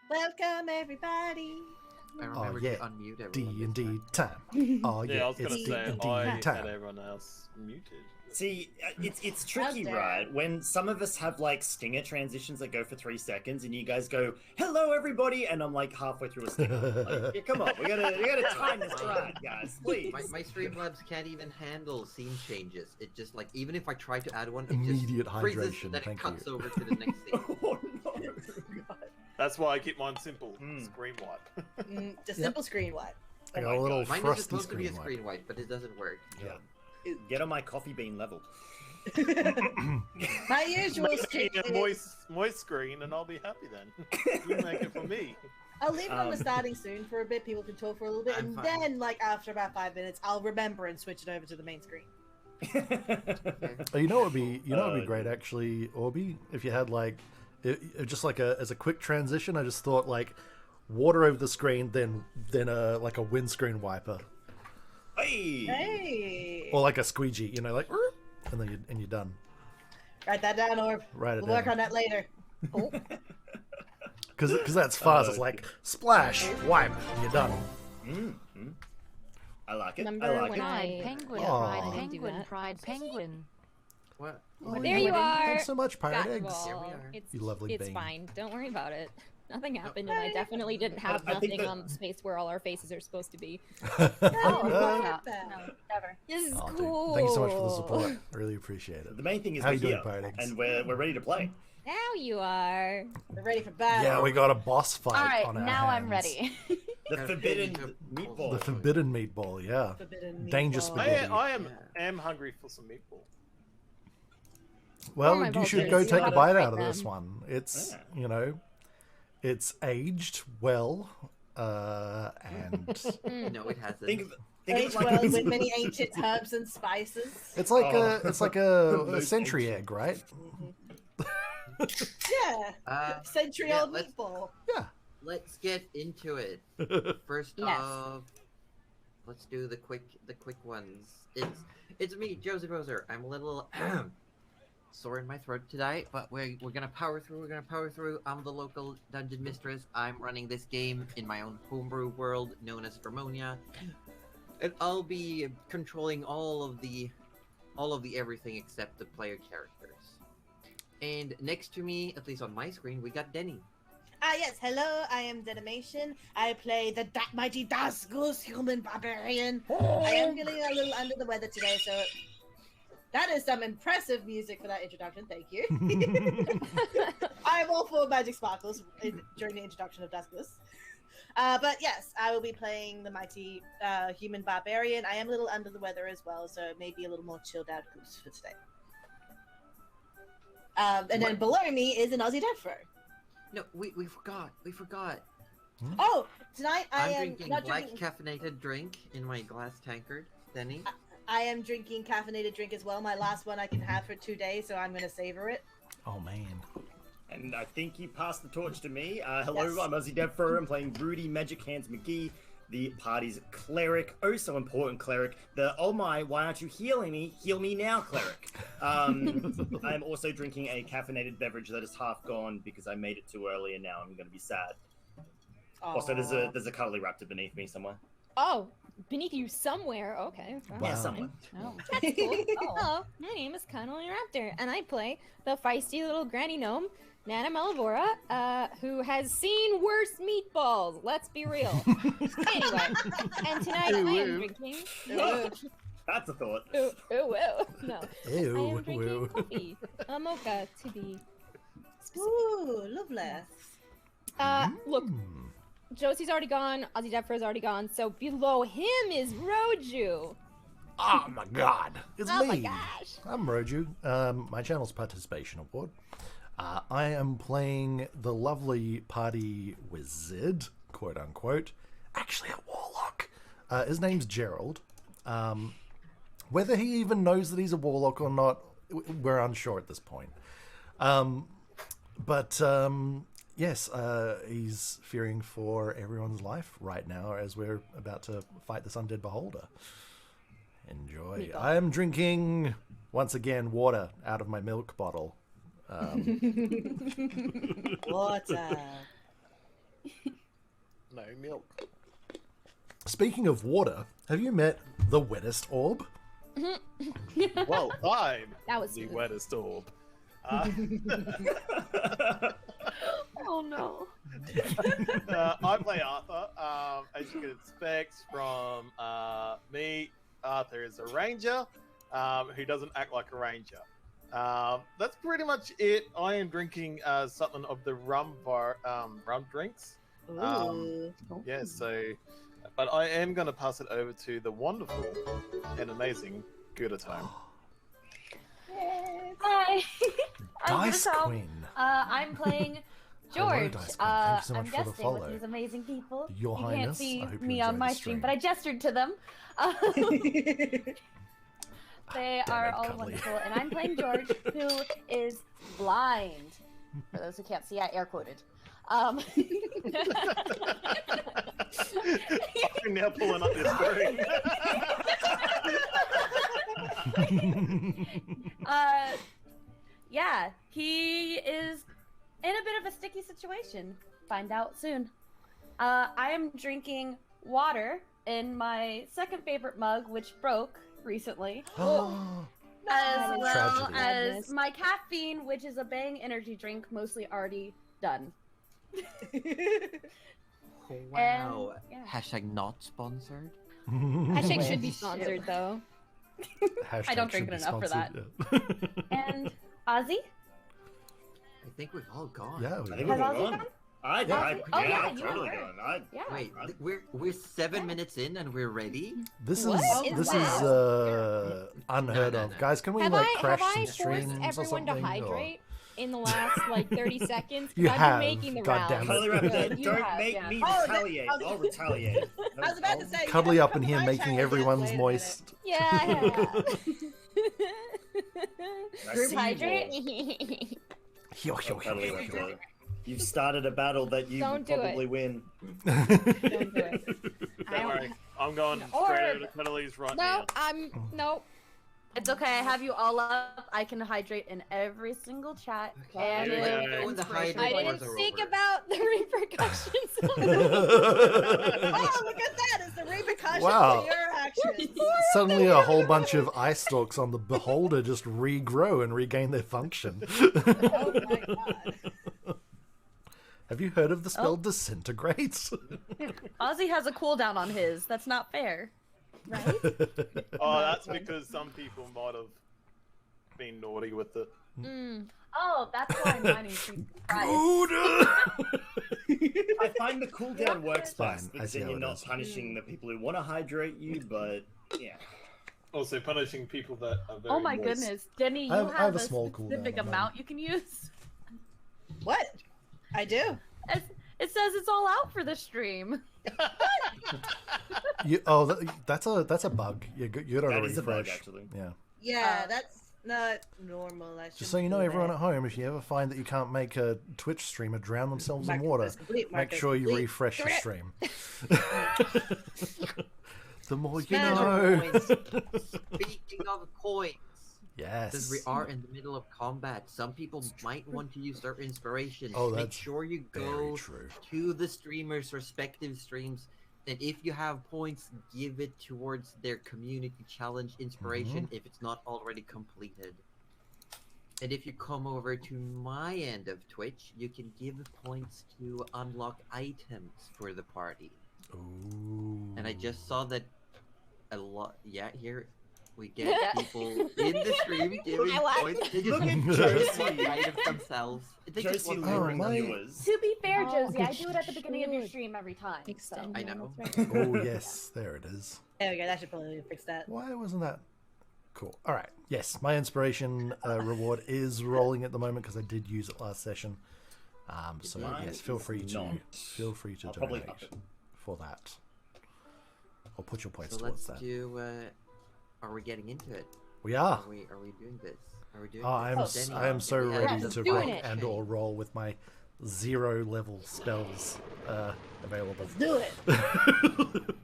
Welcome, everybody. I remember to unmute everyone. D&D time. Oh Yeah, I was going to say, D&D I had time. everyone else muted. See, it's tricky, right? When some of us have like stinger transitions that go for 3 seconds, and you guys go, "Hello, everybody," and I'm like halfway through a stinger. Like, yeah, come on, we gotta time this right, guys, please. My Streamlabs can't even handle scene changes. It just like even if I try to add one, it Immediate just freezes, hydration, then it thank cuts you. over to the next scene. Oh no! God. That's why I keep mine simple. Screen wipe. Just simple screen wipe. I got a little Mine is frosty supposed to be a screen wipe. screen wipe, but it doesn't work. Yeah. Get on my coffee bean level. My usual Make screen. it a moist screen, and I'll be happy then. You make it for me. I'll leave it on the starting soon for a bit. People can talk for a little bit, I'm and fine. then, like after about 5 minutes, I'll remember and switch it over to the main screen. Oh, you know what would be great actually, Orby, if you had like just like as a quick transition. I just thought like water over the screen, then like a windscreen wiper, Hey. or like a squeegee, you know, like, and then you're done. Write that down, Orb. Write it We'll work down. on that later. Oh. Because that's fast. It's like splash, wipe, and you're done. I like it. Remember I like when it. I penguin, Aw. pride I didn't do penguin, that. pride penguin. What? Oh, There you are. Thanks so much, Pirate Got Eggs. you Here we all. are. It's, You lovely it's bean. fine. Don't worry about it. Nothing happened, and I definitely didn't have I think nothing that- on the space where all our faces are supposed to be. Oh, no, that. no, never. This is Oh, dude. cool. Thank you so much for the support. I really appreciate it. The main thing is How we're you doing, here, Pirate Eggs? and we're ready to play. Now you are. We're ready for battle. Yeah, we got a boss fight All right, on our now I'm hands. ready. The forbidden meatball. The forbidden meatball, yeah. Forbidden Dangerous meatball. spaghetti. I am hungry for some meatball. Well, Oh, my you should vultures, go you take a gotta bite fight out of this them. one. It's, Yeah. you know, it's aged well, and No, it hasn't. Think of Aged like well with many ancient herbs and spices. it's like Oh. a Most century ancient. egg, right? Yeah. Century-old let's- meatball. Yeah. Let's get into it. First Yes. off, let's do the quick ones. It's me, Joseph Roser. I'm a little sore in my throat today, but we're gonna power through. We're gonna power through. I'm the local dungeon mistress. I'm running this game in my own homebrew world known as Vermonia, and I'll be controlling all of the everything except the player characters. And next to me, at least on my screen, we got Denny. Yes, hello, I am Denimation. I play the mighty Dasgus human barbarian. I am feeling a little under the weather today, so that is some impressive music for that introduction, thank you. I am all for magic sparkles during the introduction of Dasgus. But yes, I will be playing the mighty human barbarian. I am a little under the weather as well, so maybe a little more chilled out goose for today. And then below me is an Aussie Death Throw. No, we forgot. We forgot. Oh, tonight I I'm am drinking not black drinking. caffeinated drink in my glass tankard. Denny. I am drinking caffeinated drink as well. My last one I can have for 2 days, so I'm going to savor it. Oh man. And I think you passed the torch to me. Hello, Yes. I'm Ozzy Devfur. I'm playing Rudy Magic Hands McGee, the party's cleric. Oh, so important cleric. The, oh my, why aren't you healing me? Heal me now, cleric. I'm also drinking a caffeinated beverage that is half gone because I made it too early and now I'm going to be sad. Also, there's a cuddly raptor beneath me somewhere. Oh, beneath you somewhere. Okay. Wow. Yeah, somewhere. Oh, that's cool. Hello, my name is Cuddly Raptor, and I play the feisty little granny gnome, Nana Malavora, who has seen worse meatballs. Let's be real. Anyway, and tonight I am drinking. That's a thought. No, I Ew. am drinking Woo. coffee, a mocha to be specific. Ooh, lovely. Look, Josie's already gone. Ozzy Defra's already gone. So below him is Roju. Oh my god. It's Oh me. my gosh. I'm Roju. My channel's Participation Award. I am playing the lovely party wizard, quote unquote. Actually a warlock. His name's Gerald. Whether he even knows that he's a warlock or not, we're unsure at this point. Yes, he's fearing for everyone's life right now as we're about to fight this undead beholder. Enjoy. I am drinking, once again, water out of my milk bottle. Water. No milk. Speaking of water, have you met the wettest orb? Well, I'm That was the smooth. wettest orb. Oh no. I play Arthur. As you can expect from me, Arthur is a ranger who doesn't act like a ranger. That's pretty much it. I am drinking something of the rum drinks. Ooh. Yeah, so, but I am going to pass it over to the wonderful and amazing Good at Home. Hi. I'm Dice Giselle. Queen. I'm playing Hello, George. Dice Queen. Thank you so I'm much for the guesting with follow. these amazing people. Your you Highness, can't see I hope you me on enjoyed my the stream, stream. but I gestured to them. They Damn are it, all Cuddly. wonderful, and I'm playing George, who is blind. For those who can't see, I air quoted. You're now pulling up your screen. Yeah, he is in a bit of a sticky situation. Find out soon. I am drinking water in my second favorite mug, which broke recently. As well Tragedy. as my caffeine, which is a Bang energy drink, mostly already done. Wow. yeah. Hashtag not sponsored. Hashtag should be sponsored though. Hashtag I don't drink should it be enough for sponsored, And Ozzy? I think we've all gone. Yeah, I we think are. Has we're Ozzy gone. gone? I Oh, yeah, yeah, I'm you totally were. gone. Yeah. Wait, we're 7 minutes in and we're ready? This What is is this this? is unheard No, of. no. Guys, can we Have like I crash some forced streams or everyone something? to hydrate in the last like 30 seconds? 'Cause You I've have, been making the God damn rounds. it. Cuddly Good, Raptor, you don't have, make yeah. me Oh, retaliate. that- I'll retaliate. I was about to say, you Cuddly have up to in come here my making channel, everyone's wait a minute. moist. Yeah. I Group see hydrate? Yo, yo, yo, Cuddly yo, yo. Raptor. You've started a battle that you Don't will do it. probably win. Don't do it. Don't worry, I'm going Or- straight over to Cuddly's right No, now. no. It's okay. I have you all up. I can hydrate in every single chat. Okay, And here we with go. When the inspiration. hydrate I wars didn't are think over. about the repercussions. Oh, look at that! It's the repercussions Wow. of your actions. Suddenly, a whole bunch of eye stalks on the beholder just regrow and regain their function. Oh my god. Have you heard of the spell Oh. Disintegrate? Ozzy has a cooldown on his. That's not fair. Right? Oh, that's because some people might have been naughty with it. Oh, that's why mine increased in price. I find the cooldown works Fine, best I because see then how you're it not is. punishing the people who want to hydrate you, but yeah. Also, punishing people that are very Oh my moist. goodness, Denny, you I have have a a small cooldown specific on mine. amount you can use. What? I do. It says it's all out for the stream. That's a bug. You gotta That is a bug, refresh. actually. Yeah. Yeah, that's not normal. I Just so you know, everyone at home, if you ever find that you can't make a Twitch streamer drown themselves in water, make sure you refresh your stream. The more you know. Speaking of points, Yes. since we are in the middle of combat, some people might want to use their inspiration. Oh, Make that's sure you very go true. to the streamers' respective streams, and if you have points, give it towards their community challenge inspiration if it's not already completed. And if you come over to my end of Twitch, you can give points to unlock items for the party. Ooh. And I just saw that a lot. Yeah, here we get people in the stream giving I like points. They Look just at want Josie. the items themselves. They just Josie want Oh, luring the my- viewers. To be fair, Oh, Josie, I do it at the beginning of your should. stream every time. So. Extend I one, know. that's right. Oh yes, there it is. There we go. That should probably fix that. Why wasn't that cool? All right. Yes, my inspiration reward is rolling at the moment because I did use it last session. So Mine yes, feel is free to not. I'll probably donate up it. for that. Or put your points So towards let's that. do. Are we getting into it? We are. Are we doing this? Are we doing? Oh, I am. this? Denny, I am so yeah, ready let's to do rock it. and or roll with my 0 level spells available. Do it.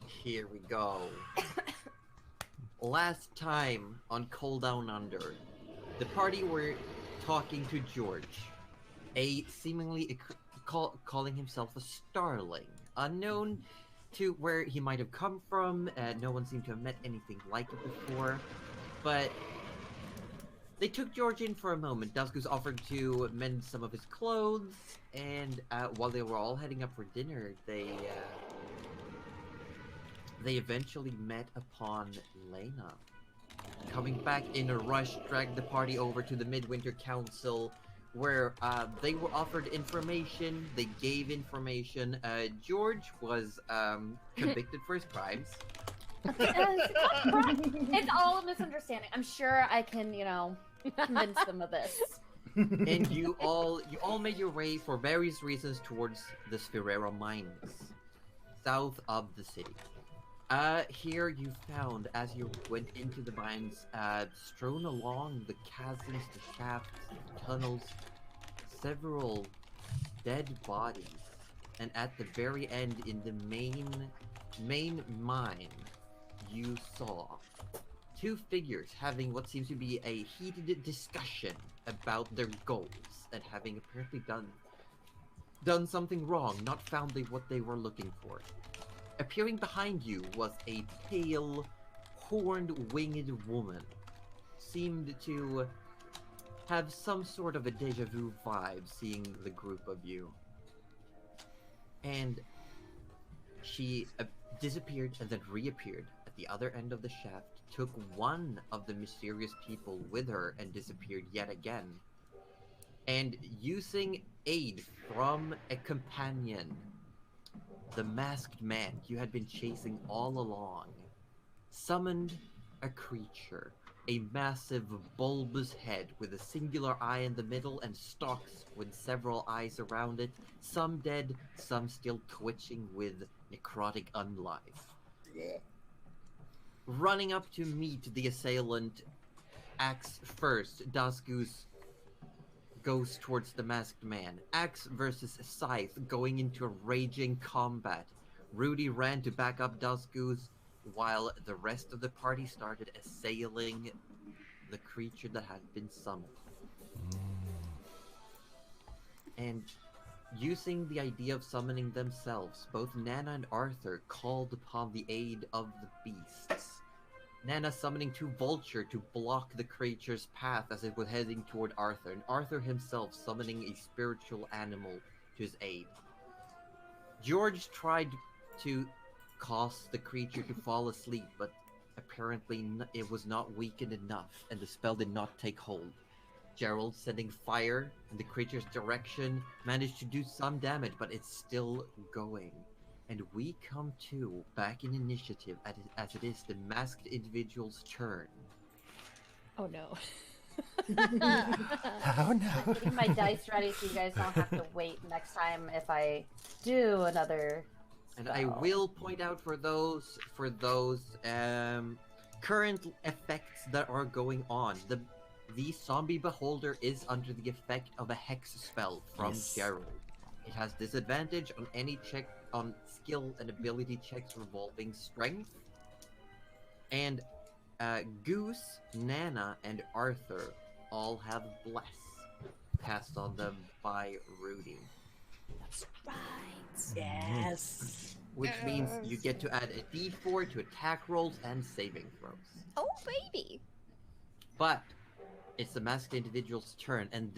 Here we go. Last time on Cold Down Under, the party were talking to George, a seemingly calling himself a starling, unknown to where he might have come from. No one seemed to have met anything like it before, but they took George in for a moment. Duskus offered to mend some of his clothes, and while they were all heading up for dinner, they eventually met upon Lena. Coming back in a rush, dragged the party over to the Midwinter Council, where they were offered information. They gave information. George was convicted for his crimes. It's all a misunderstanding. I'm sure I can, convince them of this. And you all made your way for various reasons towards the Sphirera mines, south of the city. Here you found, as you went into the mines, strewn along the chasms, the shafts, the tunnels, several dead bodies. And at the very end, in the main mine, you saw two figures having what seems to be a heated discussion about their goals, and having apparently done something wrong, not found what they were looking for. Appearing behind you was a pale, horned, winged woman. Seemed to have some sort of a deja vu vibe seeing the group of you. And she disappeared and then reappeared at the other end of the shaft, took one of the mysterious people with her and disappeared yet again. And using aid from a companion, the masked man you had been chasing all along summoned a creature, a massive bulbous head with a singular eye in the middle and stalks with several eyes around it, some dead, some still twitching with necrotic unlife. Running up to meet the assailant, axe first, Duskus goes towards the masked man. Axe versus Scythe going into a raging combat. Rudy ran to back up Duskus, while the rest of the party started assailing the creature that had been summoned. And using the idea of summoning themselves, both Nana and Arthur called upon the aid of the beasts. Nana summoning two vulture to block the creature's path as it was heading toward Arthur, and Arthur himself summoning a spiritual animal to his aid. George tried to cause the creature to fall asleep, but apparently it was not weakened enough, and the spell did not take hold. Gerald, sending fire in the creature's direction, managed to do some damage, but it's still going. And we come to, back in initiative, as it is the masked individual's turn. Oh no. Oh no. I'm getting my dice ready so you guys don't have to wait next time if I do another And spell. I will point out for those current effects that are going on, the zombie beholder is under the effect of a hex spell from Gerald. It has disadvantage on any check on skill and ability checks revolving strength. And Goose, Nana, and Arthur all have Bless passed on them by Rudy. That's right. Yes. Which means you get to add a d4 to attack rolls and saving throws. Oh baby. But it's the masked individual's turn, and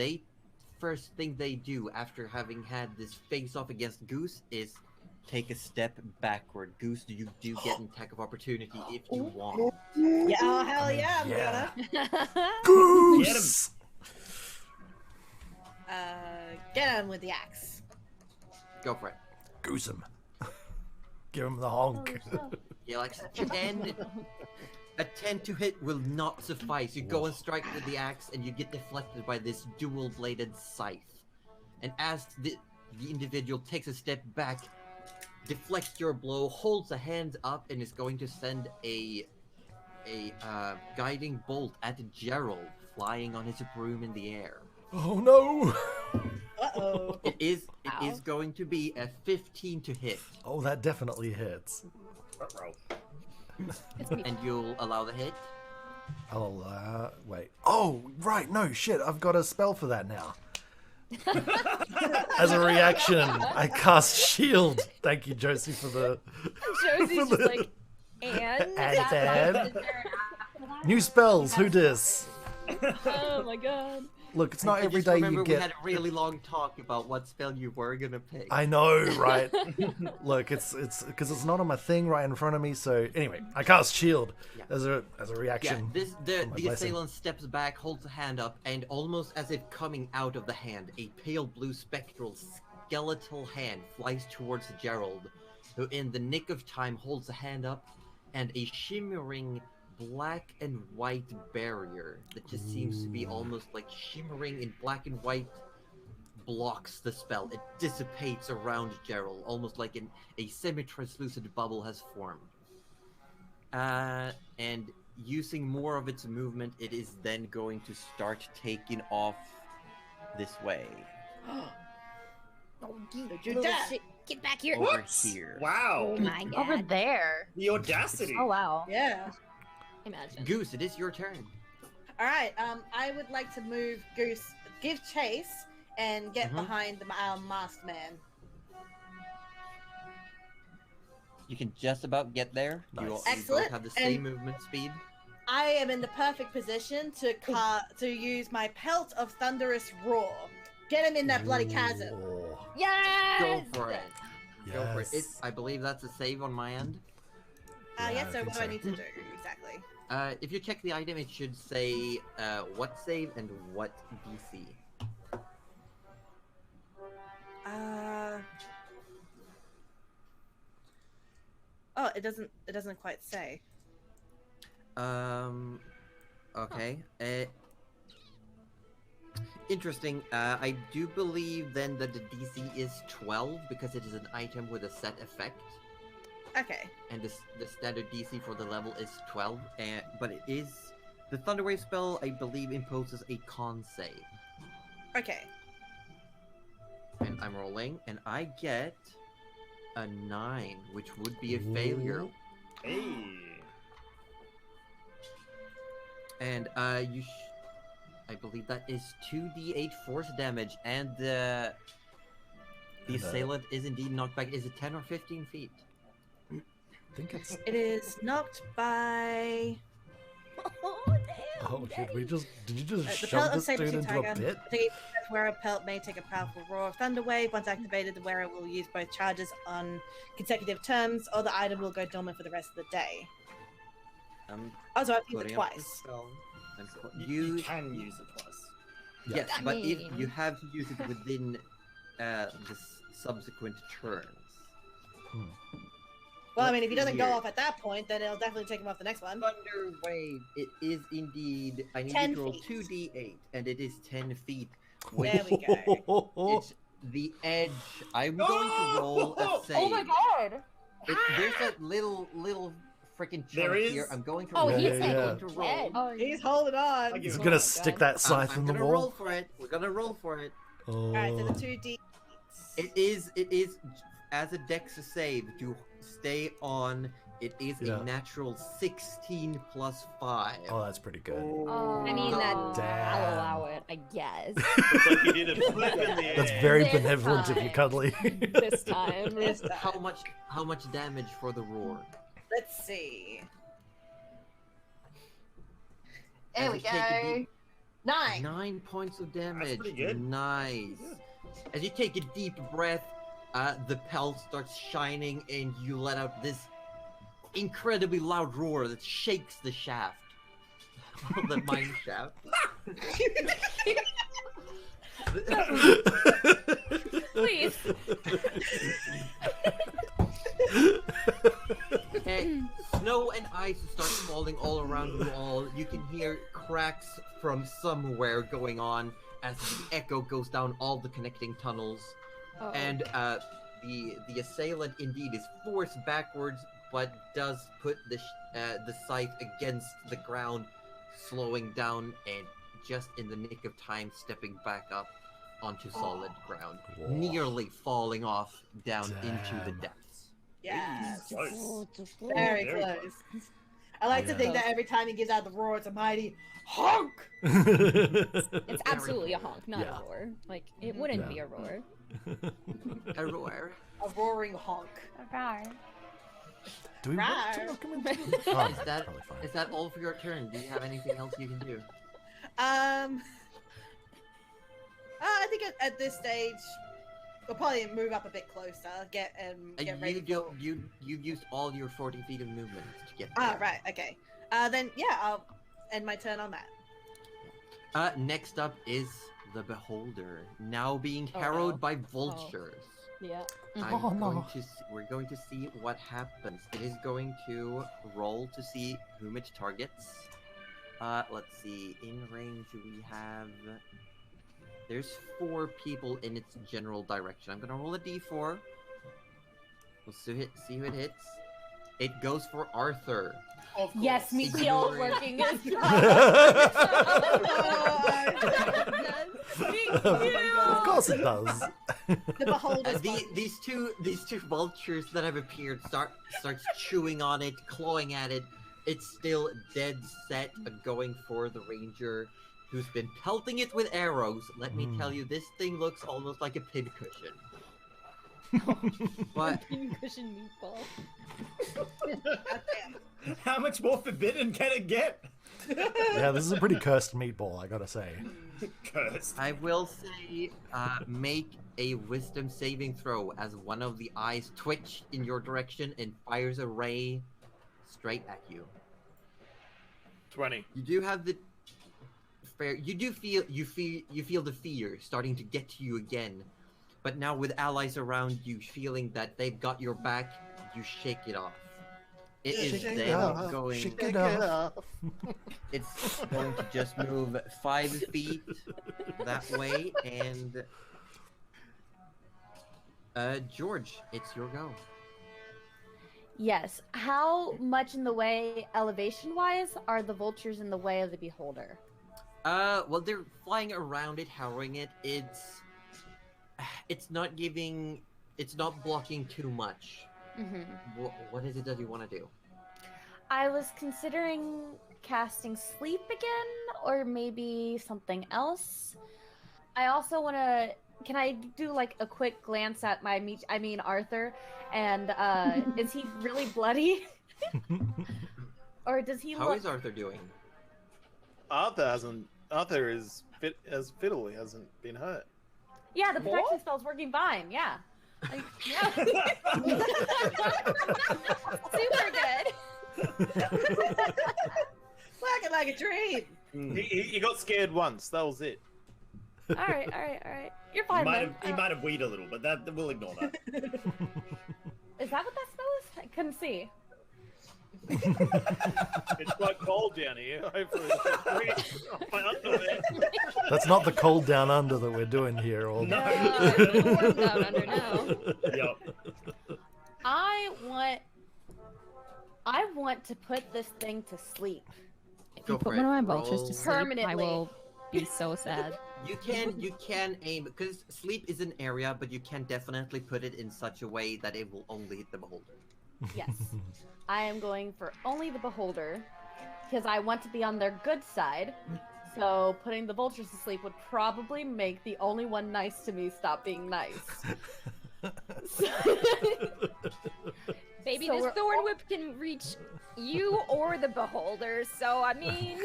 first thing they do after having had this face-off against Goose is take a step backward. Goose, you do get an attack of opportunity if you want. Yeah, oh, hell yeah, I'm gonna. Goose! Get him with the axe. Go for it. Goose him. Give him the honk. Yeah, like a 10 to hit will not suffice. You go and strike with the axe, and you get deflected by this dual-bladed scythe. And as the individual takes a step back, deflects your blow, holds a hand up, and is going to send a guiding bolt at Gerald, flying on his broom in the air. Oh no! Uh-oh. It is going to be a 15 to hit. Oh, that definitely hits. And you'll allow the hit? I'll allow... Wait. Oh, right, no, shit, I've got a spell for that now. As a reaction, I cast shield. Thank you, Josie, for the. Josie's for just like, and And new spells. Who dis? oh my god. Look, it's not I every just day remember you we get. had a really long talk about what spell you were gonna pick. I know, right? Look, it's because it's not on my thing right in front of me. So anyway, I cast shield Yeah. as a Yeah, reaction. the my blessing. assailant steps back, holds a hand up, and almost as if coming out of the hand, a pale blue spectral skeletal hand flies towards Gerald, who in the nick of time holds a hand up, and a shimmering black and white barrier that just seems to be almost like shimmering in black and white blocks the spell. It dissipates around Gerald, almost like a semi-translucent bubble has formed. And using more of its movement, it is then going to start taking off this way. Oh, you Don't you little dare. shit. Get back here. Over here. Wow. Oh my god. Over there. The audacity. Oh wow. Yeah. Imagine. Goose, it is your turn. All right. I would like to move Goose, give chase, and get Mhm. behind the masked man. You can just about get there. Nice. You Excellent, both have the same and- movement speed. I am in the perfect position to use my pelt of thunderous roar. Get him in that bloody chasm. Oh, Yes! Go for it. Go for it. yes. I believe that's a save on my end. Yeah, I Yes, so think what do so. I need to do exactly? If you check the item, it should say what save and what DC. Oh, it doesn't quite say. Okay. Interesting. I do believe then that the DC is 12 because it is an item with a set effect, Okay. and the standard DC for the level is 12. But it is the Thunderwave spell. I believe imposes a con save, Okay. and I'm rolling, and I get a 9, which would be a failure. Hey. And I believe that is 2d8 force damage, and the assailant is indeed knocked back. Is it 10 or 15 feet? I think it's. It is knocked by. Oh, damn. Oh, should we just? Did you just The shove pelt of this dude saber-tooth into a tiger. pit? The wearer pelt may take a powerful roar of thunder wave. Once activated, the wearer will use both charges on consecutive terms, or the item will go dormant for the rest of the day. Also, I've used it Putting up the twice. spell. You can use it twice. Yes, I but if mean- you have to use it within the subsequent turns. Well, I Let's mean, if he see doesn't go here. off at that point, then it'll definitely take him off the next one. Thunder wave. It is indeed. I need 10 you to roll feet. 2d8, and it is 10 feet. Which There we go. it's the edge. I'm going to roll a save. Oh my god. There's that little freaking chunk There is? here. I'm going to Oh, roll. he's I'm like going to roll. dead. Oh, He's holding on. I give He's it- gonna my stick God. that scythe I'm in the gonna roll wall. for it. We're gonna roll for it. Oh. Alright, so the 2D. It is as a dex save to stay on. It is Yeah. a natural 16 plus 5. Oh, that's pretty good. I mean, that Damn. I'll allow it, I guess. It's like you did a flip in the air. That's very This benevolent of you, time. Cuddly. This time. This time. How much damage for the roar? Let's see. there As we you take a go. deep- 9. 9 points of damage. pretty good. Nice. As you take a deep breath, the pelt starts shining, and you let out this incredibly loud roar that shakes the shaft, the mine shaft. Please. And snow and ice start falling all around you all. You can hear cracks from somewhere going on as the echo goes down all the connecting tunnels. Oh. And the assailant indeed is forced backwards, but does put the scythe against the ground, slowing down and just in the nick of time stepping back up onto solid ground, Whoa. nearly falling off down into the Damn. depths. Yes. Close. Very Very close. I like to Yeah. think that every time he gives out the roar, it's a mighty honk. It's absolutely a honk, not Yeah. a roar. Like, it wouldn't Yeah. be a roar. A roar. A roaring honk. Do we want to Rawr. knock him into Is that probably fine. is that all for your turn? Do you have anything else you can do? I think at this stage, we'll probably move up a bit closer. Get ready. You've used all your 40 feet of movement to get Ah, there. right. Okay. Then yeah, I'll end my turn on that. Next up is the Beholder, now being Oh, harrowed no. by vultures. Yeah. Oh, no. We're going to see what happens. It is going to roll to see whom it targets. Let's see. In range, we have. There's 4 people in its general direction. I'm gonna roll a d4. We'll see who it hits. It goes for Arthur. Of course. Yes, me deal Ignoring- working as Of course it does. The beholder's These two vultures that have appeared starts chewing on it, clawing at it. It's still dead set going for the ranger, who's been pelting it with arrows. Let me tell you, this thing looks almost like a pincushion. But Pincushion meatball. How much more forbidden can it get? Yeah, this is a pretty cursed meatball, I gotta say. Cursed. I will say, make a wisdom saving throw as one of the eyes twitch in your direction and fires a ray straight at you. 20. You do have the fair. You feel the fear starting to get to you again, but now with allies around you, feeling that they've got your back, you shake it off. It is Shake it then off, going. shake it off. It's going to just move 5 feet that way, and George, it's your go. Yes. How much in the way, elevation-wise, are the vultures in the way of the beholder? Well, they're flying around it, harrowing it. It's not blocking too much. Mm-hmm. What is it that you want to do? I was considering casting sleep again, or maybe something else. I also want to. Can I do like a quick glance at Arthur? And is he really bloody? Or does he How look? is Arthur doing? Arthur is fit as fiddle. He hasn't been hurt. Yeah, the protection spell's working fine. Yeah. Like, yeah. Super good. Working like a dream. He got scared once. That was it. All right. You're He fine, might man. have weed a little, but that we'll ignore that. Is that what that spell is? I couldn't see. It's quite cold down here. Hopefully, it's my underwear. That's not the cold down under that we're doing here. Or... No. Warm down under now. Yup. I want to put this thing to sleep. If Go you put for one of it. my vultures Roll. to sleep, I Permanently. will be so sad. You can aim, because sleep is an area, but you can definitely put it in such a way that it will only hit the beholder. Yes. I am going for only the beholder because I want to be on their good side. So putting the vultures to sleep would probably make the only one nice to me stop being nice. Baby, So this we're thorn whip can reach you or the beholder, so I mean...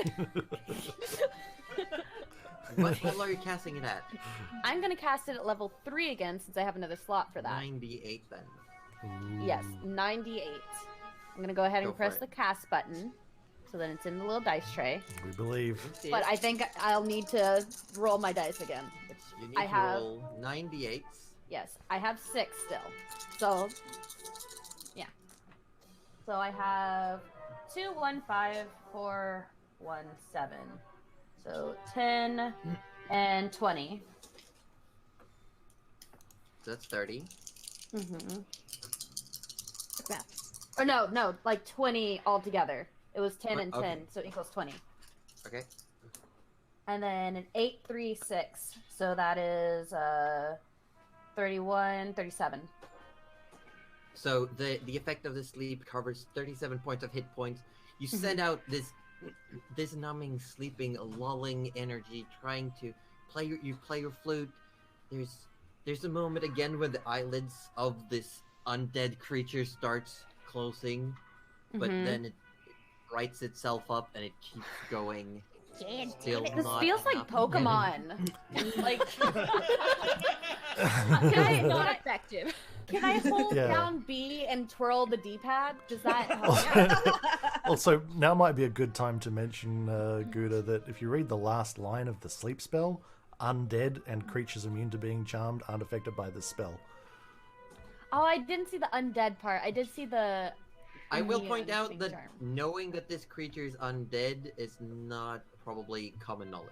What level are you casting it at? I'm going to cast it at level 3 again since I have another slot for that. 98 then. Yes, 98. I'm going to go ahead and Go for press it. the cast button so then it's in the little dice tray. We believe. But I think I'll need to roll my dice again. Which You need I to have, roll 98s. yes, I have 6 still. So, yeah. So I have 2, 1, 5, 4, 1, 7. So 10 and 20. So that's 30. Mm-hmm. Or no, like 20 altogether. It was 10 and 10, Okay. so it equals 20. Okay. And then an 8, 3, 6. So that is 31, 37. So the effect of the sleep covers 37 points of hit points. You send out this numbing, sleeping, lulling energy, trying to play your flute. There's a moment again when the eyelids of this undead creature starts closing, but then it rights itself up and it keeps going. Still This not feels like enough Pokemon. Like, Not effective. can I hold Yeah. down B and twirl the D-pad? Does that help? Also, now might be a good time to mention, Gouda, that if you read the last line of the sleep spell, undead and creatures immune to being charmed aren't affected by this spell. Oh, I didn't see the undead part. I did see the. I will immune point out being that charmed. knowing that this creature is undead is not probably common knowledge.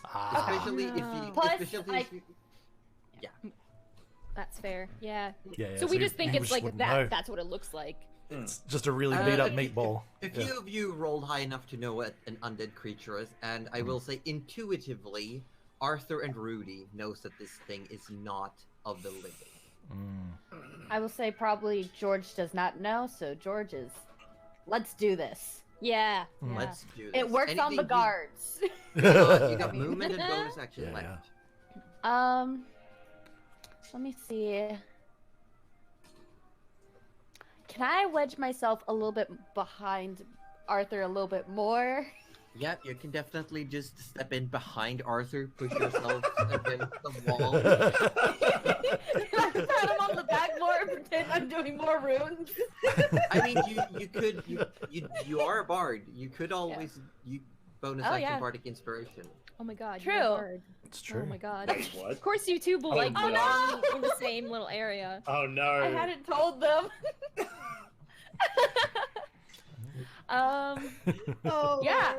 Ah. Especially if No. you... Plus, especially if you... That's fair. Yeah. Yeah, So we just think you it's just like wouldn't that. know. That's what it looks like. It's just a really beat up a meatball. few of you rolled high enough to know what an undead creature is, and I will say intuitively, Arthur and Rudy knows that this thing is not of the living. I will say probably George does not know, so George is. Let's do this. Yeah. Mm. Let's do this. It works on the Anything guards. You got movement and bonus action Yeah, left. Let me see. Can I wedge myself a little bit behind Arthur a little bit more? Yeah, you can definitely just step in behind Arthur, push yourself against the wall. Pat him on the back more and pretend I'm doing more runes. I mean, you are a bard. You could always bonus Oh, action yeah. bardic inspiration. Oh my god. True. you're a bard. It's true. Oh my god. What? Of course, you two will Oh, like no. belong in the same little area. Oh no. I hadn't told them. Oh, Yeah.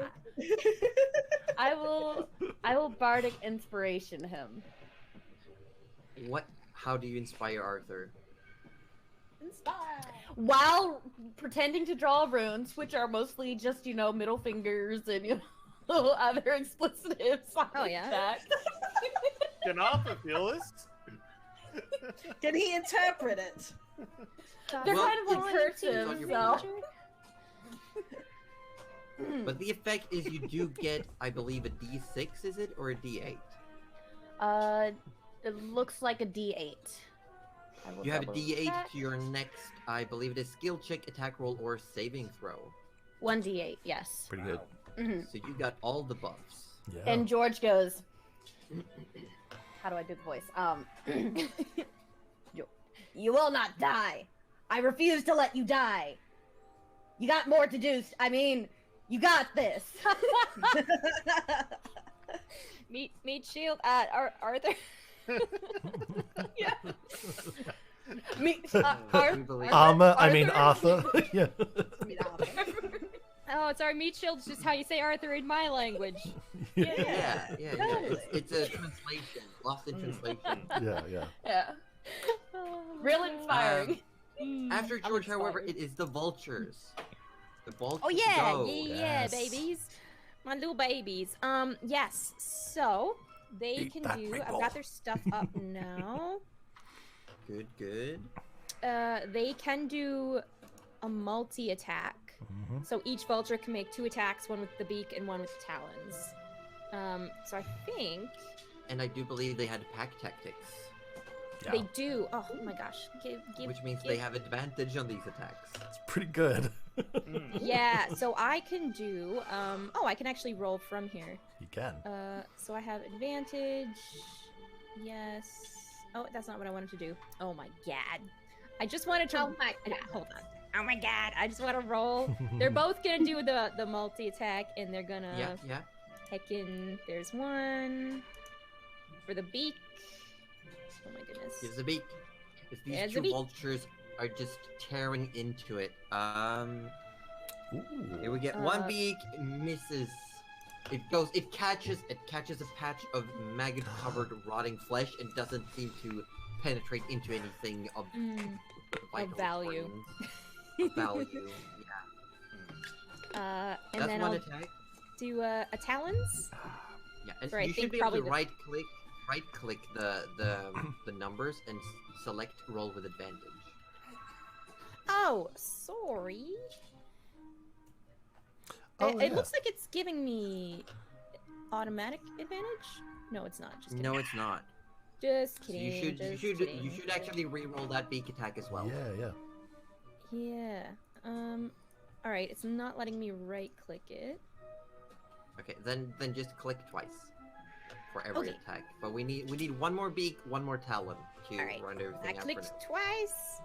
I will bardic inspiration him. How do you inspire Arthur? Inspire. While pretending to draw runes, which are mostly just, middle fingers and other explicitives. Oh, yeah. That. Can Arthur feel this? Can he interpret it? They're Well, kind of like it's on cursive, your so. But the effect is you do get, I believe, a D6, is it? Or a D8? It looks like a D8. I will You have a double D8 check. to your next, I believe it is skill check, attack roll, or saving throw. 1d8, yes. Pretty good. Mhm. So you got all the buffs. Yeah. And George goes, how do I do the voice? You will not die. I refuse to let you die. You got more to do. You got this. Meat shield. Arthur. Yeah. Me, We believe- Armor, I mean Arthur. Yeah. Oh, sorry. Meat shield's just how you say Arthur in my language. Yeah. It's a translation. Lost in translation. Yeah. yeah. Real inspiring. After I'm George, however, excited. it is the vultures. The vultures Oh yeah, go. yeah, Yes. babies, my little babies. Yes. So they Eat can that do. meatball. I've got their stuff up now. Good. They can do a multi-attack. Mhm. So each vulture can make 2 attacks, one with the beak and one with the talons. So I think And I do believe they had pack tactics, they do. Oh my gosh. which means they have advantage on these attacks. It's pretty good. Yeah. So I can do. I can actually roll from here. You can. So I have advantage. Yes. Oh, that's not what I wanted to do. Oh my god. I just wanted to. Oh my Okay, hold on. Oh my god. I just want to roll. They're both gonna do the multi attack, and they're gonna Yeah. heck in. There's one for the beak. Oh my goodness. Here's the beak. If these There's two the beak. vultures are just tearing into it, here Ooh. we get one beak misses. It catches a patch of maggot-covered rotting flesh and doesn't seem to penetrate into anything of vital value. importance. Of value, yeah. And That's then one I'll attack. do a talons. Yeah, and Or I you think should be able to probably right click the numbers and select roll with advantage. Oh, sorry. Oh, It yeah. looks like it's giving me automatic advantage. No, it's not. Just kidding. No, it's not. Just So kidding. you just kidding. should actually re-roll that beak attack as well. Yeah, yeah. Yeah. All right. It's not letting me right-click it. Okay, then just click twice for every Okay. attack. But we need one more beak, one more talon to All right. run I everything out for clicked now. twice.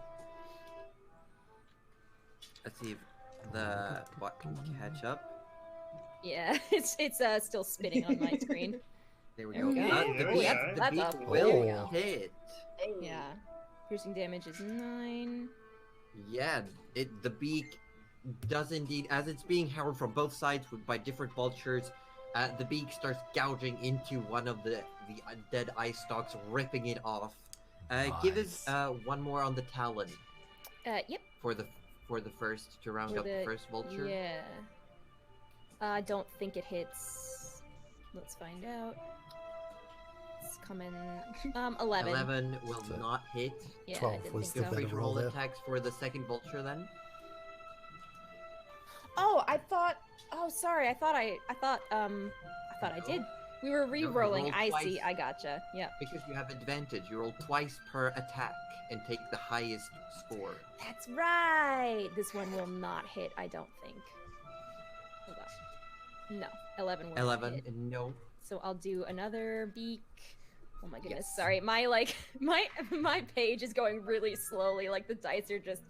Let's see if the bot can catch up. Yeah, it's still spinning on my screen. There we There go. we go. The There beak, we go. the That's beak up. will There we go. hit. Yeah. Piercing damage is 9. Yeah, the beak does indeed, as it's being held from both sides by different vultures, the beak starts gouging into one of the dead eye stalks, ripping it off. Give us Nice. one more on the talon Yep. for the first to round For up the first vulture. Yeah. I don't think it hits. Let's find out. It's coming. 11. 11 will So- not hit. Yeah, 12 I didn't was think Feel the so. free better to roll roll there. attacks for the second vulture then. Oh, I thought. Oh, sorry. I thought I did. We were re-rolling. rolled I twice. see. I gotcha. Yeah. Because you have advantage, you roll twice per attack and take the highest score. That's right. This one will not hit. I don't think. Hold on. No, 11 will not 11, hit. no. So I'll do another beak. Oh my goodness. Yes. Sorry. My my page is going really slowly. Like the dice are just.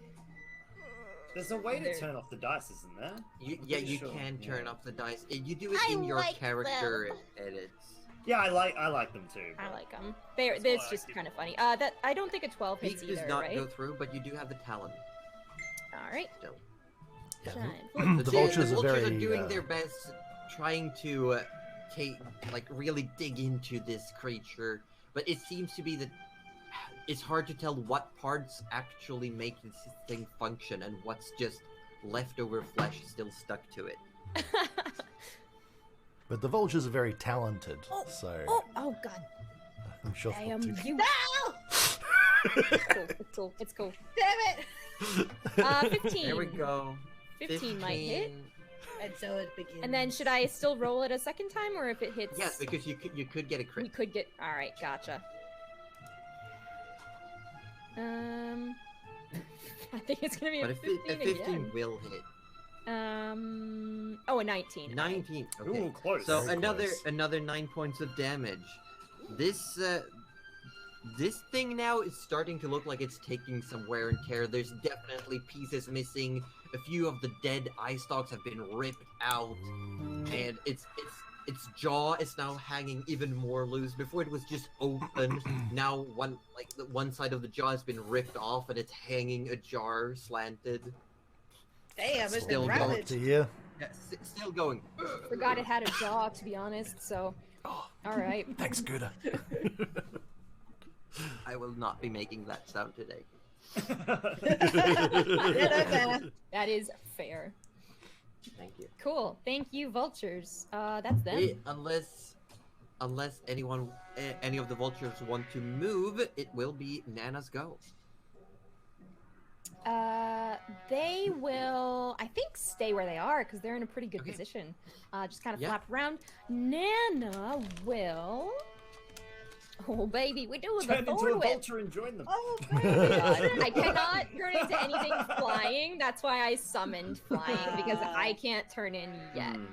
There's a way to There. turn off the dice, isn't there? Yeah, Pretty you sure, can turn yeah. off the dice. You do it I in your like character edits. Yeah, I like them too. I but- like them. They're That's it's why I just keep kind of them. funny. That I don't think a 12 hits Beak does either, not right? go through, but you do have the talon All right. still. Yeah, Shine. the So vultures are vultures very. are doing their best, trying to really dig into this creature, but it seems to be that it's hard to tell what parts actually make this thing function and what's just leftover flesh still stuck to it. But the vultures are very talented, Oh, so oh God. I'm sure. I they'll am do- you. No! It's cool. It's cool. Damn it! 15. There we go. 15 might hit. And so it begins. And then should I still roll it a second time, or if it hits? Yes, because you could get a we crit. could get. All right, gotcha. I think it's gonna be But a a 15 15 again. will hit. Oh, a 19. 19. Okay. Ooh, close. So Very close. another 9 points of damage. This thing now is starting to look like it's taking some wear and tear. There's definitely pieces missing. A few of the dead eye stalks have been ripped out, and its jaw is now hanging even more loose. Before it was just open. Now one side of the jaw has been ripped off, and it's hanging ajar, slanted. Damn, it's Still been going. Up ravaged. to here. Yeah, still going. Forgot it had a jaw, to be honest. So, Oh, all right. thanks, Scooter. I will not be making that sound today. That is fair. Thank you. Cool. Thank you, vultures. That's them. Unless any of the vultures want to move, it will be Nana's go. They will, I think, stay where they are because they're in a pretty good Okay. position. Just kind of Yeah. flap around. Nana will. Oh baby, we do with a Turn into thorn a whip. vulture and join them. Oh, I cannot turn into anything flying. That's why I summoned flying because I can't turn in yet Hmm.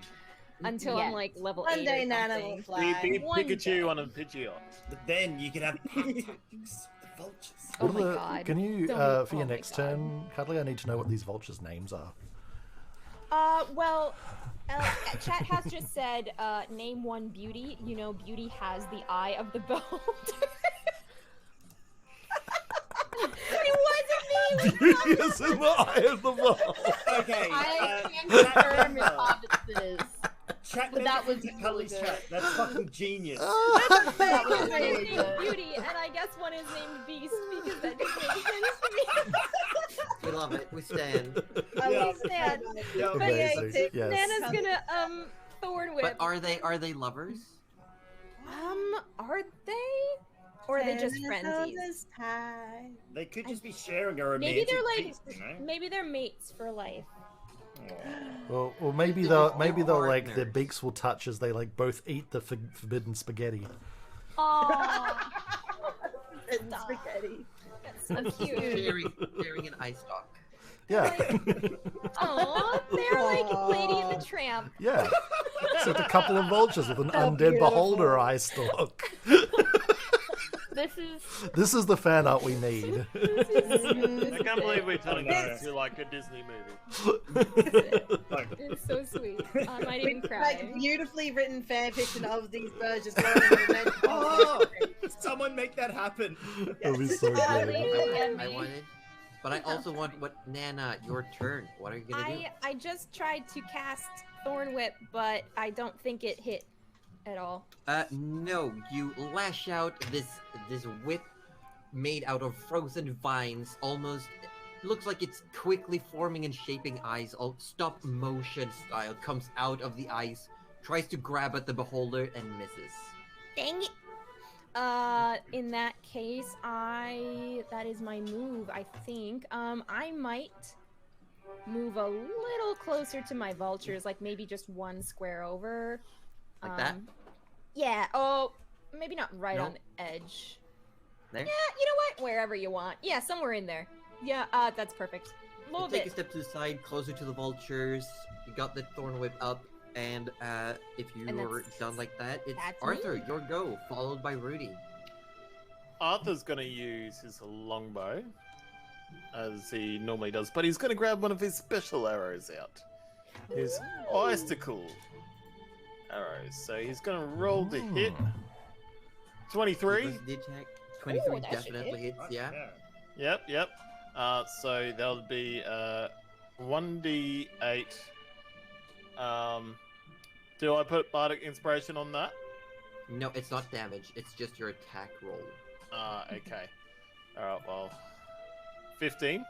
until Yes. I'm like level One 8 day or Nana something. will fly. Be One Pikachu day. on a Pidgeot. But then you can have tactics. The vultures. Oh What my are the- god. Can you, Don't- for oh your my next God. turn, Cuddly, I need to know what these vultures' names are. Well, chat has just said, name one beauty. You know, beauty has the eye of the beholder. It wasn't me! It's in the eye of the ball. Okay. I can confirm your obvious. Chat but that was Cuddly's really chat. That's fucking genius. That was One really is named good. Beauty, and I guess one is named Beast because that just makes sense to me. We love it. We stand. I Yeah. love that. Yeah, Amazing. Yes. Nana's gonna thorn whip. But are they lovers? Are they? Or are they just Minnesota's frenzies? high. They could just be sharing a romantic Maybe they're like, taste, you know? maybe they're mates for life. Well, maybe They're they'll partners. like their beaks will touch as they like both eat the forbidden spaghetti. Aww. And spaghetti. That's so cute. sharing an eye stalk. Yeah, Aw, they're like Lady and the Tramp. yeah. Except a couple of vultures with an undead beautiful. beholder eye stalk. This is the fan art we need. I can't believe we're turning Oh, no. this into like a Disney movie. Like, It's so sweet. I might even cry. Like beautifully written fan fiction of these birds just going in the oh, someone make that happen. That'd be so Yeah, good. I wanted, but I also want what Nana. Your turn. What are you gonna do? I just tried to cast Thorn Whip, but I don't think it hit at all. No. You lash out this whip made out of frozen vines. Almost looks like it's quickly forming and shaping eyes. All stop motion style comes out of the ice. Tries to grab at the beholder and misses. Dang it! In that case, that is my move, I think. I might move a little closer to my vultures, like maybe just one square over. Like that? Yeah, oh, maybe not right No? on the edge. There. Yeah, you know what? Wherever you want. Yeah, somewhere in there. Yeah, that's perfect. You Move take a it. step to the side, closer to the vultures. You got the thorn whip up, and if you And were that's- done like that, it's that's Arthur. me. Your go, followed by Rudy. Arthur's gonna use his longbow, as he normally does, but he's gonna grab one of his special arrows out. His icicle arrows. So he's gonna roll the hit. 23. First the attack. 23 Ooh, that should definitely hits. Yeah. Yep. So that'll be 1d8. Do I put Bardic Inspiration on that? No, it's not damage. It's just your attack roll. Okay. Alright, well. 15.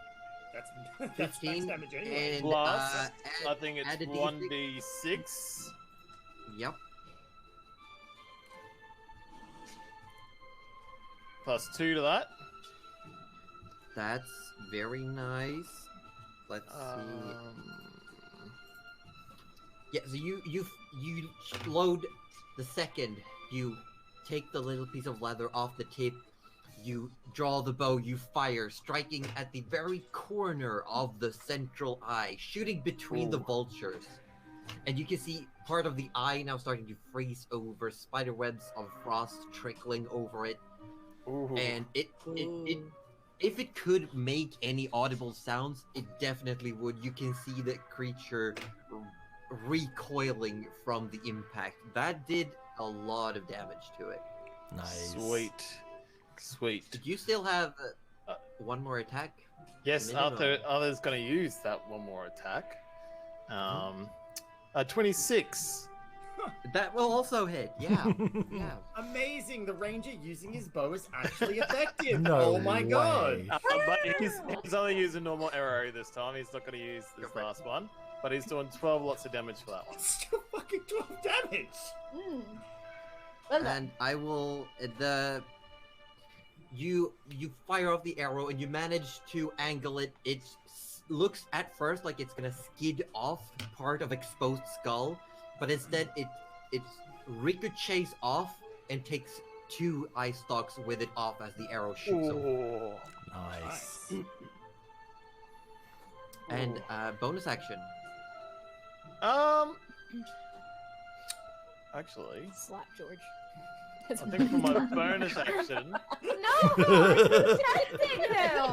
That's 15 damage anyway. and Plus, add, I think it's add a D6. 1d6. Yep. Plus 2 to that. That's very nice. Let's see. Yeah, so you load the second you take the little piece of leather off the tip. You draw the bow, you fire, striking at the very corner of the central eye, shooting between the Ooh. vultures. And you can see part of the eye now starting to freeze over, spider webs of frost trickling over it. Ooh. And it if it could make any audible sounds, it definitely would. You can see the creature recoiling from the impact. That did a lot of damage to it. Nice. Sweet. Did you still have one more attack? Yes, Minimum. Arthur's going to use that one more attack. 26. That will also hit. Yeah. Yeah. Amazing! The ranger using his bow is actually effective. No oh my god! way. But he's only using normal arrow this time. He's not going to use this last one. But he's doing 12 lots of damage for that one. Still fucking 12 damage. Well done. And I will you fire off the arrow and you manage to angle it. It looks at first like it's gonna skid off part of exposed skull, but instead it ricochets off and takes 2 eye stalks with it off as the arrow shoots over. Ooh. Nice. And bonus action. Actually, Slap George. I think for my bonus action, No, I'm protecting him.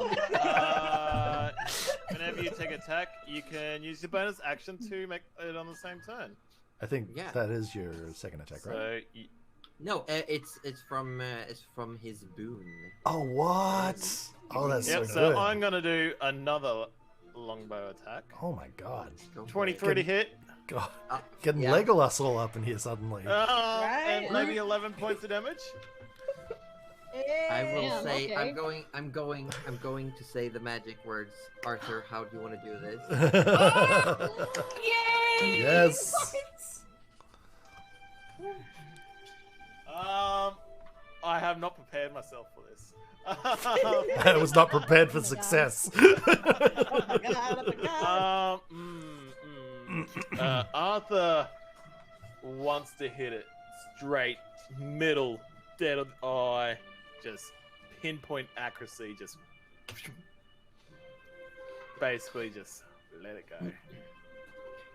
whenever you take attack, you can use your bonus action to make it on the same turn. I think Yeah. that is your second attack, right? So, No, it's from his boon. Oh, what? Oh, that's yep. so So good. I'm gonna do another longbow attack. Oh my god. Go for it. 23 to hit. God. Uh, Getting yeah. Legolas all up in here suddenly. And maybe 11 points of damage. I will Damn, say okay. I'm going to say the magic words. Arthur, how do you want to do this? Yay! Yes. I have not prepared myself for this. I was not prepared for success. Oh my god, oh my god. Arthur wants to hit it straight, middle, dead of the eye, just pinpoint accuracy, just basically just let it go.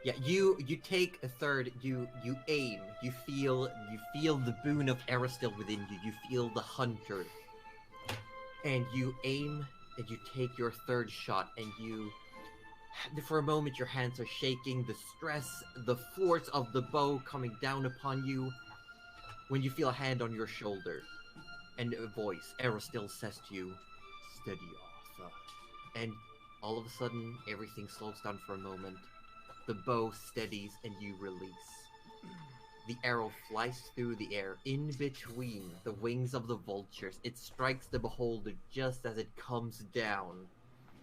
Yeah, you take a third. You aim. You feel the boon of Aristil within you. You feel the hunter, and you aim and you take your third shot. And you, for a moment, your hands are shaking. The stress, the force of the bow coming down upon you. When you feel a hand on your shoulder, and a voice, Aristil says to you, "Steady, Arthur." And all of a sudden, everything slows down for a moment. The bow steadies and you release. The arrow flies through the air in between the wings of the vultures. It strikes the beholder just as it comes down.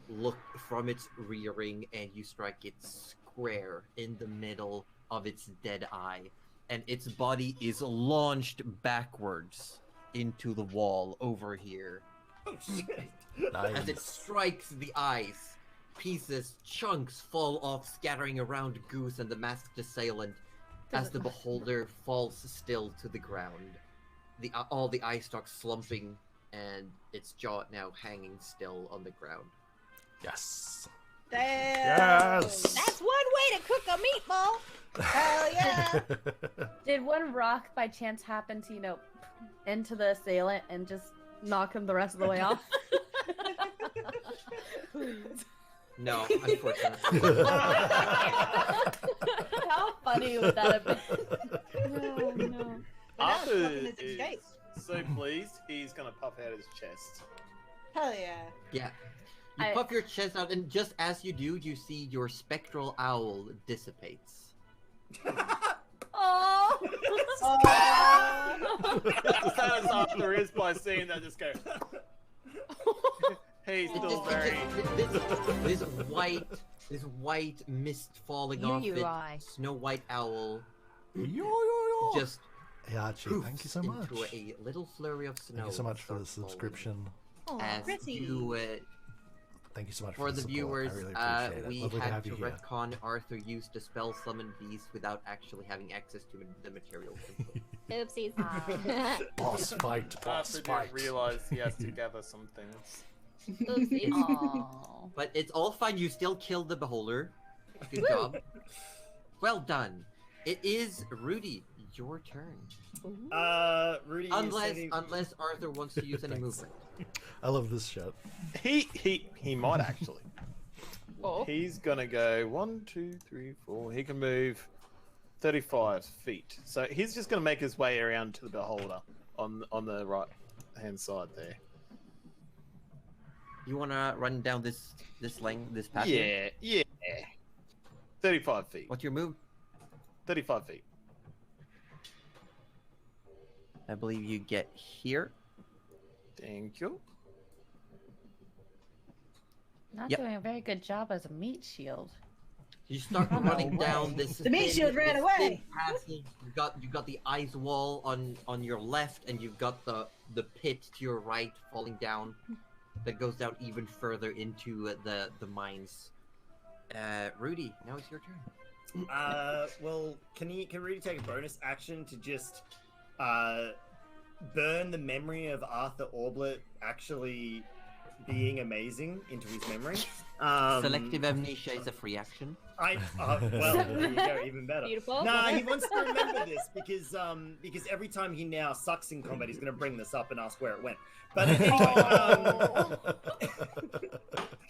Look from its rearing, and you strike it square in the middle of its dead eye. And its body is launched backwards into the wall over here. Oh shit! Nice. As it strikes the eyes, pieces, chunks fall off, scattering around Goose and the masked assailant as the beholder falls still to the ground. All the eye stalks slumping, and its jaw now hanging still on the ground. Yes. Damn. Yes. That's one way to cook a meatball. Hell yeah. Did one rock by chance happen to, into the assailant and just knock him the rest of the way off? Please. No, unfortunately. How funny would that have been? No, no. Arthur fucking is escape. so pleased, he's gonna puff out his chest. Hell yeah. Yeah. You puff your chest out, and just as you do, you see your spectral owl dissipates. Oh! As sad as Arthur is by seeing that, just go. He's still very. This white mist falling off it. Snow White owl just Hey Archie, thank you so much. into a little flurry of snow. Thank you so much for the starts falling. subscription. As pretty. you, Thank you so much for the support. viewers, I really appreciate it. we Lovely to had have to you here. retcon Arthur used to spell summon beast without actually having access to the material. Oopsies. Boss fight, boss Arthur fight. didn't realize he has to gather some things. Oopsies. Aw. But it's all fine. You still killed the beholder. Good job. Well done. It is Rudy. Your turn. Rudy. Unless Arthur wants to use any Thanks. movement. I love this shit. He might actually. Oh. He's gonna go 1, 2, 3, 4. He can move 35 feet. So he's just gonna make his way around to the beholder on the right hand side there. You wanna run down this path? Yeah. 35 feet. What's your move? 35 feet. I believe you get here. Thank you. Not Yep. doing a very good job as a meat shield. You start running down this. The meat shield ran this away. thin passage. You got the ice wall on your left, and you've got the pit to your right falling down. That goes down even further into the mines. Rudy, now it's your turn. Well, can Rudy take a bonus action to just burn the memory of Arthur Orblet actually being amazing into his memory? Selective amnesia is a free action. Well, there you go, even better. Beautiful. Nah, he wants to remember this because every time he now sucks in combat, he's going to bring this up and ask where it went. But anyway,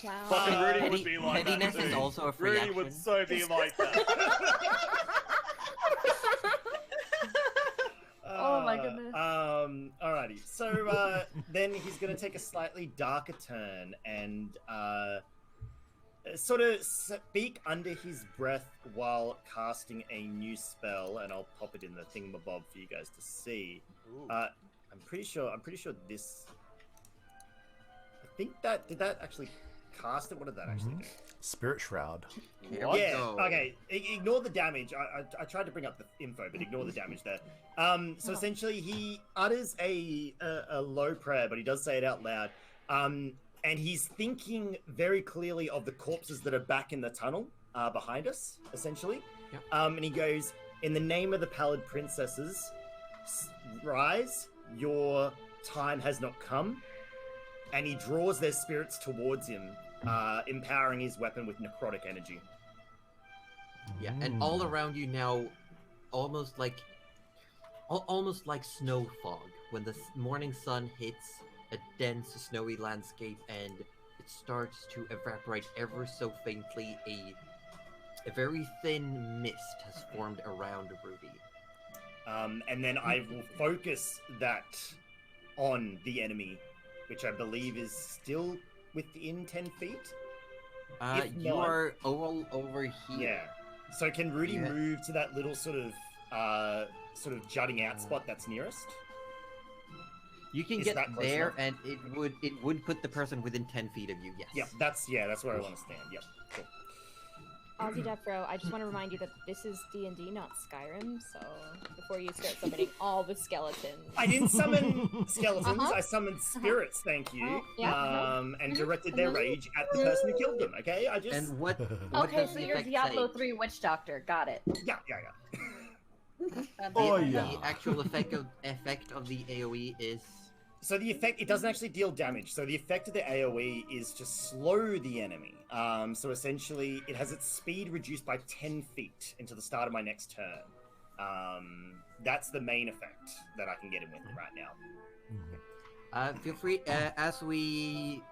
Wow. Fucking Rudy Petty- would be like that pettiness too. is also a free Rudy action. would so be like that. Oh my goodness. Alrighty. So then he's going to take a slightly darker turn and sort of speak under his breath while casting a new spell, and I'll pop it in the thingamabob for you guys to see. Ooh. I'm pretty sure this. I think that did that actually cast it? What did that actually do? Spirit Shroud. Here we Yeah. go. Okay. Ignore the damage. I tried to bring up the info, but ignore the damage there. So essentially, he utters a low prayer, but he does say it out loud. And he's thinking very clearly of the corpses that are back in the tunnel behind us, essentially. Yep. And he goes, "In the name of the Pallid Princesses, rise. Your time has not come." And he draws their spirits towards him, empowering his weapon with necrotic energy. Yeah, and all around you now, almost like snow fog. When the morning sun hits a dense, snowy landscape, and it starts to evaporate ever so faintly, a very thin mist has formed around Ruby. And then I will focus that on the enemy, which I believe is still within 10 feet. If You not- are all over here. Yeah. So can Rudy Yeah. move to that little sort of jutting out spot that's nearest? You can Is get that close there, enough? and it would put the person within 10 feet of you. Yes. Yep, that's where I want to stand. Yep. Cool. Ozzy Defro, I just want to remind you that this is D&D, not Skyrim, so before you start summoning all the skeletons. I didn't summon skeletons. Uh-huh. I summoned spirits. Thank you. Oh, yeah. And directed their rage at the person who killed them. Okay, I just. And what Okay, does so the you're effect Diablo say? 3 Witch Doctor. Got it. Yeah. Oh, The yeah. actual effect of the AoE is So the effect, it doesn't actually deal damage. So the effect of the AoE is to slow the enemy. So essentially, it has its speed reduced by 10 feet into the start of my next turn. That's the main effect that I can get him with right now. Feel free.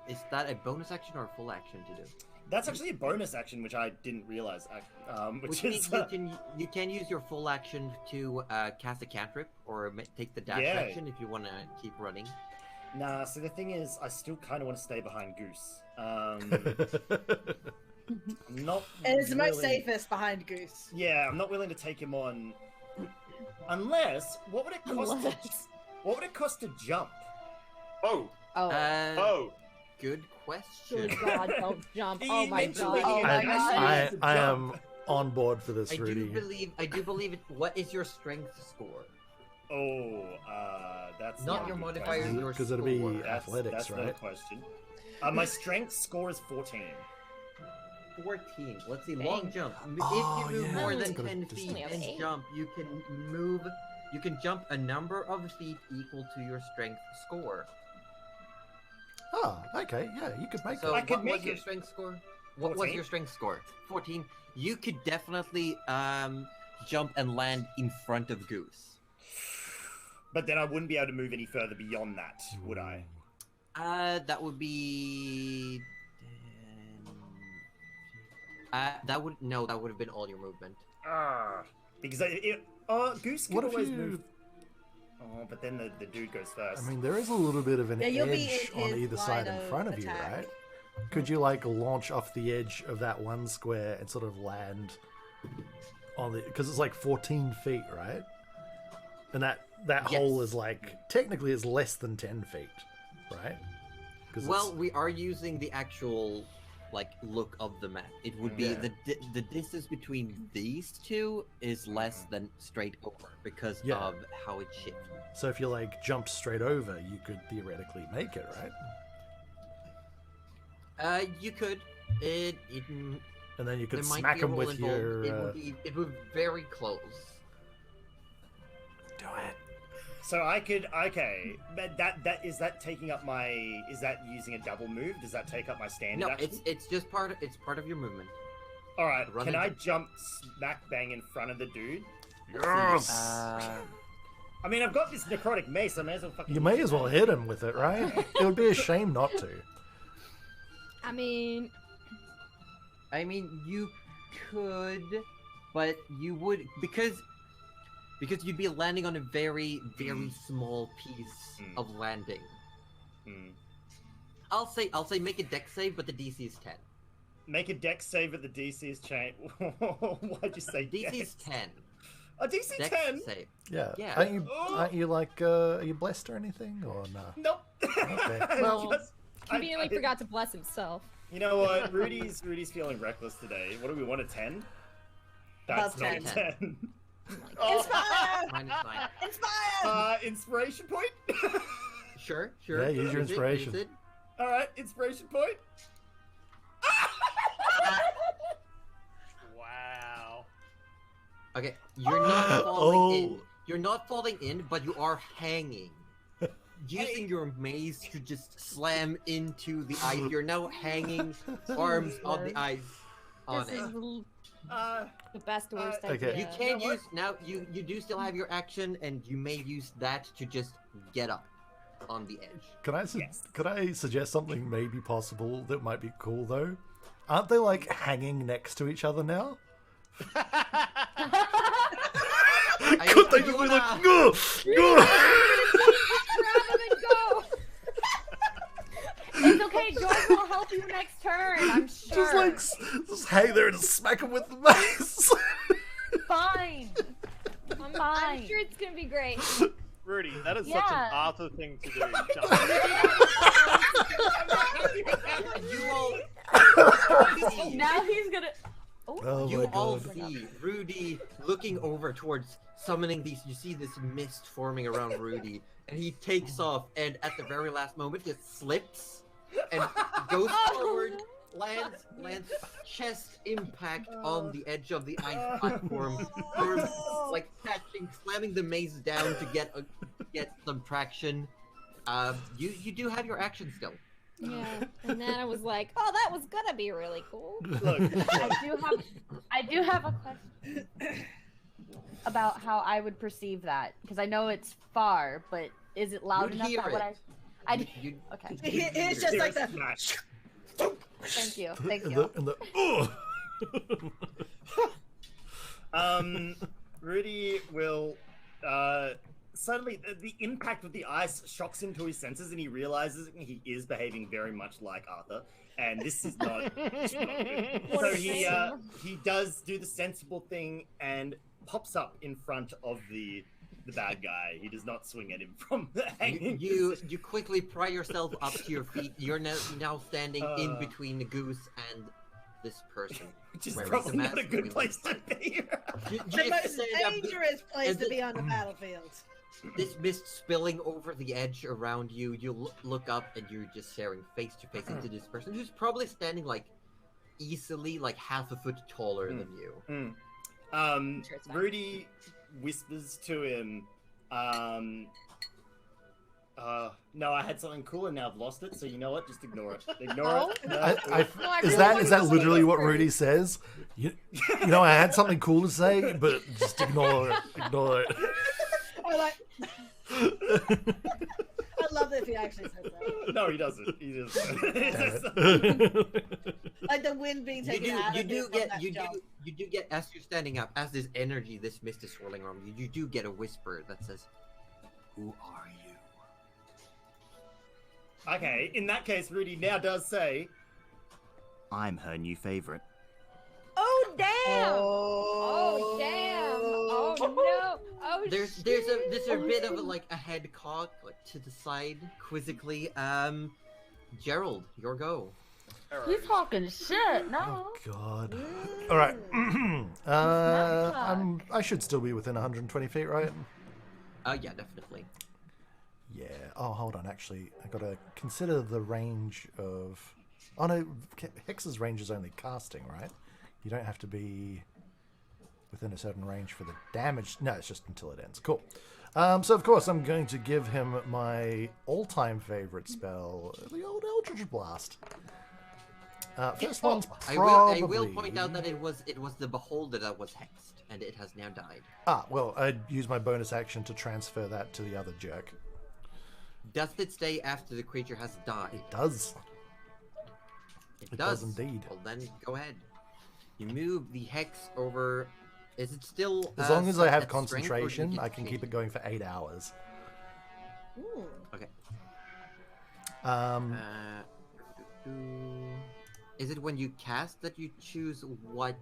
Is that a bonus action or a full action to do? That's actually a bonus action, which I didn't realize. Which means is you can use your full action to cast a cantrip or take the dash Yeah. action if you want to keep running. nah. So the thing is, I still kind of want to stay behind Goose. I'm not. It's the most really- safest behind Goose. Yeah, I'm not willing to take him on. Unless, what would it cost? What would it cost to jump? Oh, Oh, oh. Good question. good God, don't jump. He Oh my mentioned God. that Oh he my had God. I am on board for this, I Rudy. do believe it. What is your strength score? Oh, that's Not a your good modifier, question. your Because it'll be score. athletics, That's not a right? question. My strength score is 14. 14. Let's see. Dang. Long jump. Oh, If you move yeah, more that's than got a 10 distance. feet We have and 8. jump, you can move. You can jump a number of feet equal to your strength score. Oh, okay, yeah, you could make So I it. could what make was your it. strength score? What was 14? your strength score? 14. You could definitely jump and land in front of Goose. But then I wouldn't be able to move any further beyond that, would I? That would be. That would have been all your movement. Because Goose can What if always you- move. Oh, but then the dude goes first. I mean, there is a little bit of an Yeah, you'll be edge in on his either side in line of front of you, attack. right? Could you like launch off the edge of that one square and sort of land on the? Because it's like 14 feet, right? And that hole Yes. is like technically is less than 10 feet, right? 'Cause Well, we are using the actual look of the map. It would be Yeah. the distance between these two is less than straight over because Yeah. of how it shifts. so if you like jumped straight over, you could theoretically make it, right? You could. It And then you could there might smack be a him roll with involved. your. It would be very close. Do it. So I could, okay, but that is that taking up my, is that using a double move? Does that take up my standard No, action? it's just part of your movement. All right, run can and I jump. jump smack bang in front of the dude? Yes. I mean, I've got this necrotic mace, I may as well fucking You may use as well it. hit him with it, right? It would be a shame not to. I mean, You could, but you would because you'd be landing on a very, very small piece Mm. of landing. Hmm. I'll say make a dex save, but the DC is 10. Make a dex save at the DC's chain. Why'd you say DC is dex? 10. A DC Dex 10? save. Yeah. Yeah. Aren't you like are you blessed or anything or nah? Nope. Okay. Well, Just- conveniently I- forgot to bless himself. You know what? Rudy's feeling reckless today. What do we want, a 10? That's Above not 10. a 10. Inspire! -9. Inspire! Inspiration point? Sure. Yeah, use your inspiration. it. Alright, inspiration point. Wow. Okay, you're not falling in. Oh. You're not falling in, but you are hanging. Using your maze to just slam into the ice. You're now hanging, arms on the ice. On This it. is Uh, the best worst okay. idea. You can use now. You do still have your action, and you may use that to just get up on the edge. Can I Yes. could I suggest something maybe possible that might be cool though? Aren't they like hanging next to each other now? Could they just be like, go, go? Grab him and go. It's okay, George will help you next turn, I'm sure. Just like, just hang there and just smack him with the mace. Fine. I'm Fine. sure it's gonna be great. Rudy, that is such Yeah. an Arthur thing to do. You all. Now he's gonna. Oh You my all god. see Rudy looking over towards summoning these. You see this mist forming around Rudy, and he takes off, and at the very last moment, he slips and goes forward, lands chest impact on the edge of the ice platform, arms like catching, slamming the maze down to get some traction. You do have your action still. Yeah. And Nana was like, "Oh, that was gonna be really cool." look, I do have a question about how I would perceive that because I know it's far, but is it loud You'd enough hear that what it. I? You- Okay. It's just like the. smash. Thank you. Thank And you. Rudy will suddenly the impact of the ice shocks him to his senses, and he realizes he is behaving very much like Arthur, and this is not. It's not good. What So a shame. he does do the sensible thing and pops up in front of the bad guy. He does not swing at him from the hanging. You quickly pry yourself up to your feet. You're now standing in between the goose and this person. Which is wearing probably the not a mask. good place to be. You The just most stand up, dangerous place is to it- be on the battlefield. this mist spilling over the edge around you. You look up and you're just staring face to face into this person who's probably standing like easily like half a foot taller than you. Sure it's fine. Rudy whispers to him, no, I had something cool and now I've lost it, so you know what? Just ignore it. Ignore it. No, No, I Is really that wanted is that to literally what whisper. Rudy says? You know, I had something cool to say, but just ignore it. Ignore it. I like. I love it if he actually says that. No, he doesn't. He just. Damn it. Like the wind being taken out of him from that jump. You do get as you're standing up, as this energy, this mist is swirling around you. You do get a whisper that says, "Who are you?" Okay, in that case, Rudy now does say, I'm her new favorite. Oh damn! Oh, Oh damn! Oh no! Oh There's a bit of a head cock like to the side quizzically. Gerald, your go. He's talking shit. No. Oh god. All right. I should still be within 120 feet, right? Yeah, definitely. Yeah. Oh, hold on. Actually, I gotta consider the range of. Oh no, Hex's range is only casting, right? You don't have to be within a certain range for the damage. No, it's just until it ends. Cool. So of course I'm going to give him my all-time favorite spell, the old Eldridge Blast. First one's I probably. will point out that it was the beholder that was hexed, and it has now died. Ah, well, I'd use my bonus action to transfer that to the other jerk. Does it stay after the creature has died? It does. It It does. does indeed. Well, then go ahead. You move the hex over. Is it still? As long as I set have at strength, or do you concentration, get I to can change keep it going for 8 hours. Ooh. Okay. Um, Is it when you cast that you choose what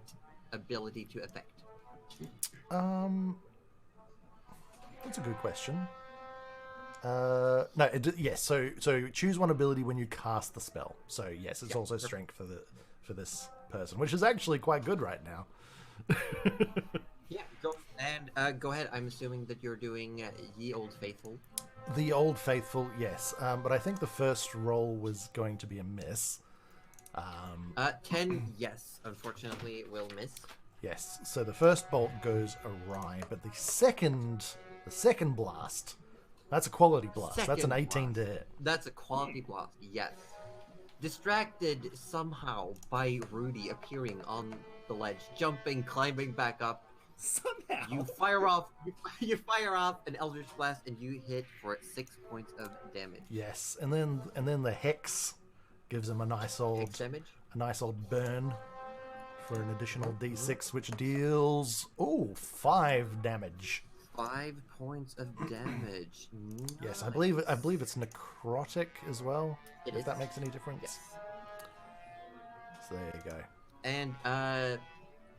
ability to affect? That's a good question. No, yes. So choose one ability when you cast the spell. So yes, it's also strength for this person, which is actually quite good right now. Yeah, go ahead. I'm assuming that you're doing Ye Old Faithful. The Old Faithful, yes. But I think the first roll was going to be a miss. 10, yes. Unfortunately, it will miss. Yes. So the first bolt goes awry, but the second blast, that's a quality blast. That's an 18 to hit. That's a quality blast, yes. Distracted somehow by Rudy appearing on the ledge, jumping, climbing back up. Somehow. You fire off an Eldridge Blast and you hit for 6 points of damage. Yes, and then the hex gives him a nice old burn for an additional d6, which deals 5 damage. 5 points of damage. Nice. Yes, I believe it's necrotic as well. If that makes any difference. Yes. So there you go. And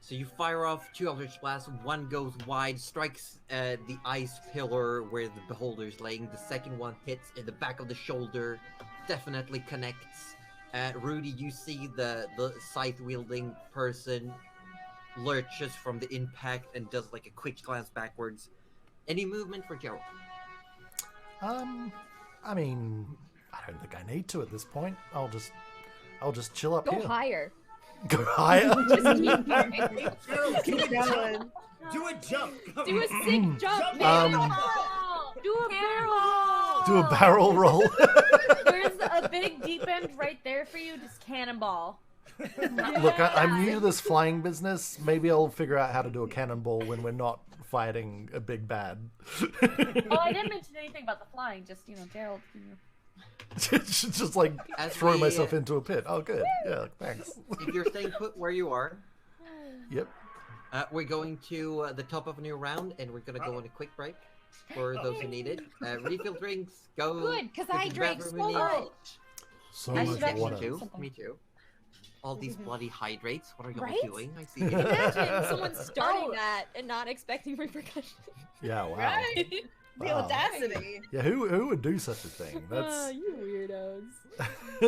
so you fire off 2 Eldritch Blasts. One goes wide, strikes the ice pillar where the beholder's laying. The second one hits in the back of the shoulder, definitely connects. Rudy, you see the scythe-wielding person lurches from the impact and does like a quick glance backwards. Any movement for Gerald? I mean, I don't think I need to at this point. I'll just chill up Go here. higher. Go higher. Just keep going. Keep going. Do a jump. Do a sick jump, Um, man. Do a barrel. Do a barrel roll. There's a big deep end right there for you. Just cannonball. Look, I'm new to this flying business. Maybe I'll figure out how to do a cannonball when we're not fighting a big bad. Oh, I didn't mention anything about the flying. Just Gerald. Just like throw myself into a pit. Oh, good. Yeah, thanks. If you're staying put where you are, Yep. we're going to the top of a new round, and we're going to go on a quick break for those who need it. Refill drinks. Go. Good, because to I the drank bathroom so you need. much. So I much should actually water. do Me too. All these bloody hydrates. What are y'all Right? doing? I see. Imagine someone starting that and not expecting repercussions. Yeah, wow. Right? The Wow. audacity. Yeah, who would do such a thing? That's You weirdos.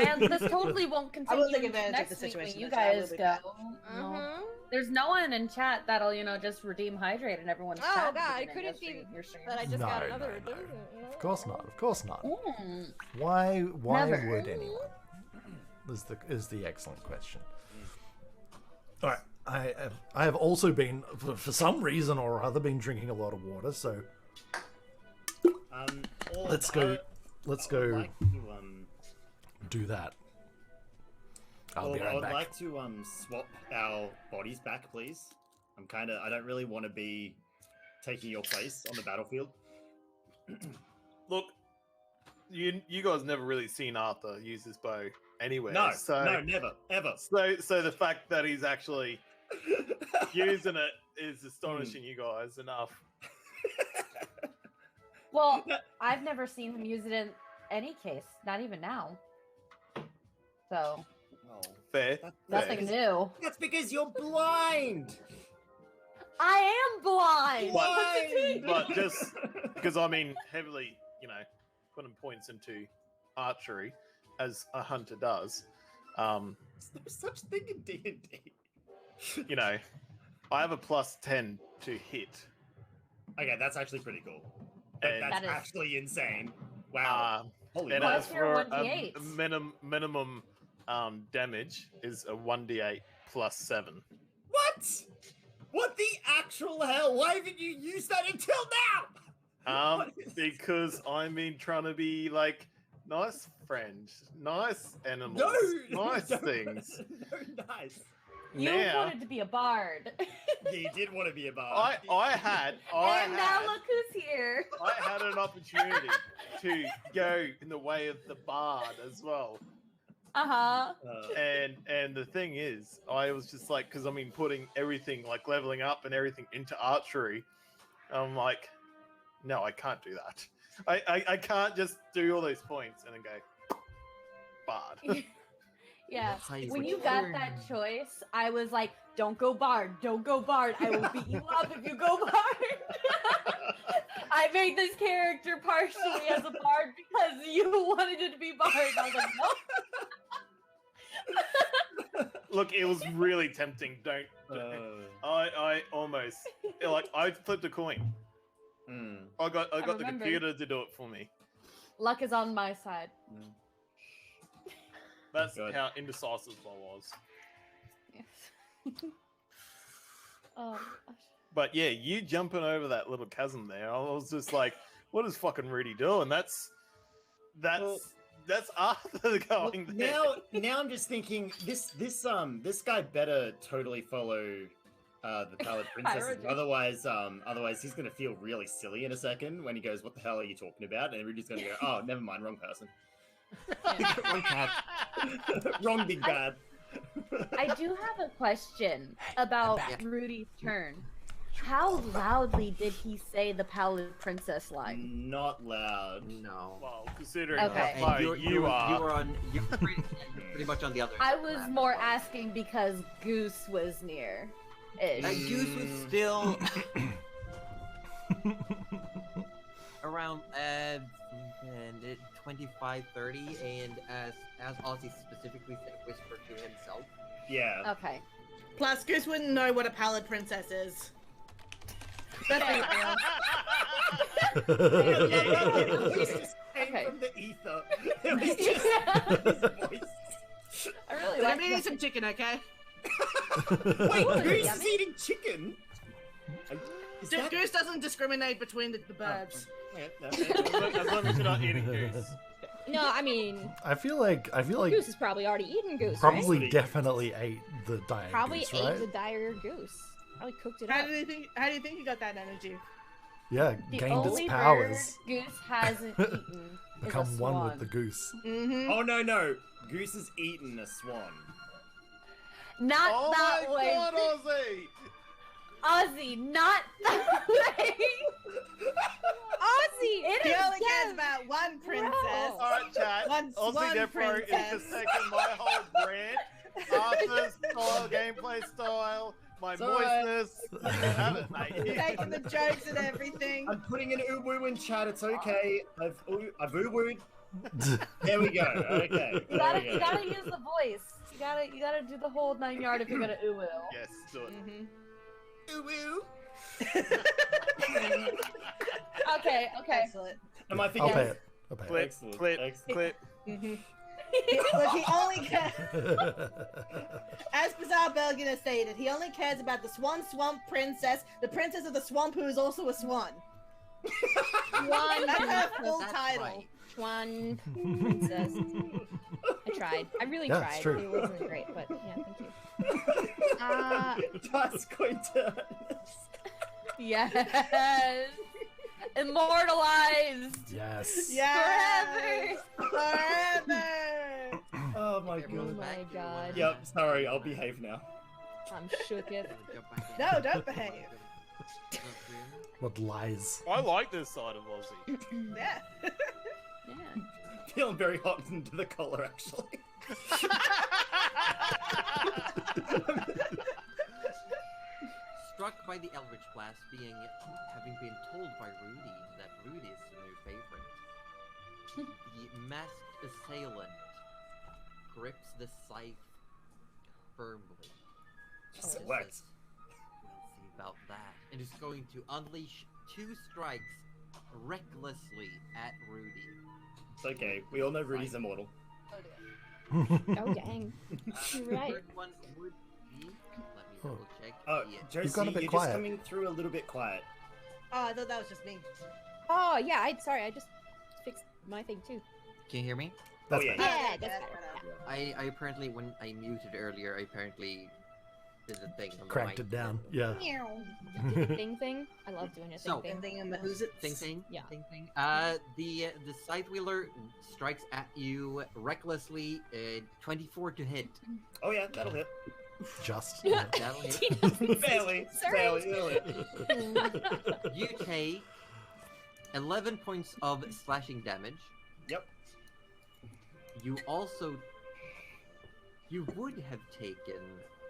And this totally won't I continue will take into advantage of the next week situation. when you that I will guys be go. back. No. There's no one in chat that'll, just redeem hydrate and everyone's Oh, chat. God, it beginning couldn't your be stream- your stream. But I just No, got another. no, no. Of course not. Of course not. Mm. Why Never. would anyone? Is the excellent question. All right, I have also been for some reason or other been drinking a lot of water. So let's go. Let's go Like to, do that. I'll be I right would back. like to swap our bodies back, please. I don't really want to be taking your place on the battlefield. Look, you guys never really seen Arthur use this bow anywhere. No, so never, ever. So the fact that he's actually using it is astonishing you guys enough. Well, I've never seen him use it in any case, not even now. So, Fair. nothing new. That's because you're blind. I am blind! But just because heavily, putting points into archery as a hunter does. There's no such thing in D&D. I have a +10 to hit. Okay, that's actually pretty cool. And, That's That is- actually insane. Wow. Holy and moly. as Plus your for 1d8s. minimum damage is a 1d8 +7. What the actual hell? Why haven't you used that until now? What is- Because I've been trying to be like nice friends, nice animals, nice no, things. No, nice. You Now wanted to be a bard. You did want to be a bard. I had And now look who's here. I had an opportunity to go in the way of the bard as well. Uh-huh. And the thing is, I was just like, because putting everything like leveling up and everything into archery, I'm like, no, I can't do that. I can't just do all those points and then go bard. Yeah. That's how you When you return. got that choice, I was like, don't go bard, don't go bard. I will beat you up if you go bard. I've made this character partially as a bard because you wanted it to be bard. And I was like, no. Look, it was really tempting. Don't. I almost like I flipped a coin. I got the remember. computer to do it for me. Luck is on my side. That's Good. how indecisive I was. Yes. Oh, gosh. But yeah, you jumping over that little chasm there, I was just like, "What is fucking Rudy doing?" That's Arthur going there. Now I'm just thinking this guy better totally follow the Pallid Princesses. Hieroglyph. Otherwise he's gonna feel really silly in a second when he goes, "What the hell are you talking about?" And Rudy's gonna go, "Oh, never mind, wrong person, Wrong cat. wrong big bad." I do have a question about Rudy's turn. How loudly did he say the Pallid Princess line? Not loud. No. Well, considering Okay. how far And you are, you're pretty much on the other. I side of was that. more asking because Goose was near. Goose was still around 25, 30, and as Ozzy specifically said, whispered to himself. Yeah. Okay. Plus, Goose wouldn't know what a pallid princess is. Let's be real. His voice just came Okay. from the ether. It was just his voice. I really I'm like eating that. some chicken, okay? Wait, Ooh, Goose yummy. is eating chicken? Is that... Goose doesn't discriminate between the birds. as long as you're not eating goose. No, I mean, I feel like Goose has probably already eaten goose, probably right? definitely ate the diet Probably goose, ate right? the dire goose. Probably cooked it How up. do you think you got that energy? Yeah, The gained its only powers. bird Goose hasn't eaten is Become a one swan. with the goose. Mm-hmm. Oh, no. Goose has eaten a swan. Not Oh that my way. god, Ozzy! Ozzy, not that way. Ozzy! It He is only cares death. about one princess. Bro. Alright, chat. One Ozzy swan Defro is princess. just taking my whole brand, Arthur's style, gameplay style, my It's alright. moistness. You can have it, mate. Taking the jokes and everything. I'm putting an uwu in chat. It's okay. I've uwu'd. There we go. Okay. You gotta use the voice. You gotta do the whole 9 yard if you're gonna uwu. Yes, do it. Mm-hmm. Uwu. Okay. Excellent. Am I I'll thinking? pay it. I'll pay Clip, Excellent. clip, Excellent. clip. Mm-hmm. Look, he only cares, it. as Bizarre Belgina stated, he only cares about the Swan Swamp Princess, the Princess of the Swamp, who is also a swan. One That's her full That's title. right. One princess. I tried. I really Yeah, tried. it's true. It wasn't great, but yeah, thank you. That's going to. Yes. Immortalized. Yes. Yes! Forever! Oh my Everyone's god. back. my God. Yep. Sorry. I'll behave now. I'm shook it. No, don't behave. What lies? I like this side of Ozzy. Yeah. Yeah. Feeling very hot into the collar, actually. Struck by the Eldridge Blast having been told by Rudy that Rudy is the new favorite, the masked assailant grips the scythe firmly. Select. We'll see about that. And is going to unleash 2 strikes recklessly at Rudy. It's okay. We all know Rudy's immortal. Oh dang. You're The right. third one would be. Let me double check. Oh, Yeah. Josie, gone a bit you're quiet. just coming through a little bit quiet. Oh, I thought that was just me. Oh yeah. I just fixed my thing too. Can you hear me? Oh, That's yeah. better. Yeah, Okay, that's that's better. better. I apparently, when I muted earlier, I apparently did the thing. On the Cranked mic. it down. Yeah. Do the thing. I love doing a So- thing. Thing in the who's it? Thing. Yeah. Thing. The scythe wheeler strikes at you recklessly. 24 to hit. Oh yeah, that'll hit. Just. That'll hit. He doesn't Barely. Sorry. Barely. It'll hit. You take 11 points of slashing damage. Yep. You would have taken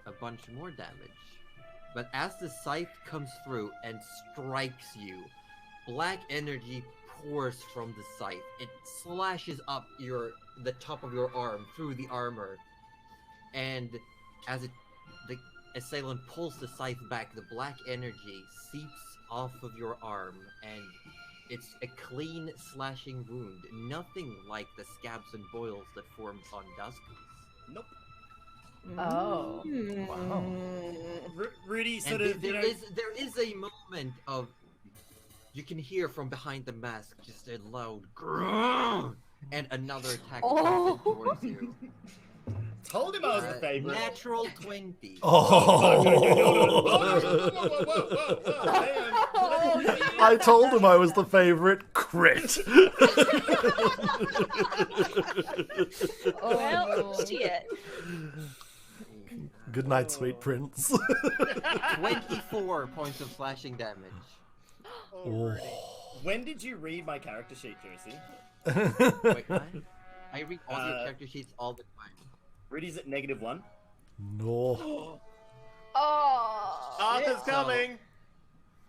a bunch more damage, but as the scythe comes through and strikes you, black energy pours from the scythe. It slashes up the top of your arm through the armor, and as the assailant pulls the scythe back, the black energy seeps off of your arm, and it's a clean slashing wound. Nothing like the scabs and boils that form on Duskles. Nope. Oh. Wow. Rudy sort And of. there is a moment of, you can hear from behind the mask just a loud groan, and another attack comes in towards you. Told him I was the favorite. Natural 20. Oh! I told him I was the favorite. Crit. Well, shit. Good night, sweet prince. 24 points of slashing damage. Oh. When did you read my character sheet, Josie? Wait, what? I read all your character sheets all the time. Rudy's at -1. No. Oh. Arthur's So- coming.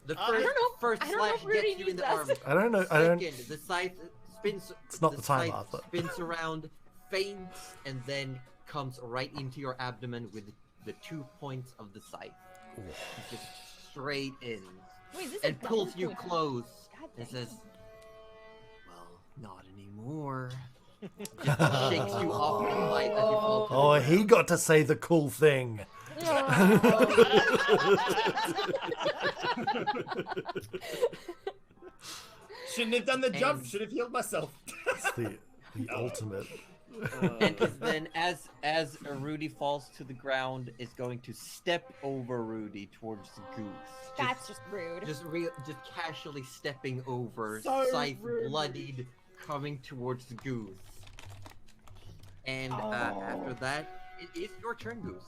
The I first, don't know- first I don't know slash if Rudy gets you in needs the arm. us. I don't know. I don't. Second, the scythe spins. It's not the time, scythe Arthur. Spins around, feints, and then comes right into your abdomen with the 2 points of the scythe. Just straight in, Wait, is this and a pulls double you point? close God and damn. says, "Well, not anymore." Just shakes you off your light as you fall to the Oh, ground. he got to say the cool thing. Shouldn't have done the jump. And- Should have healed myself. It's the ultimate. And is then as Rudy falls to the ground, is going to step over Rudy towards the goose. That's just rude. Just casually stepping over, So scythe rude. bloodied, coming towards the goose. And after that, it is your turn, Goose.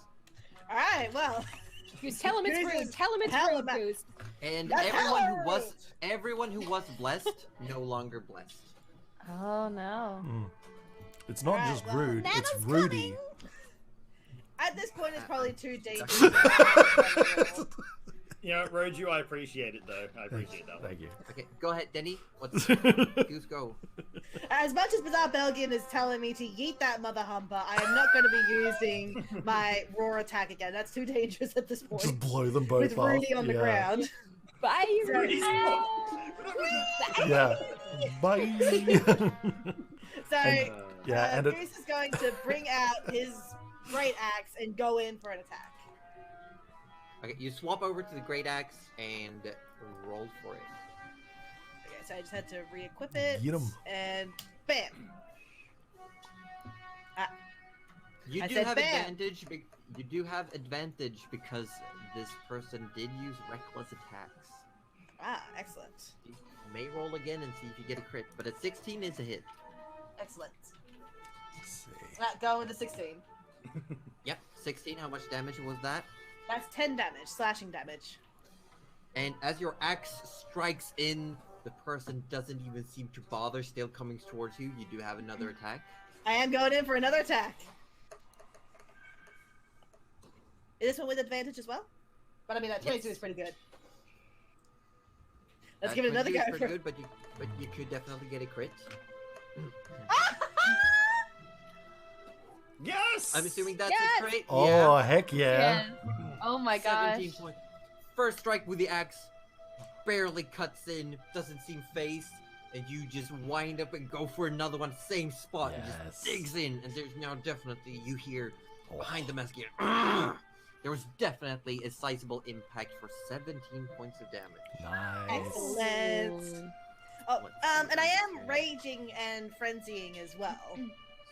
All right, well, Goose, tell him it's Goose rude. is Tell him it's hella rude, ma- Goose. And That's everyone who was blessed, no longer blessed. Oh no. It's not Alright, just well, rude. It's Nana's Rudy. at this point, it's probably too dangerous. You know, Roju, I appreciate it though. I appreciate that one. Thank you. Okay, go ahead, Denny. Goose, go. As much as Bizarre Belgian is telling me to yeet that mother humper, I am not going to be using my roar attack again. That's too dangerous at this point. Just blow them both With off. Rudy on the Yeah. ground. Bye, Rudy's Rudy. Yeah. Bye. So, And- yeah, and Goose is going to bring out his great axe and go in for an attack. Okay, you swap over to the great axe and roll for it. Okay, so I just had to re-equip it. Get 'em. And bam! You I do said have bam. advantage. You do have advantage because this person did use reckless attacks. Ah, excellent. You may roll again and see if you get a crit, but a 16 is a hit. Excellent. Let's see. Go into 16. Yep, 16. How much damage was that? That's 10 damage, slashing damage. And as your axe strikes in, the person doesn't even seem to bother, still coming towards you. You do have another attack. I am going in for another attack. Is this one with advantage as well? But I mean, that 22 Yes. is pretty good. Let's give it 22 another is go. pretty good, but you could definitely get a crit. Yes! I'm assuming that's Yes! a crit. Oh, Yeah. heck yeah. Oh my gosh. 17 points. First strike with the axe, barely cuts in, doesn't seem phased, and you just wind up and go for another one, same spot, and Yes. just digs in, and there's now definitely, you hear Oh. behind the mask here, "Ugh!" There was definitely a sizable impact for 17 points of damage. Nice. Excellent. Oh, Let's see and I what am you can- raging and frenzying as well.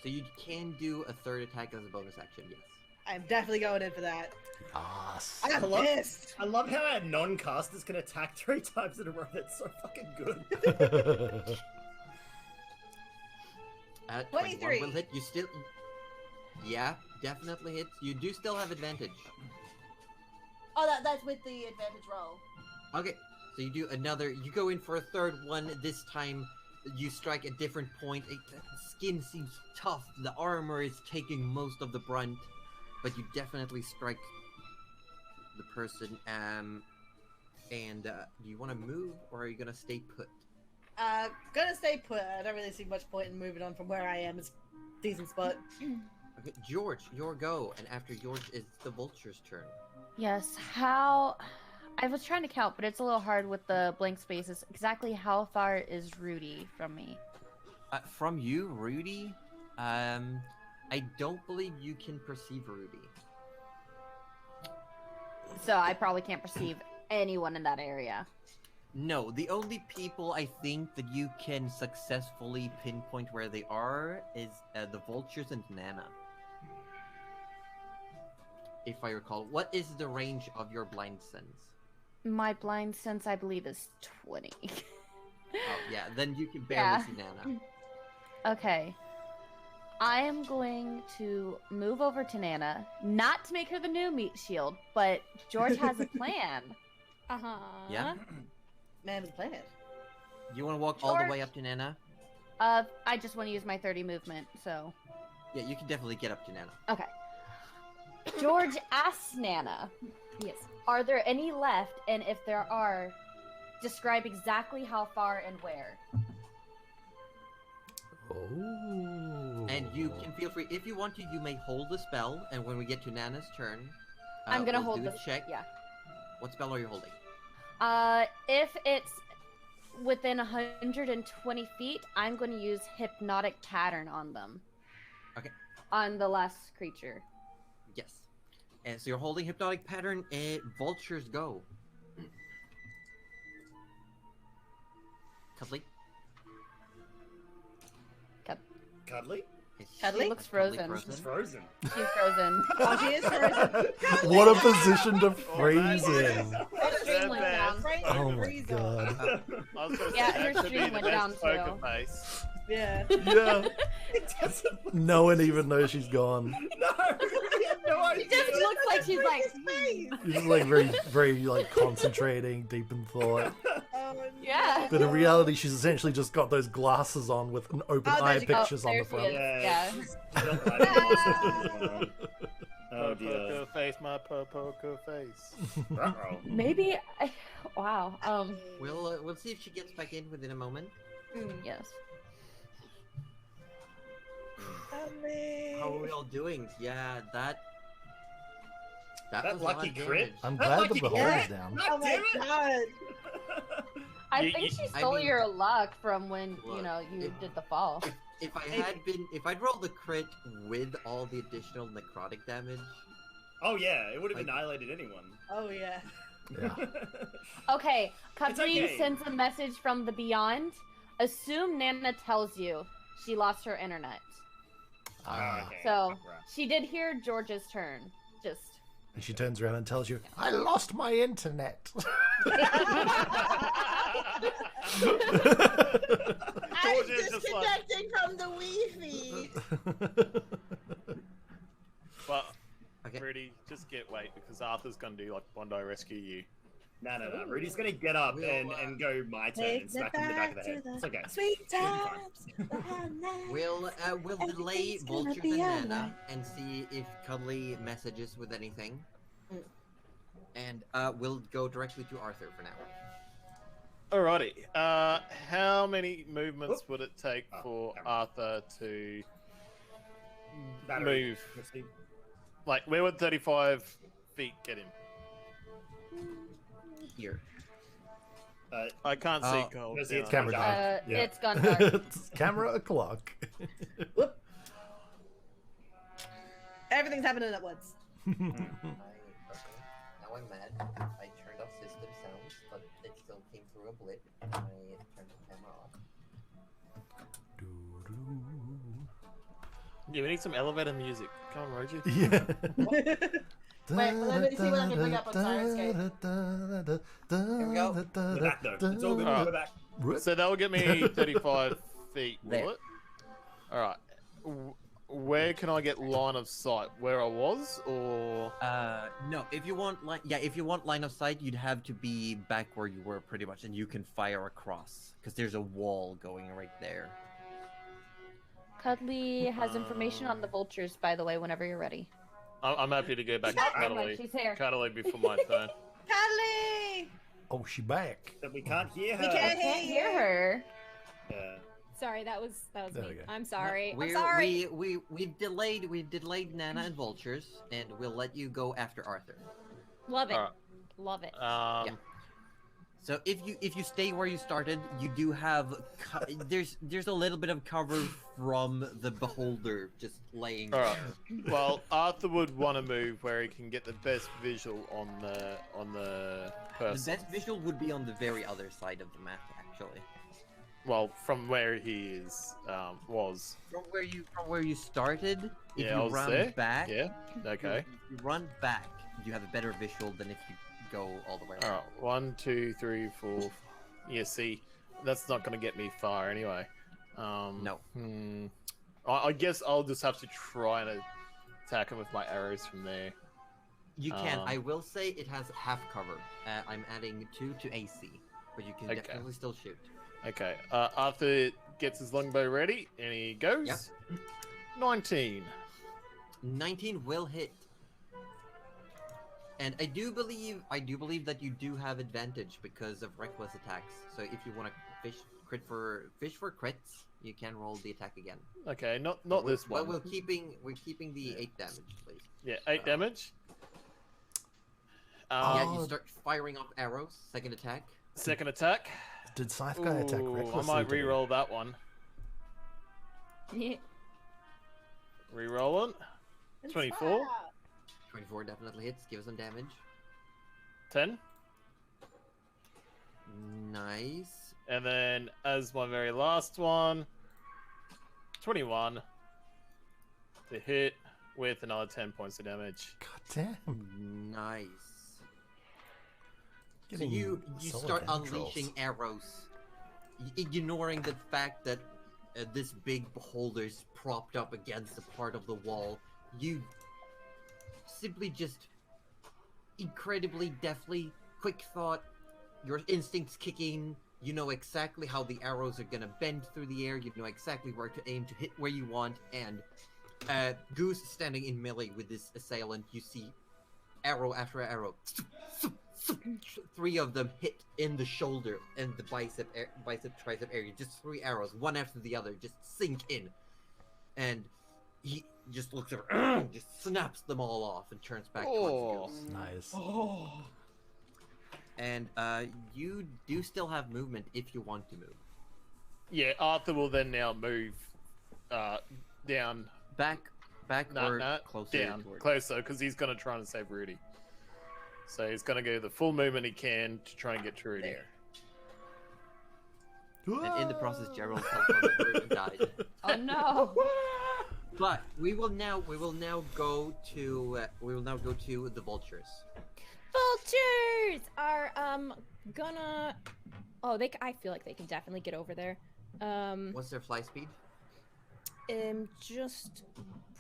So you can do a third attack as a bonus action, yes. I'm definitely going in for that. Yes. I'm Hello? pissed. I love how our non-casters can attack 3 times in a row. That's so fucking good. At 23. 21 will hit, you still... Yeah, definitely hits. You do still have advantage. Oh, that's with the advantage roll. Okay, so you do another, you go in for a third one. This time you strike a different point. The skin seems tough, the armor is taking most of the brunt, but you definitely strike the person. And do you want to move, or are you gonna stay put? Gonna stay put. I don't really see much point in moving on from where I am. It's a decent spot. Okay, George, your go, and after George, it's the vulture's turn. Yes, how... I was trying to count, but it's a little hard with the blank spaces. Exactly how far is Rudy from me? From you, Rudy, I don't believe you can perceive Rudy. So I probably can't perceive anyone in that area. No, the only people I think that you can successfully pinpoint where they are is the vultures and Nana. If I recall, what is the range of your blind sense? My blind sense, I believe, is 20. Oh, yeah, then you can barely see Nana. Okay. I am going to move over to Nana, not to make her the new meat shield, but George has a plan. Uh-huh. Yeah? Man, the plan. You want to walk all the George? way up to Nana? I just want to use my 30 movement, so... Yeah, you can definitely get up to Nana. Okay. George asks Nana, Yes. are there any left? And if there are, describe exactly how far and where. Oh. And you can feel free, if you want to, you may hold the spell, and when we get to Nana's turn, I'm gonna we'll hold do this. the check. Yeah. What spell are you holding? If it's within 120 feet, I'm going to use Hypnotic Pattern on them. Okay. On the last creature. Yes. And so you're holding Hypnotic Pattern, vultures go. Cuddly? Cuddly? Cuddly? She looks frozen. She's frozen. She's frozen. Oh, she is frozen. What a position to freeze in. Her stream went down. Oh my god. I was gonna Yeah, say, her that should be stream the went best down, poker too. face. Yeah. Yeah. It doesn't. No one even knows she's gone. No, we have no It idea. just looks like she's like, She's just like very like concentrating, deep in thought. yeah. But in reality, she's essentially just got those glasses on with an open Oh, there eye she goes. pictures on there the she front. is. Yeah. Yeah. Oh dear. Poker face, my poker face. Uh-oh. Maybe. Wow. We'll see if she gets back in within a moment. Yes. How are we all doing? Yeah, that That was lucky a lot of crit? damage. I'm That glad the lucky beholder's crit? down. Oh my god. I You- think you- she I stole mean- your luck from when, Look, you know, you if- did the fall. If I'd rolled the crit with all the additional necrotic damage, Oh yeah, it would have Like- annihilated anyone. Oh yeah. Yeah. Okay, Cuddly okay. sends a message from the beyond. Assume Nana tells you she lost her internet. Ah. Okay. So, Right. she did hear George's turn. Just. And she turns around and tells you, I lost my internet. I'm George is just like- disconnecting from the Wi-Fi. But okay. Rudy, just wait, because Arthur's gonna do like Bondi rescue you. No. Rudy's gonna get up We'll, and go my turn Take and me smack him in the back of the back head. to the It's okay. Sweet It'll be fine. times. We'll delay Everything's gonna vultures be and Nana alright. and see if Cuddly messages with anything. Mm. And we'll go directly to Arthur for now. Alrighty. How many movements Oop. would it take Oh, for damn it. Arthur to Battery. move? Let's see. Like, where would 35 feet get him? Here. I can't Oh. see Cole. Let's see, it's Yeah. Camera dark. Yeah. It's gone dark. It's camera o'clock. Everything's happening at once. Okay. Now I'm mad. I turned off system sounds, but it still came through a blip. I turned the camera off. Yeah, we need some elevator music. Come on, Roger. Yeah. Wait, let me see what I can bring up on Syrinscape. Here we go. We're back though. It's all good. Alright. We're back. So that will get me 35 feet, will There. it? Alright. Where can I get line of sight? Where I was, or No. If you want line of sight, you'd have to be back where you were pretty much, and you can fire across because there's a wall going right there. Cuddly has information on the vultures, by the way, whenever you're ready. I'm happy to go back to Oh, never mind, Cuddly. she's here. Cuddly before my turn. Cuddly! Oh, she back. But we can't hear her. We I can't can't hear her. Yeah. Sorry, that was There me. we go. I'm sorry. I'm We've sorry. we've delayed Nana and Vultures, and we'll let you go after Arthur. Love it. Alright. Love it. So if you stay where you started, you do have there's a little bit of cover from the beholder just laying there. Alright. Well, Arthur would want to move where he can get the best visual on the The person. best visual would be on the very other side of the map, actually. Well, from where he was. From where you started, if Yeah, I you was run there. back, Yeah. Okay. if you run back, you have a better visual than if you go all the way around. Alright. 1, 2, 3, 4. Yeah. See, that's not gonna get me far anyway. No. I guess I'll just have to try and attack him with my arrows from there. You can. Um, I will say it has half cover. I'm adding 2 to AC, but you can Okay. definitely still shoot. Okay. Arthur gets his longbow ready, and he goes. Yep. 19. 19 will hit. And I do believe that you do have advantage because of reckless attacks. So if you want to fish for crits, you can roll the attack again. Okay, not this one. Well, we're keeping the 8 damage, please. Yeah, 8 damage. Yeah, you start firing off arrows. Second attack. Second attack. Did Scythe Guy attack Ooh, recklessly? I might today? re-roll that one. Yeah. Re-roll it. 24. 24 definitely hits. Give us some damage. 10. Nice. And then, as my very last one, 21 to hit with another 10 points of damage. God damn. Nice. So Getting you solid start damage unleashing rolls. arrows, ignoring the fact that this big beholder's propped up against a part of the wall. You simply just incredibly deftly, quick thought, your instincts kicking. You know exactly how the arrows are gonna bend through the air. You know exactly where to aim to hit where you want. And Goose standing in melee with this assailant. You see arrow after arrow. 3 of them hit in the shoulder and the bicep, tricep area. Just 3 arrows, one after the other, just sink in. And he just looks over, just snaps them all off and turns back towards Goose. Nice. And you do still have movement if you want to move. Yeah, Arthur will then now move down. Back or No, closer down. towards. Closer, because he's going to try and save Rudy. So he's going to go the full movement he can to try and get to Rudy. There. And in the process, Gerald fell on the bird and died. Oh no. But we will now go to the vultures. Vultures are gonna. Oh, I feel like they can definitely get over there. What's their fly speed? Just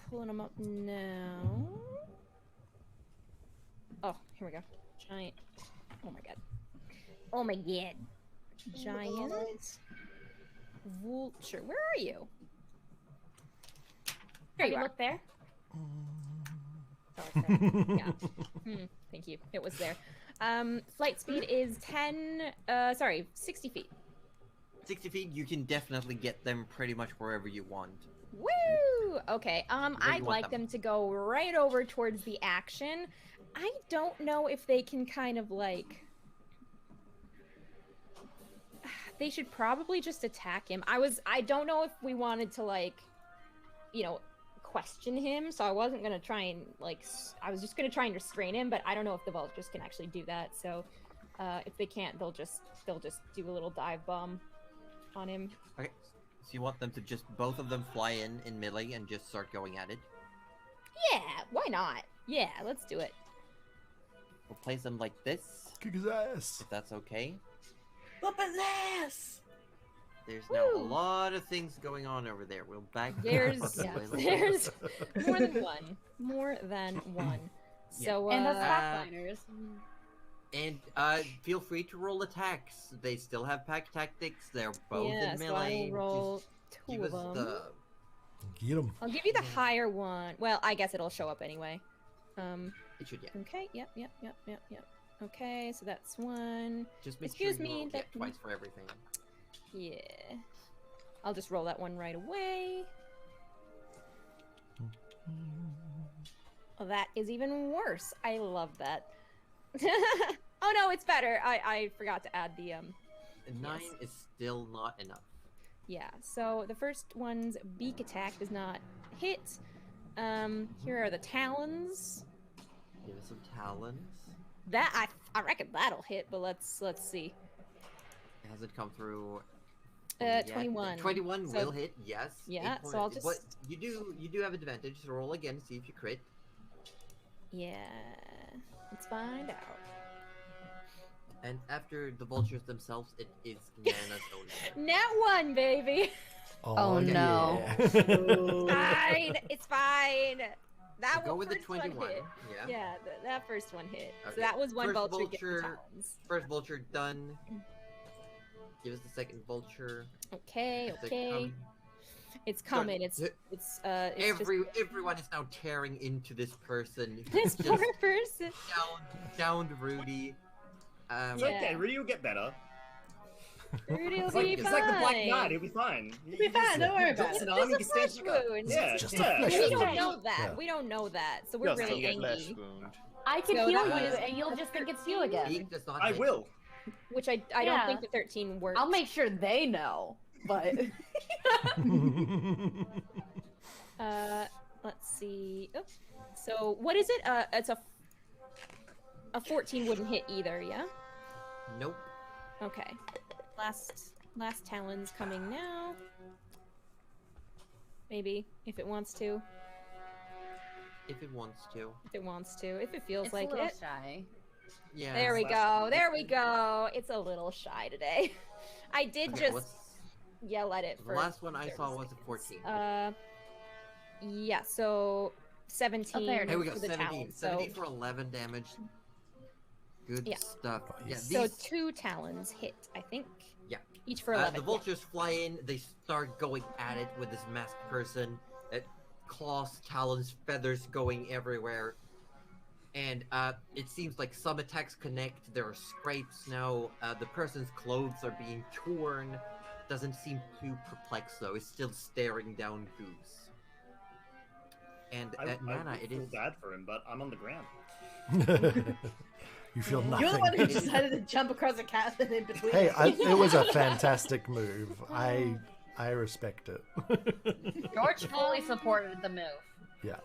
pulling them up now. Oh, here we go. Giant. Oh my god. Oh my god. Giant vulture. Where are you? There Have you you are. look there? Oh, okay. Yeah. Thank you. It was there. Flight speed is 60 feet. 60 feet. You can definitely get them pretty much wherever you want. Woo! Okay. Where do I'd you want like them to go right over towards the action. I don't know if they can kind of like. They should probably just attack him. I don't know if we wanted to like, question him. So I wasn't gonna try and I was just gonna try and restrain him. But I don't know if the vultures can actually do that. So if they can't, they'll just do a little dive bomb on him. Okay. So you want them to just both of them fly in melee and just start going at it? Yeah, why not? Yeah, let's do it. We'll place them like this, Kick his ass. if that's okay. Whoop his ass! There's now a Woo. lot of things going on over there. We'll back. There's up a little. there's more than one. More than one. Yeah. So And those Uh, pathfinders. And feel free to roll attacks. They still have pack tactics. They're both yeah, in so I melee. will roll Just two give of us them. the. Get him. I'll give you the higher one. Well, I guess it'll show up anyway. It should, yeah. Okay. Yep. Okay, so that's one. Just make Excuse sure you me, roll that- twice for everything. Excuse Make sure me, you roll that- twice for everything. Yeah. I'll just roll that one right away. Oh, that is even worse. I love that. Oh no, it's better. I forgot to add the 9 is still not enough. Yeah, so the first one's beak attack does not hit. Here are the talons. Give us some talons. That I reckon that'll hit, but let's see. Has it come through? 21. 21 So- will hit, yes. Yeah, 8 so I'll points. just- But you do have advantage, so roll again, see if you crit. Yeah, let's find out. And after the vultures themselves, it is Nana's own turn. Nat 1, baby. Oh, no. yeah. Fine, it's fine. That So go one with the first one 21. hit. Yeah. Yeah, that first one hit. Okay. So that was one First vulture getting vulture- talons. First vulture done. Give us the second vulture. Okay, Is it okay. coming? It's coming. Done. It's just Everyone is now tearing into this person. this Just poor person. downed Rudy. It's Yeah. okay, Rudy will get better. Rudy will It's like, be it's fine. like the Black Knight, he'll be fine. He'll be fine, don't worry about Drops it. an It's arm, he a can stand flesh back up. wound. Yeah, Just a yeah. flesh We wound. don't know that. Yeah. We don't know that. So we're Just really a flesh angry. wound. I can So heal that you, was- and you'll just think it's you again. Beak does not I hit. will. Which I don't Yeah. think the 13 works. I'll make sure they know, but Let's see. Oops. So what is it? It's a 14 wouldn't hit either. Yeah. Nope. Okay. Last talon's coming now. Maybe if it wants to. If it wants to. If it wants to. If it feels it's like a little it. shy. Yeah. There we last go. one. There we go. It's a little shy today. I did Okay, just what's- yell at it the for. last one I 30 saw was a seconds. 14. Yeah. So 17. there it Hey, we got for the 17. talon, 17 so, for 11 damage. Good Yeah. stuff. Yeah, Nice. so these, 2 talons hit, I think. Yeah. Each for 11. the vultures fly in. They start going at it with this masked person. Claws, talons, feathers going everywhere. And it seems like some attacks connect. There are scrapes now. The person's clothes are being torn. Doesn't seem too perplexed though. It's still staring down Goose. And I Nana, it feel is. bad for him, but I'm on the ground. You feel You're the one who nothing. decided to jump across a chasm in between. Hey, us. it was a fantastic move. I respect it. George fully supported the move. Yeah.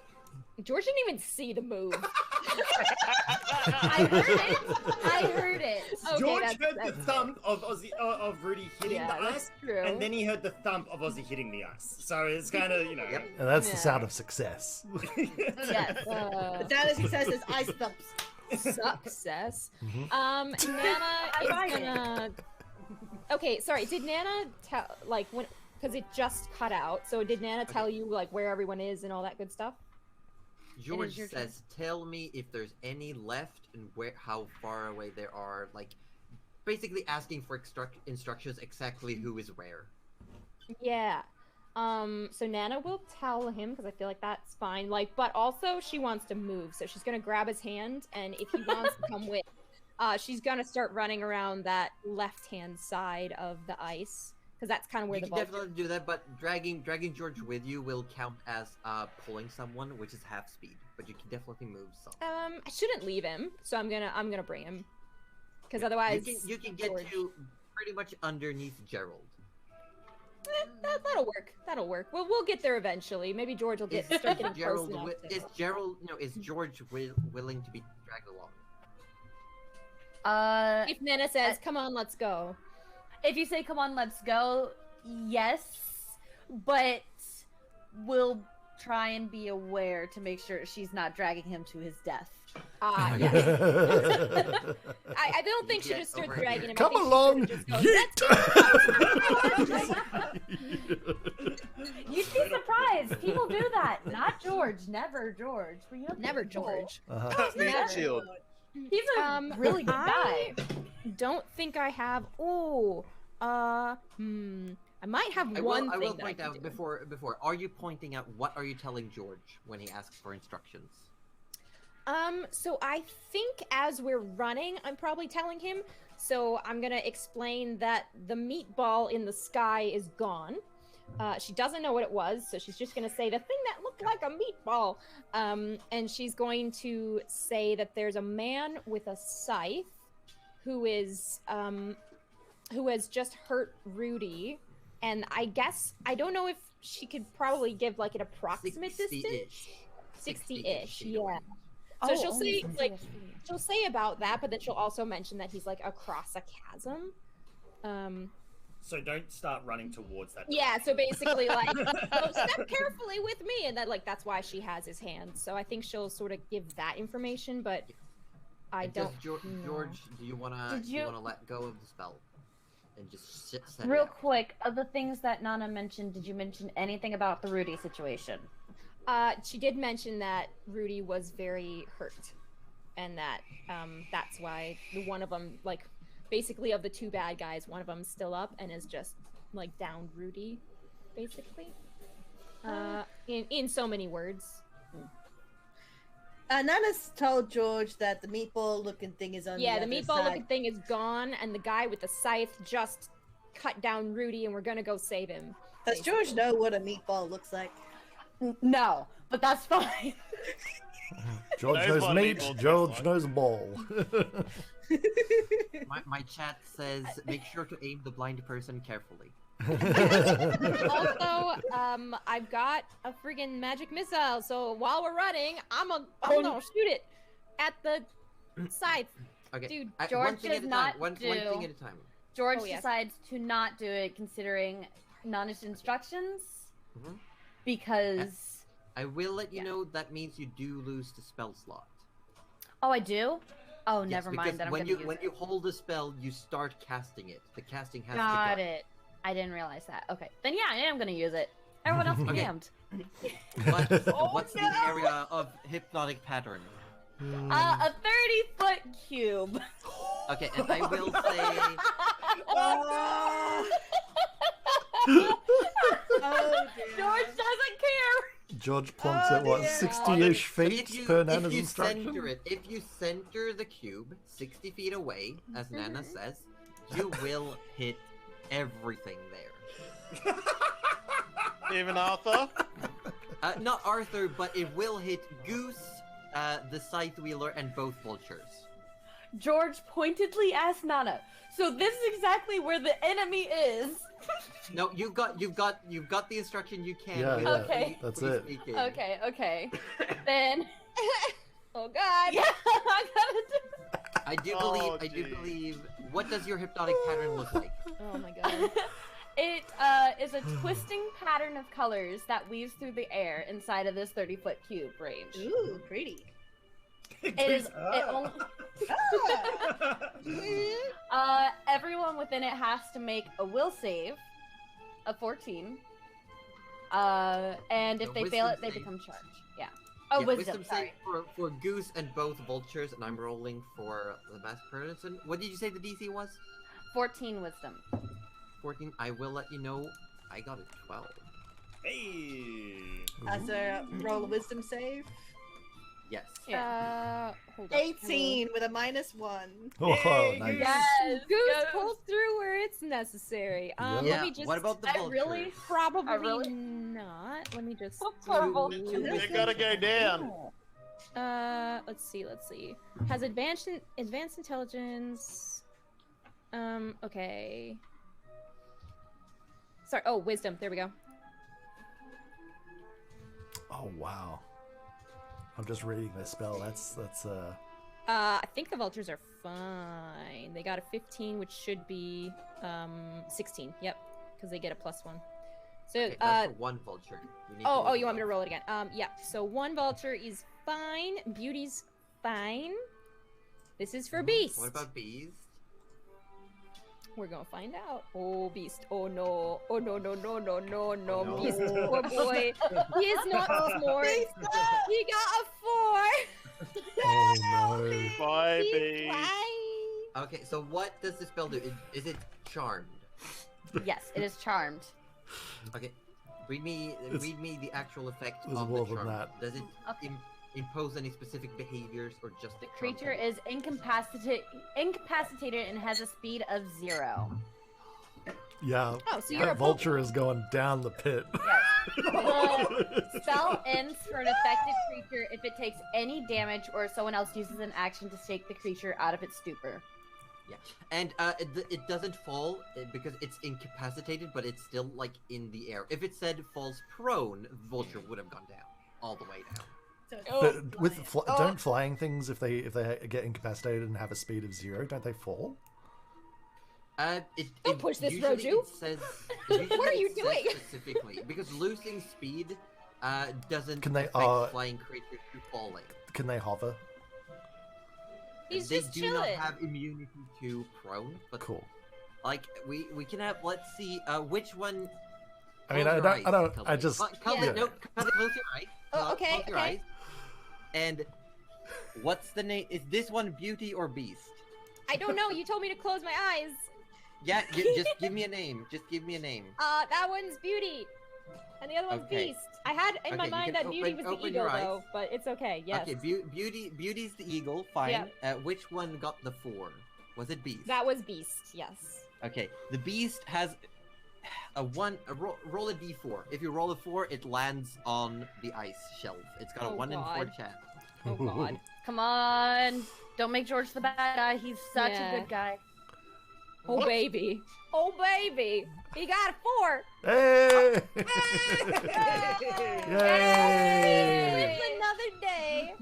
George didn't even see the move. I heard it. I heard it. Okay, George that's- heard the that's thump of Rudy hitting Yeah, the that's ice, true. and then he heard the thump of Ozzy hitting the ice. So it's kind of, you know. Yep. And that's the Yeah. sound of success. Yes. The sound of success is ice thumps. Success. Mhm. Nana I is like it. gonna. Okay, sorry. Did Nana tell when? Because it just cut out. So did Nana tell you like where everyone is and all that good stuff? George your says, "Tell me if there's any left and how far away there are." Like, basically asking for instructions exactly who is where. Yeah. So Nana will tell him because I feel like that's fine. Like, but also she wants to move, so she's gonna grab his hand, and if he wants to come with, she's gonna start running around that left-hand side of the ice because that's kind of where You the can vulture. definitely do that, but dragging George with you will count as pulling someone, which is half speed. But you can definitely move some. I shouldn't leave him, so I'm gonna bring him because otherwise You can get George- to pretty much underneath Gerald. that'll work. That'll work. We'll get there eventually. Maybe George will start getting close Gerald enough. is George willing to be dragged along? If Nana says, "Come on, let's go," If you say, come on, let's go, yes, but we'll try and be aware to make sure she's not dragging him to his death. yes. I don't think she Get just starts over dragging here. him. Come I think along, she sort of just goes, yeet! You'd be surprised. People do that. Not George. Never George. For you Never George. Uh-huh. Stay Never. chilled. He's a really good guy. Don't think I have. Oh, I might have I one will thing that point I can out do. before. Are you pointing out what are you telling George when he asks for instructions? So I think as we're running, I'm probably telling him. So I'm gonna explain that the meatball in the sky is gone. She doesn't know what it was, so she's just gonna say the thing that looked like a meatball. And she's going to say that there's a man with a scythe who has just hurt Rudy. And I guess, I don't know if she could probably give like an approximate distance. 60-ish, yeah. So she'll say like, she'll say about that, but then she'll also mention that he's like across a chasm. So don't start running towards that. Yeah, so basically like, oh, step carefully with me, and that like that's why she has his hand. So I think she'll sort of give that information, but I don't. George, do you wanna let go of the spell and just set it Real out? quick, of the things that Nana mentioned, did you mention anything about the Rudy situation? She did mention that Rudy was very hurt, and that that's why the one of them, like, basically of the two bad guys, one of them's still up and is just like down Rudy, basically. In so many words. Nana's told George that the meatball-looking thing is on the other the meatball-looking side. thing is gone, and the guy with the scythe just cut down Rudy, and we're gonna go save him. Does George know what a meatball looks like? No, but that's fine. George Knows knows what meat, meatballs George taste like. knows ball. My chat says make sure to aim the blind person carefully. Also, I've got a friggin' magic missile, so while we're running, I'm gonna shoot it at the scythe. Okay. Dude, one George thing at does a not time. One do- thing at a time. George Oh, yes. decides to not do it considering Nana's instructions Mhm. because... I will let you Yeah. know that means you do lose the spell slot. Oh, I do? Oh, Yes, never because mind. Then I'm when gonna you use when it. you hold a spell, you start casting it. The casting has Got begun. it. I didn't realize that. Okay. Then yeah, I am gonna use it. Everyone else be Okay. damned. What's the area of hypnotic pattern? A 30-foot cube. Okay, and I will say Oh, dear. George doesn't care. George plunks Oh, at what, dear. 60-ish feet if you, per if Nana's you instruction? center it, if you center the cube 60 feet away, as Nana says, you will hit everything there. Even Arthur? Not Arthur, but it will hit Goose, the scythe wheeler, and both vultures. George pointedly asked Nana, so this is exactly where the enemy is. No, you've got the instruction. You can. Yeah, Please- yeah, Okay. that's please it. speak in. Okay. Then... Oh god! Yeah, I gotta do... I do Oh, believe. What does your hypnotic pattern look like? Oh my god. It is a twisting pattern of colors that weaves through the air inside of this 30-foot cube range. Ooh, pretty. It is. It only, everyone within it has to make a will save of 14. And if A they fail it, wisdom they save. become charged. Yeah. Oh, Yeah, wisdom. save Sorry. for Goose and both vultures, and I'm rolling for the best person. What did you say the DC was? 14 wisdom. 14. I will let you know. I got a 12. Hey. As a roll of wisdom save. Yes. Hold on. 18 with a -1. Oh, Yay, nice. Yes. Goose yes. pulls through where it's necessary. Yeah. Let me just. What about the I vultures? really- Probably really? not. Let me just. Horrible. They gotta go down. Let's see. Has advanced intelligence. Okay. Sorry. Oh, wisdom. There we go. Oh, wow. I'm just reading this spell. That's I think the vultures are fine. They got a 15, which should be 16. Yep, because they get a +1. So Okay, that's for one vulture. We need to oh, roll you want me to one. roll it again? Yeah. So one vulture is fine. Beauty's fine. This is for Beast. What about bees? We're gonna find out. Oh, Beast. Oh no. Oh no. Oh, no. Beast. Poor boy. He is not smart. He got a 4. oh no. Bye, He's bee. fine. Okay, so what does the spell do? Is it charmed? Yes, it is charmed. Okay, read me the actual effect There's of more the than charm. that. Does it Okay. impose any specific behaviors or just The creature is incapacitated and has a speed of 0. Yeah. Oh, so you're a That vulture is going down the pit. The spell ends for an affected creature if it takes any damage or someone else uses an action to shake the creature out of its stupor. Yeah, and it doesn't fall because it's incapacitated, but it's still like in the air. If it said falls prone, vulture would have gone down all the way down. So But with don't flying things, if they get incapacitated and have a speed of 0, don't they fall? Don't push this, usually Roju. It says, What are you it says doing? Specifically, because losing speed doesn't Can they, affect flying creatures to falling. Can they hover? He's They just do chilling. not have immunity to prone, but Cool. like we can have. Let's see, which one? I mean, Close I your don't. eyes, I just. Close Yeah. no, close your eyes. Oh, okay, Close your okay. eyes. And what's the name? Is this one Beauty or Beast? I don't know. You told me to close my eyes. Yeah, just give me a name. Just give me a name. That one's Beauty, and the other one's Okay. Beast. I had in my Okay, you mind can that Beauty was the open eagle, your eyes. though, but it's okay. Yes. Okay, Beauty's the eagle. Fine. Which one got the 4? Was it Beast? That was Beast. Yes. Okay, the Beast has roll a d4. If you roll a 4, it lands on the ice shelf. It's got a Oh, 1 in 4 God. chance. Oh God. Come on. Don't make George the bad guy. He's such Yeah. a good guy. Oh baby. Oh baby. He got a 4. Hey! Yay! Yay! It's another day.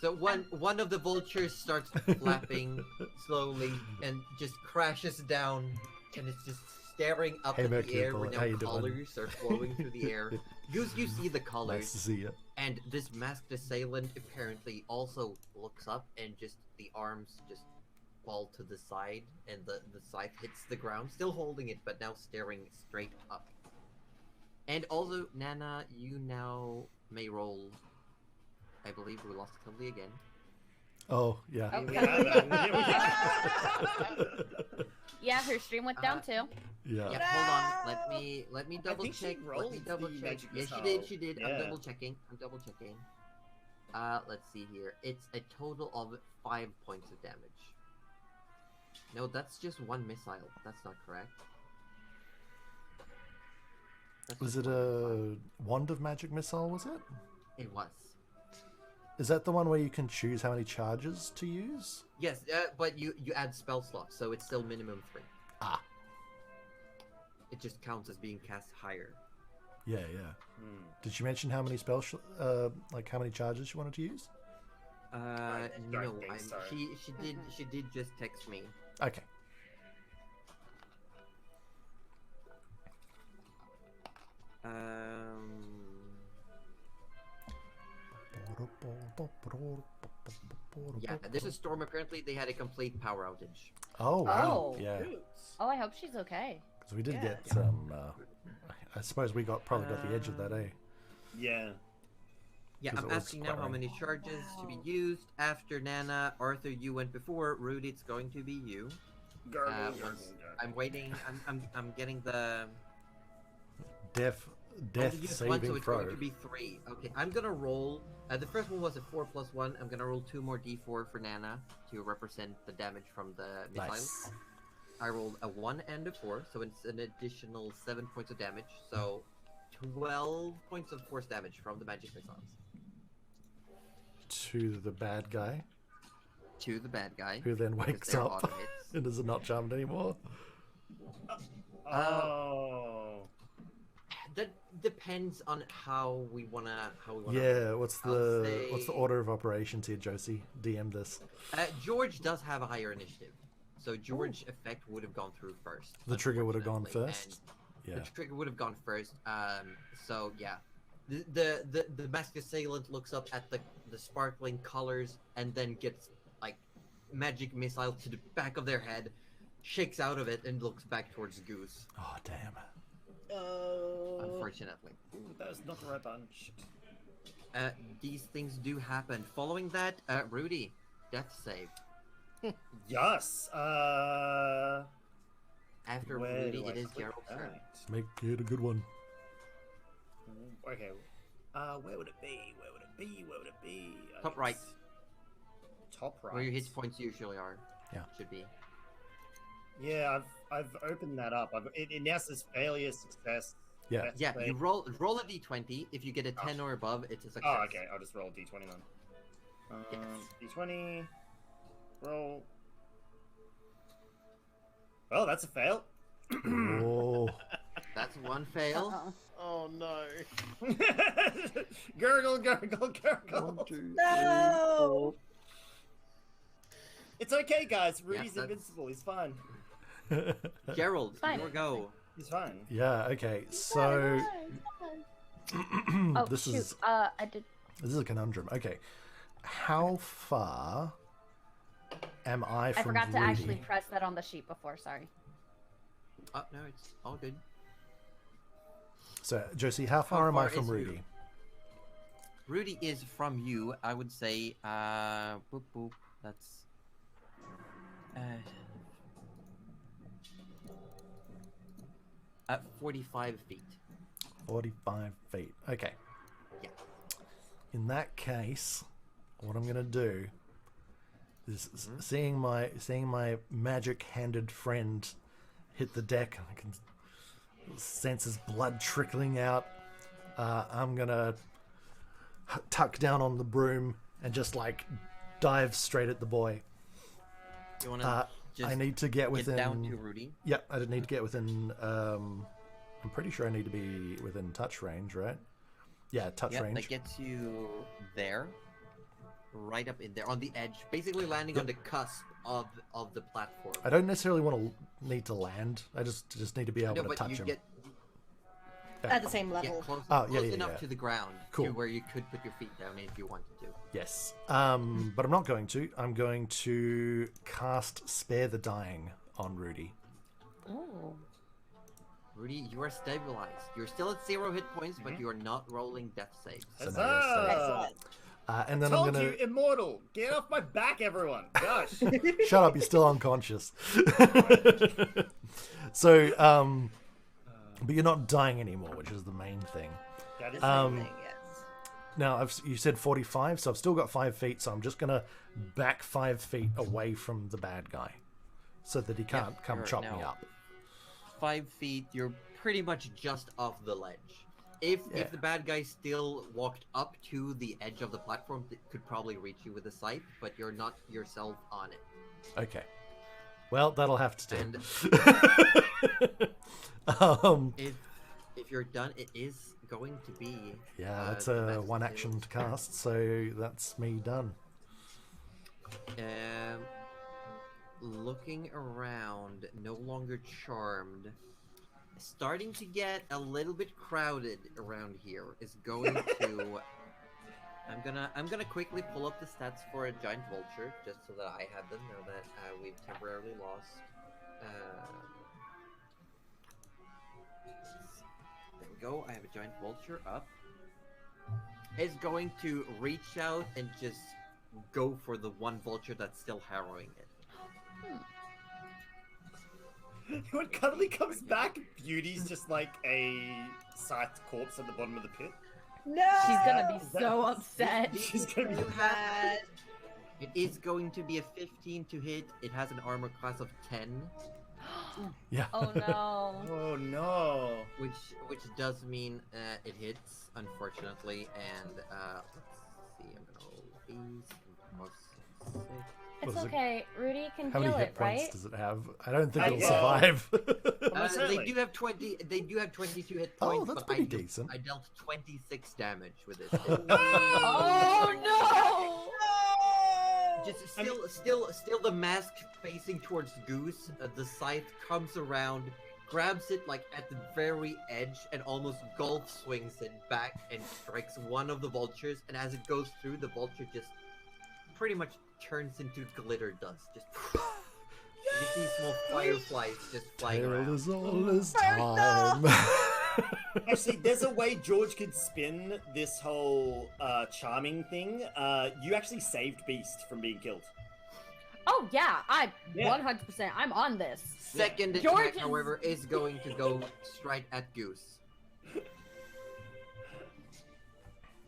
So one of the vultures starts flapping slowly and just crashes down, and it's just staring up Hey, at the Mercury air where Bullet, how you now doing? colors are flowing through the air. Goose, you see the Nice to colors, see you. and this masked assailant apparently also looks up, and just the arms just fall to the side, and the scythe hits the ground, still holding it, but now staring straight up. And also, Nana, you now may roll. I believe we lost Kelly again. Oh yeah. Oh, We have that. Yeah, her stream went down too. Yeah. Yeah, hold on. Let me double think she check. Let me rolled double the check. magic Yeah, she missile. did. She did. I'm Yeah. double checking. Let's see here. It's a total of 5 points of damage. No, that's just one missile. That's not correct. That's Was just it one missile. a wand of magic missile? Was it? It was. Is that the one where you can choose how many charges to use? Yes, but you add spell slots, so it's still minimum 3. Ah. It just counts as being cast higher. Yeah, yeah. Did she mention how many like how many charges she wanted to use? No, don't think so. she did just text me. Okay. Yeah, there's a storm. Apparently, they had a complete power outage. Oh wow. Oh. Yeah. Oh, I hope she's okay. Because we did Yeah. get some. I suppose we probably got the edge of that, eh? Yeah. Yeah, 'Cause I'm it was asking now how quite many charges to be used after Nana. Arthur, you went before. Rudy, it's going to be you. I'm waiting. I'm getting the Death only use one, so saving it's throw. going to be 3. Okay, I'm gonna roll. The first one was a 4 + 1. I'm gonna roll 2 more d4 for Nana to represent the damage from the missile. Nice. I rolled a 1 and a 4, so it's an additional 7 points of damage. So 12 points of force damage from the magic missiles To the bad guy, to the bad guy. who then because wakes they're up auto hits. and is not charmed anymore. Oh. That depends on how we wanna. Yeah. What's I'll the say- order of operations here, Josie? DM this. George does have a higher initiative, so George effect would have gone through first. The trigger would have gone unfortunately, first. and Yeah. The trigger would have gone first. So yeah, the masked assailant looks up at the sparkling colors and then gets like magic missile to the back of their head, shakes out of it and looks back towards Goose. Oh damn. Oh. Unfortunately, Ooh, that was not the right button. Shit. these things do happen. Following that, Rudy, death save. Yes. After Where Rudy, do I it is click Gerald's turn. that? Make it a good one. Okay. Where would it be? Where would it be? Where would it be? Top right. Top right. Where your hit points usually are. Yeah. Should be. Yeah, I've opened that up. It now says failure, success. Yeah. best Yeah, play. you roll a d20. If you get a 10 or above, it's a success. Oh, okay. I'll just roll a d20 then. D20. Roll. Well, that's a fail. Oh. That's one fail. Oh no. Gurgle, gurgle, gurgle. 1, 2, No! It's okay, guys. Rudy's that's- invincible. He's fine. 3. Gerald, Fine. your go. He's fine. Yeah. Okay. So Oh, this shoot. is I did. this is a conundrum. Okay. How far am I from I forgot to Rudy? actually press that on the sheet before. Sorry. Oh, no, it's all good. So, Josie, how far am I far from is you? Rudy? Rudy is from you, I would say, boop, boop, that's, at 45 feet. 45 feet. Okay. Yeah. In that case, what I'm gonna do is seeing my magic-handed friend hit the deck. I can sense his blood trickling out. I'm gonna tuck down on the broom and just like dive straight at the boy. You wanna just I need to get within. down to Rudy? Yep, I need to get within. I'm pretty sure I need to be within touch range, right? Yeah, touch Yep, range. that gets you there. Right up in there, on the edge. Basically landing on the cusp of the platform. I don't necessarily need to land. I just need to be able No, to but touch you him. get At the same level. close, Oh, close yeah, enough yeah. to the ground Cool. to where you could put your feet down if you wanted to. Yes. But I'm not going to. I'm going to cast Spare the Dying on Rudy. Oh. Rudy, you are stabilized. You're still at 0 hit points, but you are not rolling death saves. So Huzzah! now you're safe. Excellent. And then I'm Told gonna you, immortal. Get off my back, everyone. Gosh. shut up. You're still unconscious. So, but you're not dying anymore, which is the main thing. That is Yes. Now, you said 45, so I've still got 5 feet, so I'm just going to back 5 feet away from the bad guy so that he can't come you're chop me now- up. 5 feet, you're pretty much just off the ledge. If the bad guy still walked up to the edge of the platform, it could probably reach you with a scythe, but you're not yourself on it. Okay. Well, that'll have to And do. if you're done, it is going to be Yeah, that's the a best one skills. action to cast, so that's me done. Looking around, no longer charmed. Starting to get a little bit crowded around here. Is going to. I'm gonna quickly pull up the stats for a giant vulture, just so that I have them now that we've temporarily lost. There we go. I have a giant vulture up. Is going to reach out and just go for the one vulture that's still harrowing it. When Cuddly comes back, Beauty's just like a scythed corpse at the bottom of the pit. No! She's gonna be so upset. She's gonna be You have- Bad. It is going to be a 15 to hit. It has an armor class of 10, Yeah. Oh no. Oh no. which does mean it hits, unfortunately. And let's see, I'm gonna roll these plus 6. It's Was it- okay. Rudy can How many heal hit it, points right? does it have? I don't think I it'll know. survive. Almost They certainly. do have 20. They do have 22 hit Oh, points, that's but pretty decent. I dealt 26 damage with this. Oh no! Just still the mask facing towards Goose. The scythe comes around, grabs it like at the very edge, and almost golf swings it back and strikes one of the vultures. And as it goes through, the vulture just pretty much turns into glitter dust. Just you see small fireflies just flying Tale around. is all his time. Actually, there's a way George could spin this whole charming thing. You actually saved Beast from being killed. Oh yeah, Yeah. 100%. I'm on this. Second attack, George is- however, is going to go straight at Goose.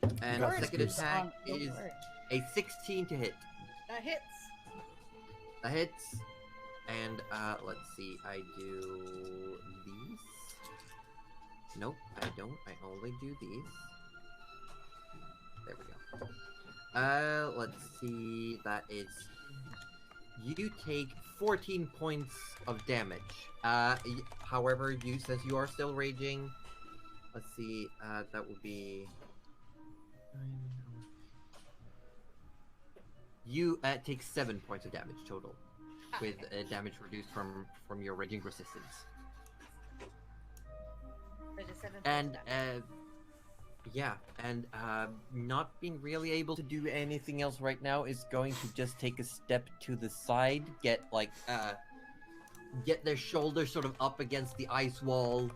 And Got second this. attack is a 16 to hit. That hits. That hits. And let's see, I do these. Nope, I don't. I only do these. There we go. Let's see. That is. You take 14 points of damage. However, since you are still raging, let's see. That would be. You take 7 points of damage total, with damage reduced from your raging resistance. And yeah, and not being really able to do anything else right now is going to just take a step to the side, get their shoulders sort of up against the ice wall,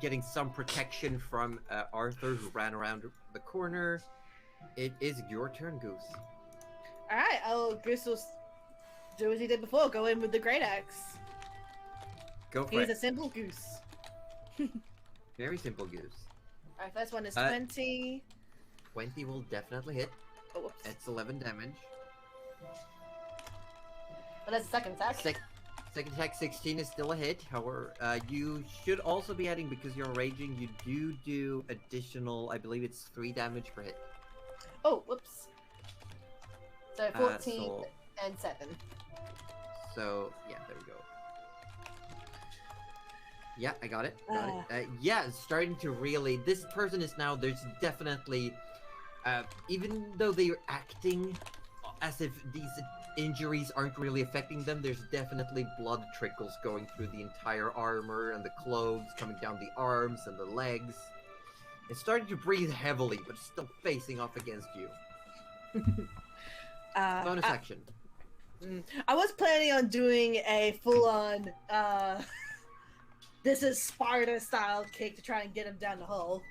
getting some protection from Arthur, who ran around the corner. It is your turn, Goose. All right, Goose will do as he did before. Go in with the great axe. Go for He's it. a simple goose. Very simple, Goose. All right, first one is 20. 20 will definitely hit. Oh, whoops. It's 11 damage. But that's the second attack. Second attack, 16 is still a hit. However, you should also be adding, because you're raging, you do additional, I believe it's 3 damage per hit. Oh, whoops. So 14 and 7. So, yeah, there we go. Yeah, I got it. Yeah, it's starting to really... This person is now... There's definitely... even though they're acting as if these injuries aren't really affecting them, there's definitely blood trickles going through the entire armor and the clothes, coming down the arms and the legs. It's starting to breathe heavily, but still facing off against you. Bonus action. I was planning on doing a full-on, this is Sparta-style kick to try and get him down the hole.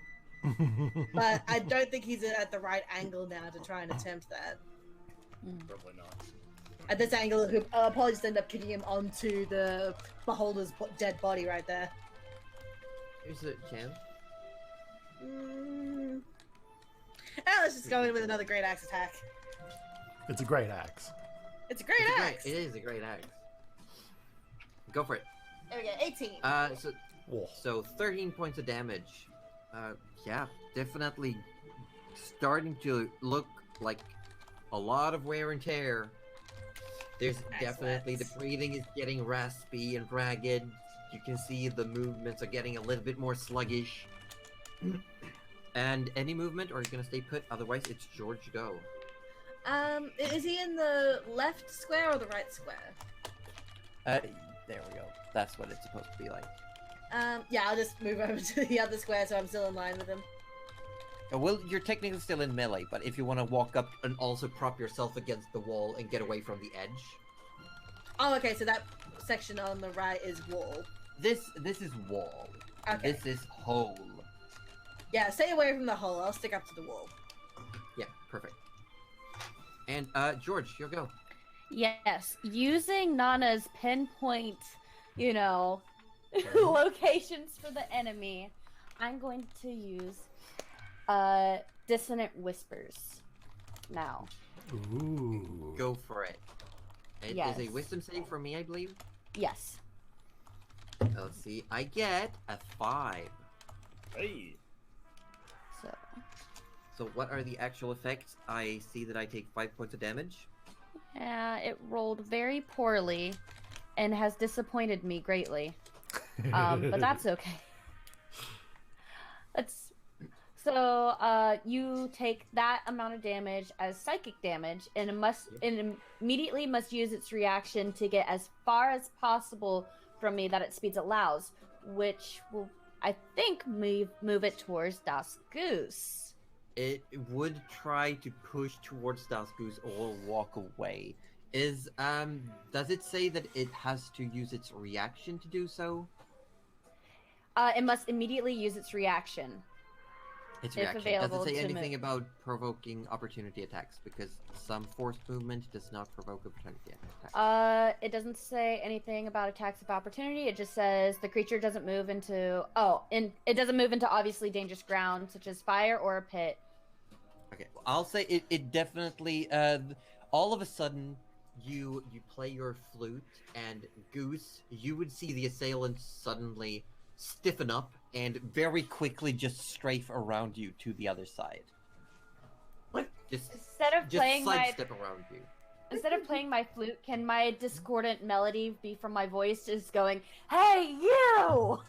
But I don't think he's at the right angle now to try and attempt that. Probably not. At this angle, I'll probably just end up kicking him onto the beholder's dead body right there. Here's a chance. Let's just go in with another great axe attack. It's a great axe. It's a great axe. It is a great axe. Go for it. There we go, 18. So 13 points of damage. Yeah, definitely starting to look like a lot of wear and tear. There's definitely, the breathing is getting raspy and ragged. You can see the movements are getting a little bit more sluggish. And any movement, or are you gonna stay put? Otherwise, it's George go. Is he in the left square or the right square? There we go. That's what it's supposed to be like. Yeah, I'll just move over to the other square so I'm still in line with him. Well, you're technically still in melee, but if you want to walk up and also prop yourself against the wall and get away from the edge. Oh, okay, so that section on the right is wall. This is wall. Okay. This is hole. Yeah, stay away from the hole. I'll stick up to the wall. Yeah, perfect. And, George, your go. Yes, using Nana's pinpoint, locations for the enemy, I'm going to use Dissonant Whispers now. Ooh. Go for it. It is a wisdom save for me, I believe. Yes. Let's see. I get a 5. Hey. So what are the actual effects? I see that I take 5 points of damage. It rolled very poorly and has disappointed me greatly. But that's okay. You take that amount of damage as psychic damage, and immediately must use its reaction to get as far as possible from me that its speed allows, which will, I think, move it towards Das Goose. It would try to push towards Das Goose or walk away. Does it say that it has to use its reaction to do so? It must immediately use its reaction. Its If reaction. available Does it say to anything move. about provoking opportunity attacks? Because some forced movement does not provoke opportunity attacks. It doesn't say anything about attacks of opportunity. It just says the creature doesn't move into it doesn't move into obviously dangerous ground such as fire or a pit. Okay, well, I'll say it definitely. All of a sudden, you play your flute, and Goose, you would see the assailants suddenly stiffen up and very quickly just strafe around you to the other side. Just sidestep around you. Instead of playing my flute, can my discordant melody be from my voice just going, "Hey, you!"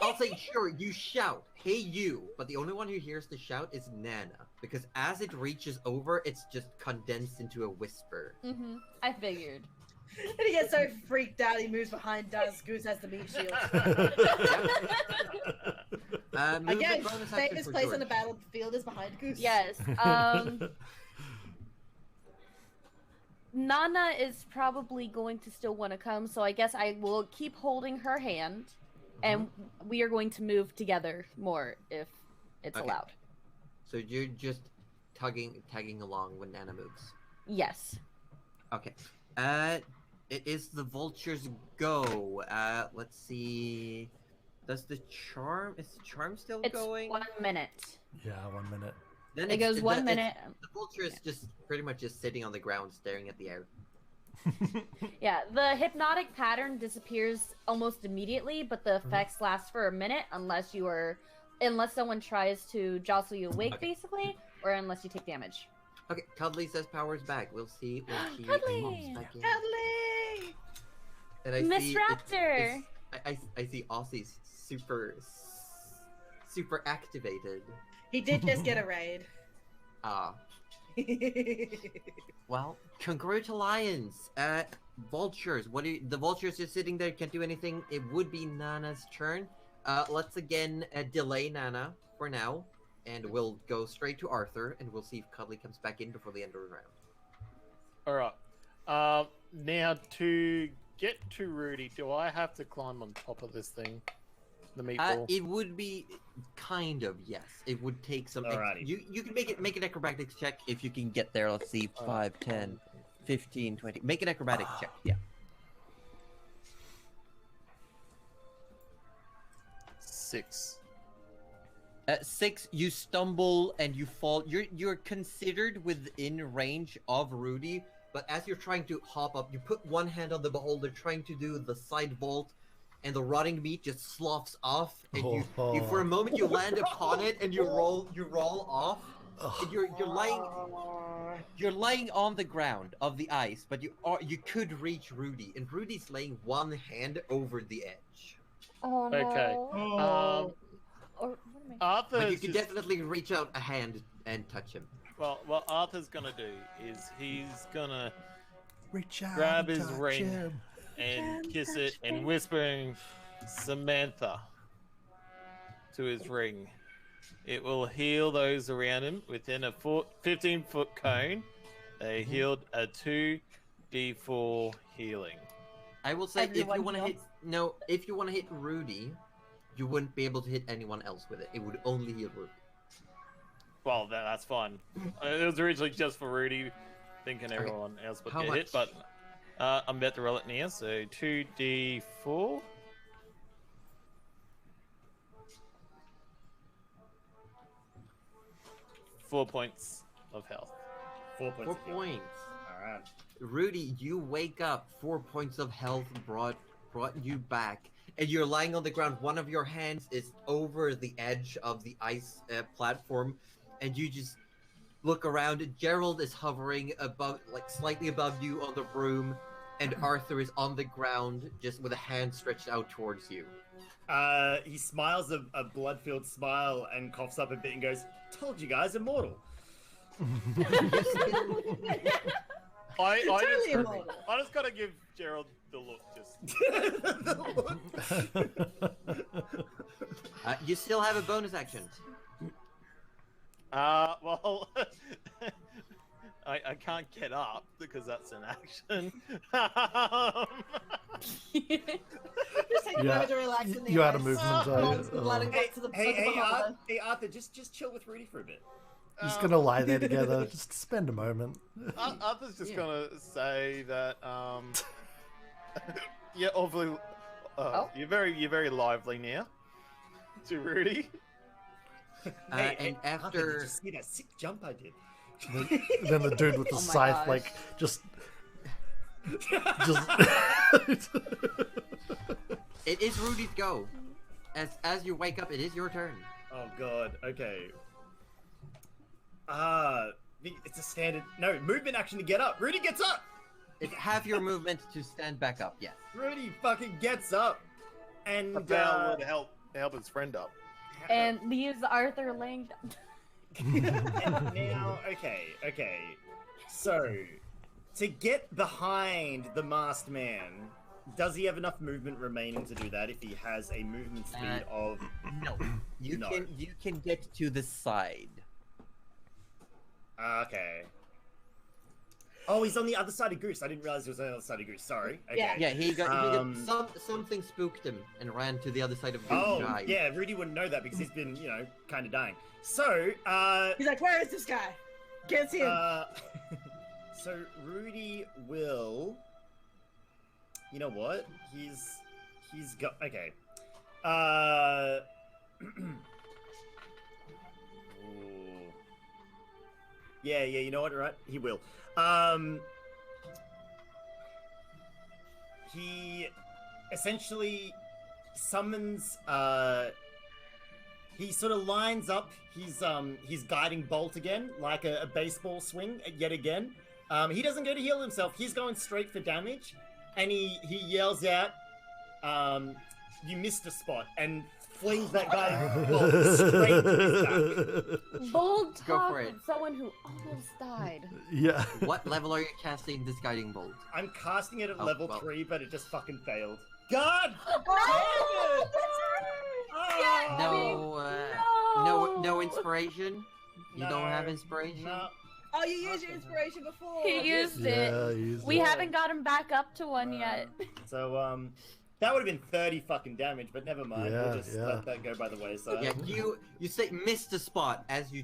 I'll say, sure, you shout, "Hey, you," but the only one who hears the shout is Nana, because as it reaches over, it's just condensed into a whisper. I figured. And he gets so freaked out, he moves behind Daz. Goose has the meat shield. Again, safest place on the battlefield is behind Goose. Yes. Nana is probably going to still want to come, so I guess I will keep holding her hand, and we are going to move together more if it's allowed. So you're just tagging along when Nana moves. Yes. Okay. It is the vulture's go. Let's see. Is the charm still going? It's 1 minute. Yeah, 1 minute. Then it goes 1 minute. The vulture is just pretty much just sitting on the ground staring at the air. Yeah, the hypnotic pattern disappears almost immediately, but the effects last for a minute unless someone tries to jostle you awake, basically, or unless you take damage. Okay, Cuddly says power's back. We'll see. Cuddly! Cuddly! And I Miss see Raptor! I see Aussie's super activated. He did just get a raid. Well, congratulations. Vultures. The vultures just sitting there, can't do anything. It would be Nana's turn. Let's again delay Nana for now, and we'll go straight to Arthur, and we'll see if Cuddly comes back in before the end of the round. Alright. Now to get to Rudy, do I have to climb on top of this thing? The meatball? It would be kind of, yes. It would take some. You can make an acrobatics check if you can get there. Let's see, 5, 10, 15, 20. Make an acrobatics check. Yeah. 6. At 6, you stumble and you fall. You're considered within range of Rudy, but as you're trying to hop up, you put one hand on the beholder, trying to do the side vault, and the rotting meat just sloughs off, and you for a moment you land upon it, and you roll off. And you're lying on the ground of the ice, but you could reach Rudy, and Rudy's laying one hand over the edge. Oh no. Okay. Arthur. But you could definitely reach out a hand and touch him. Well, what Arthur's gonna do is he's gonna Reach out grab and his touch ring him. and kiss it and whispering Samantha to his ring. It will heal those around him within a 15-foot cone. They healed a 2d4 healing. I will say, if you want to hit Rudy, you wouldn't be able to hit anyone else with it. It would only heal Rudy. Well, that's fine. It was originally just for Rudy, thinking everyone else would get hit, but I'm about to roll it now, so 2d4. Four points of health. 4 points. 4 points. Alright. Rudy, you wake up. 4 points of health brought you back, and you're lying on the ground. One of your hands is over the edge of the ice platform, and you just look around. Gerald is hovering above, like slightly above you on the broom, and Arthur is on the ground, just with a hand stretched out towards you. He smiles a blood-filled smile and coughs up a bit and goes, "Told you guys, immortal." I just gotta give Gerald the look. You still have a bonus action. Well, I can't get up because that's an action. Just take Yeah, to relax in the you had a ice. movement. Letting You're get to the Bahama. Hey, Arthur, just chill with Rudy for a bit. just gonna lie there together. Just spend a moment. Arthur's just gonna say that yeah, obviously you're very lively now to Rudy. And Arthur, did after you see that sick jump I did? Then the dude with the Oh my scythe, gosh. like, just. it is Rudy's go. As you wake up, it is your turn. Oh god, okay. It's a standard movement action to get up. Rudy gets up! It's half your movement to stand back up. Yes. Rudy fucking gets up. And Bell would help his friend up. And leaves Arthur laying down. and now, okay. So, to get behind the masked man, does he have enough movement remaining to do that if he has a movement speed of... No. You can get to the side. Okay. Oh, he's on the other side of Goose. I didn't realize he was on the other side of Goose. Sorry. Okay. Yeah, he got something spooked him and ran to the other side of Goose. Oh, Drive. yeah, Rudy wouldn't know that because he's been, kind of dying. So, He's like, where is this guy? Can't see him. so Rudy will... You know what? He's got... Okay. Ooh. Yeah, you know what, right? He will. He essentially summons, he sort of lines up his guiding bolt again, like a baseball swing yet again. He doesn't go to heal himself. He's going straight for damage, and he yells out, "You missed a spot," and flings that guiding bolt straight to his back. Bold Go talk for it. of someone who almost died. Yeah. What level are you casting this guiding bolt? I'm casting it at Oh, level well. 3, but it just fucking failed. God! Oh, No inspiration. You don't have inspiration. No. Oh, you used your inspiration before. He used Yeah, it. We haven't got him back up to one yet. So, that would have been 30 fucking damage, but never mind. Yeah, We'll just yeah. let that go by the wayside. Yeah, you say missed a spot as you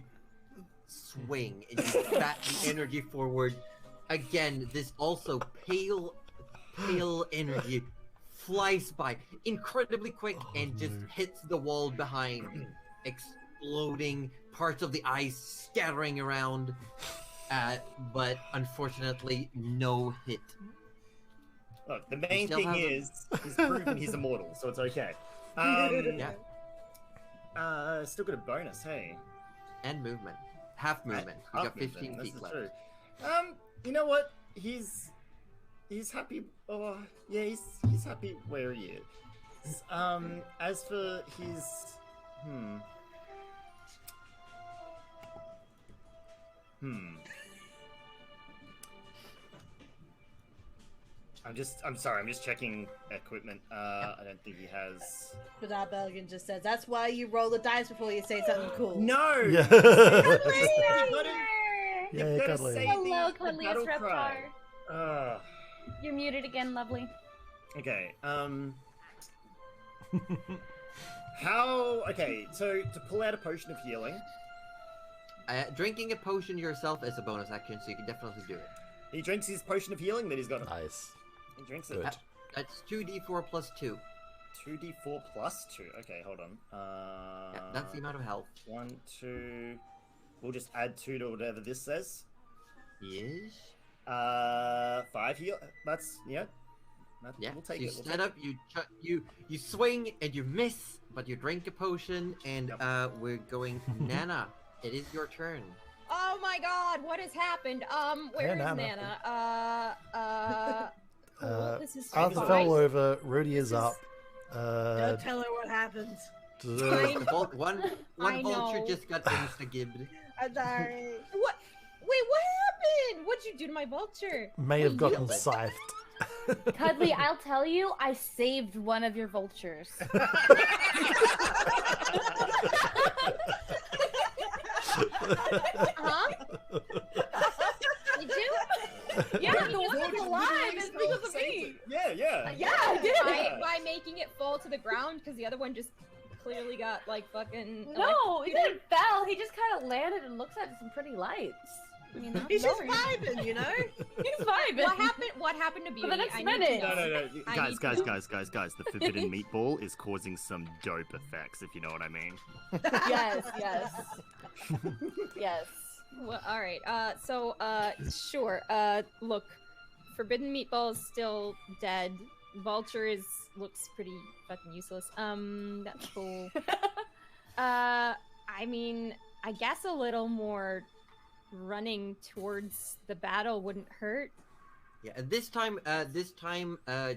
swing and you bat the energy forward. Again, this also pale energy flies by incredibly quick and just hits the wall behind, exploding, parts of the ice scattering around, but unfortunately no hit. Look, the main still thing have is he's proven he's immortal, so it's okay. Yeah, Still got a bonus, hey. and movement. Half movement. You Half got 15 movement, feet this left. is true. You know what? He's happy. Oh, yeah, he's happy where he is. As for his, I'm sorry, I'm just checking equipment. I don't think he has. But our Belgian just says, that's why you roll the dice before you say something cool. No! Yeah. You've Yeah, gotta cuddly. say Hello, the cuddliest battle cry. Reptar. You're muted again, lovely. Okay, okay, so to pull out a potion of healing, Drinking a potion yourself is a bonus action, so you can definitely do it. he drinks his potion of healing that he's got. Nice. He drinks it. Good. That's 2d4 plus 2. 2d4 plus 2. Okay, hold on. Yeah, that's the amount of health. 1, 2. We'll just add 2 to whatever this says. Yes. 5 heal. That's, yeah. Yeah. We'll So take you it. We'll stand take up, you swing and you miss, but you drink a potion, and Yep. we're going Nana. It is your turn. Oh my god, what has happened? Where is Nana. Nana? Cool, this is Arthur fine. fell over. Rudy is This is- up. Don't tell her what happens. One I vulture know. just got insta-gibbed. I'm sorry. What? Wait, what happened? What'd you do to my vulture? May have Wait, gotten you- scythed. Cuddly, I'll tell you, I saved one of your vultures. Huh? Did you? Yeah, the one that's alive is because of me. Yeah, yeah. Yeah, I did. By making it fall to the ground, because the other one just clearly got like fucking. No, he didn't fell. He just kind of landed and looks at some pretty lights. I mean, that's He's just no reason. vibing, you know? He's vibing. What happened to Beauty? the next I need to minute. know. No. I Guys, need guys, to- guys. The forbidden meatball is causing some dope effects, if you know what I mean. Yes. Yes. Well, all right. Sure. Look, Forbidden Meatball is still dead. Vulture looks pretty fucking useless. That's cool. I mean, I guess a little more running towards the battle wouldn't hurt. Yeah, and this time,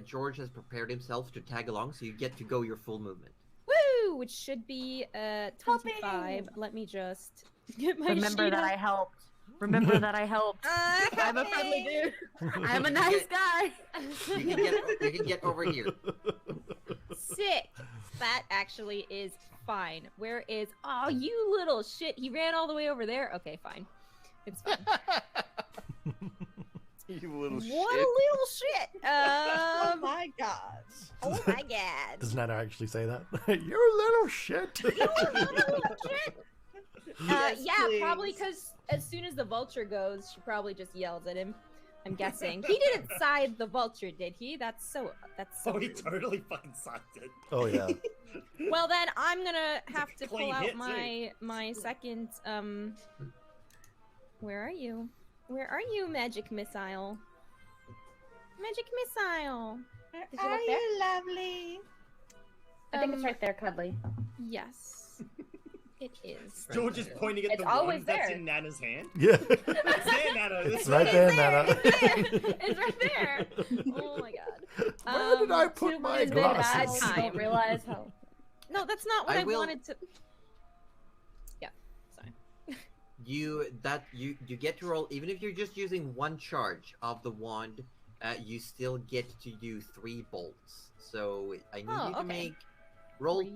George has prepared himself to tag along, so you get to go your full movement. Woo! Which should be 25. Helping! Let me just get my Remember sheet that up. I helped. Remember that I helped. I'm a friendly dude. I'm a nice guy. You can get over here. Sick. That actually is fine. Where is? Oh, you little shit! He ran all the way over there. Okay, fine. It's fine. You little What a little shit! Oh my gosh. Oh my god! Does Nana actually say that? You little shit. Yes, Yeah, please. probably because as soon as the vulture goes, she probably just yells at him. I'm guessing he didn't side the vulture, did he? That's so. Oh, he rude. totally fucking sucked it. Oh yeah. Well, then I'm gonna have to pull Clean out hit, too. my second. Where are you? Where are you, magic missile? Magic missile. Where Is it up are there? you, lovely? I think it's right there, Cuddly. Yes, it is. George is pointing at It's the always wand that's there. in Nana's hand. Yeah. It's there, Nana. It's right there, Nana. It's right there. Oh my god. Where did I put Two my women bad glasses? you don't realize how. No, that's not what I I will- wanted to. Yeah, sorry. You get to roll, even if you're just using one charge of the wand, you still get to use 3 bolts. So I need Oh, you to okay. roll 3.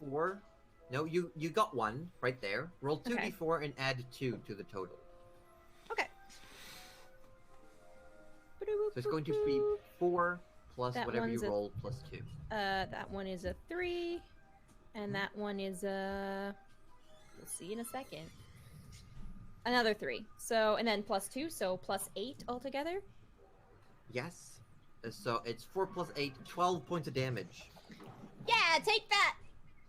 2d4. No, you got 1 right there. Roll 2d4 Okay. and add 2 to the total. Okay. So it's going to be 4 plus That whatever you one's a- roll plus 2. That one is a 3, and that one is a. We'll see in a second. Another 3. So and then plus 2, so plus 8 altogether. Yes. So it's 4 plus 8, 12 points of damage. Yeah, take that,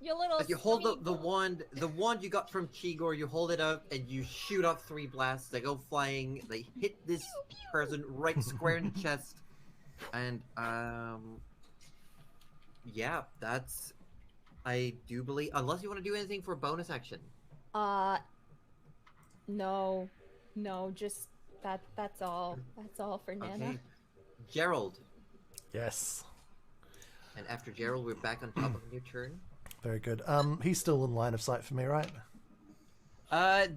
you little. As you hold the scummy- wand you got from Chigor, you hold it up and you shoot off 3 blasts. They go flying. They hit this person right square in the chest, and yeah, that's. I do believe, unless you want to do anything for a bonus action. No, just that. That's all. That's all for Nana. Okay, Gerald, Yes. and after Gerald, we're back on top of a new turn. Very good. He's still in line of sight for me, right?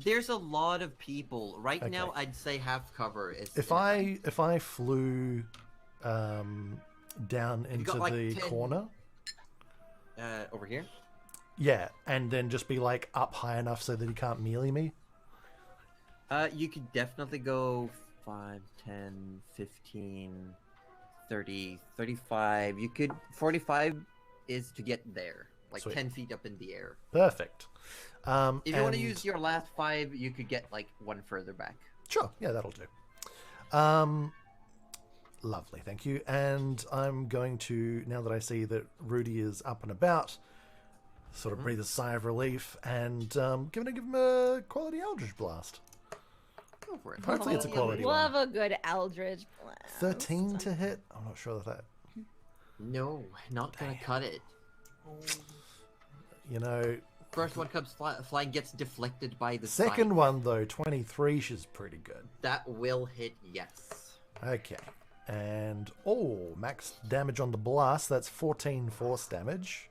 There's a lot of people right now. Okay. I'd say half cover is. If I flew down into got, like, the 10. corner, over here. yeah, and then just be like up high enough so that he can't melee me. You could definitely go 5, 10, 15, 30, 35. You could 45 is to get there, like Sweet. 10 feet up in the air. Perfect. If you want to and- use your last 5, you could get like 1 further back. Sure, yeah, that'll do. Lovely, thank you. And I'm going to, now that I see that Rudy is up and about, sort of breathe a sigh of relief and give him a quality Eldridge Blast. Go for it. Hopefully it's a quality one. Love a good Eldridge Blast. 13 to hit? I'm not sure of that. No, not gonna cut it. You know, First one comes flying, gets deflected by the second scythe. one though, 23, she's pretty good. That will hit, yes. Okay. And, max damage on the blast. That's 14 force damage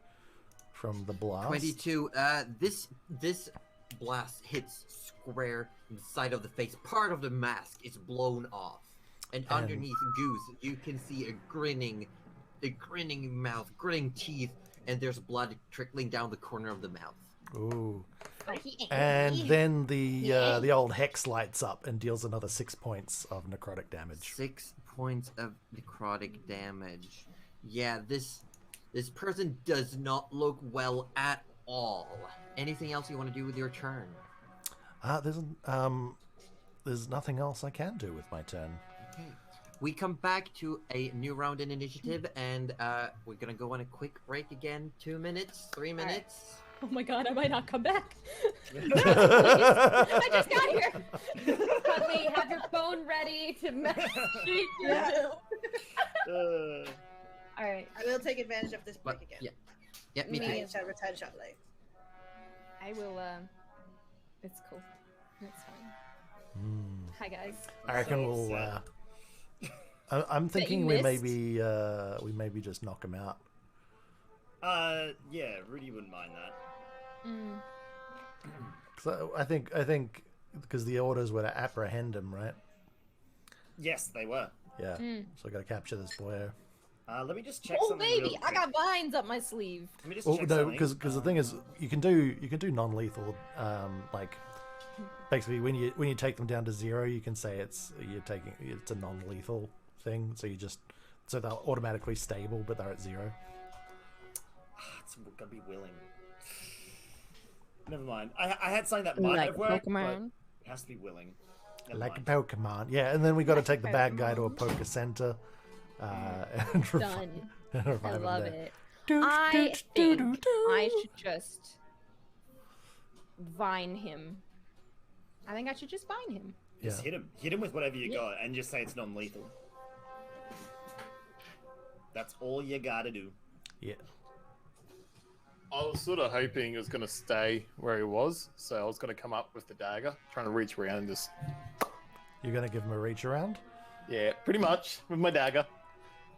from the blast. 22. This blast hits square in the side of the face. Part of the mask is blown off, and underneath Goose, you can see a grinning mouth, grinning teeth, and there's blood trickling down the corner of the mouth. Ooh. And then the old hex lights up and deals another 6 points of necrotic damage. 6 points of necrotic damage. Yeah, this person does not look well at all. Anything else you want to do with your turn? There's nothing else I can do with my turn. Okay. We come back to a new round in initiative, and we're gonna go on a quick break again. 2 minutes, 3 minutes. Oh my god, I might not come back. I just got here. Huntley, have your phone ready to message you. All right. I will take advantage of this break But, again. yeah, me I too. shall return shortly. I will. It's cool. It's fine. Hi guys. I reckon we'll. I'm thinking we maybe just knock him out. Yeah, Rudy wouldn't mind that. So I think because the orders were to apprehend him, right? Yes, they were. Yeah. So I got to capture this boy. Let me just check Oh something. baby, real I quick. got vines up my sleeve. Let me just Well, check no, something. because the thing is, you can do non-lethal, like basically when you take them down to 0, you can say it's a non-lethal thing. So they're automatically stable, but they're at 0. It's gonna be willing. Never mind. I had something that might Like have worked, Pokemon. but it has to be willing. Never Like mind. a Pokemon, yeah. And then we got to take the bad guy to a poker center, and Done. I revive him love there. it. I think I should just vine him. I think I should just vine him. Yeah. Just hit him. Hit him with whatever you got, and just say it's non-lethal. That's all you gotta do. Yeah. I was sort of hoping it was going to stay where he was, so I was going to come up with the dagger, trying to reach around and just... You're gonna give him a reach around. Yeah, pretty much, with my dagger.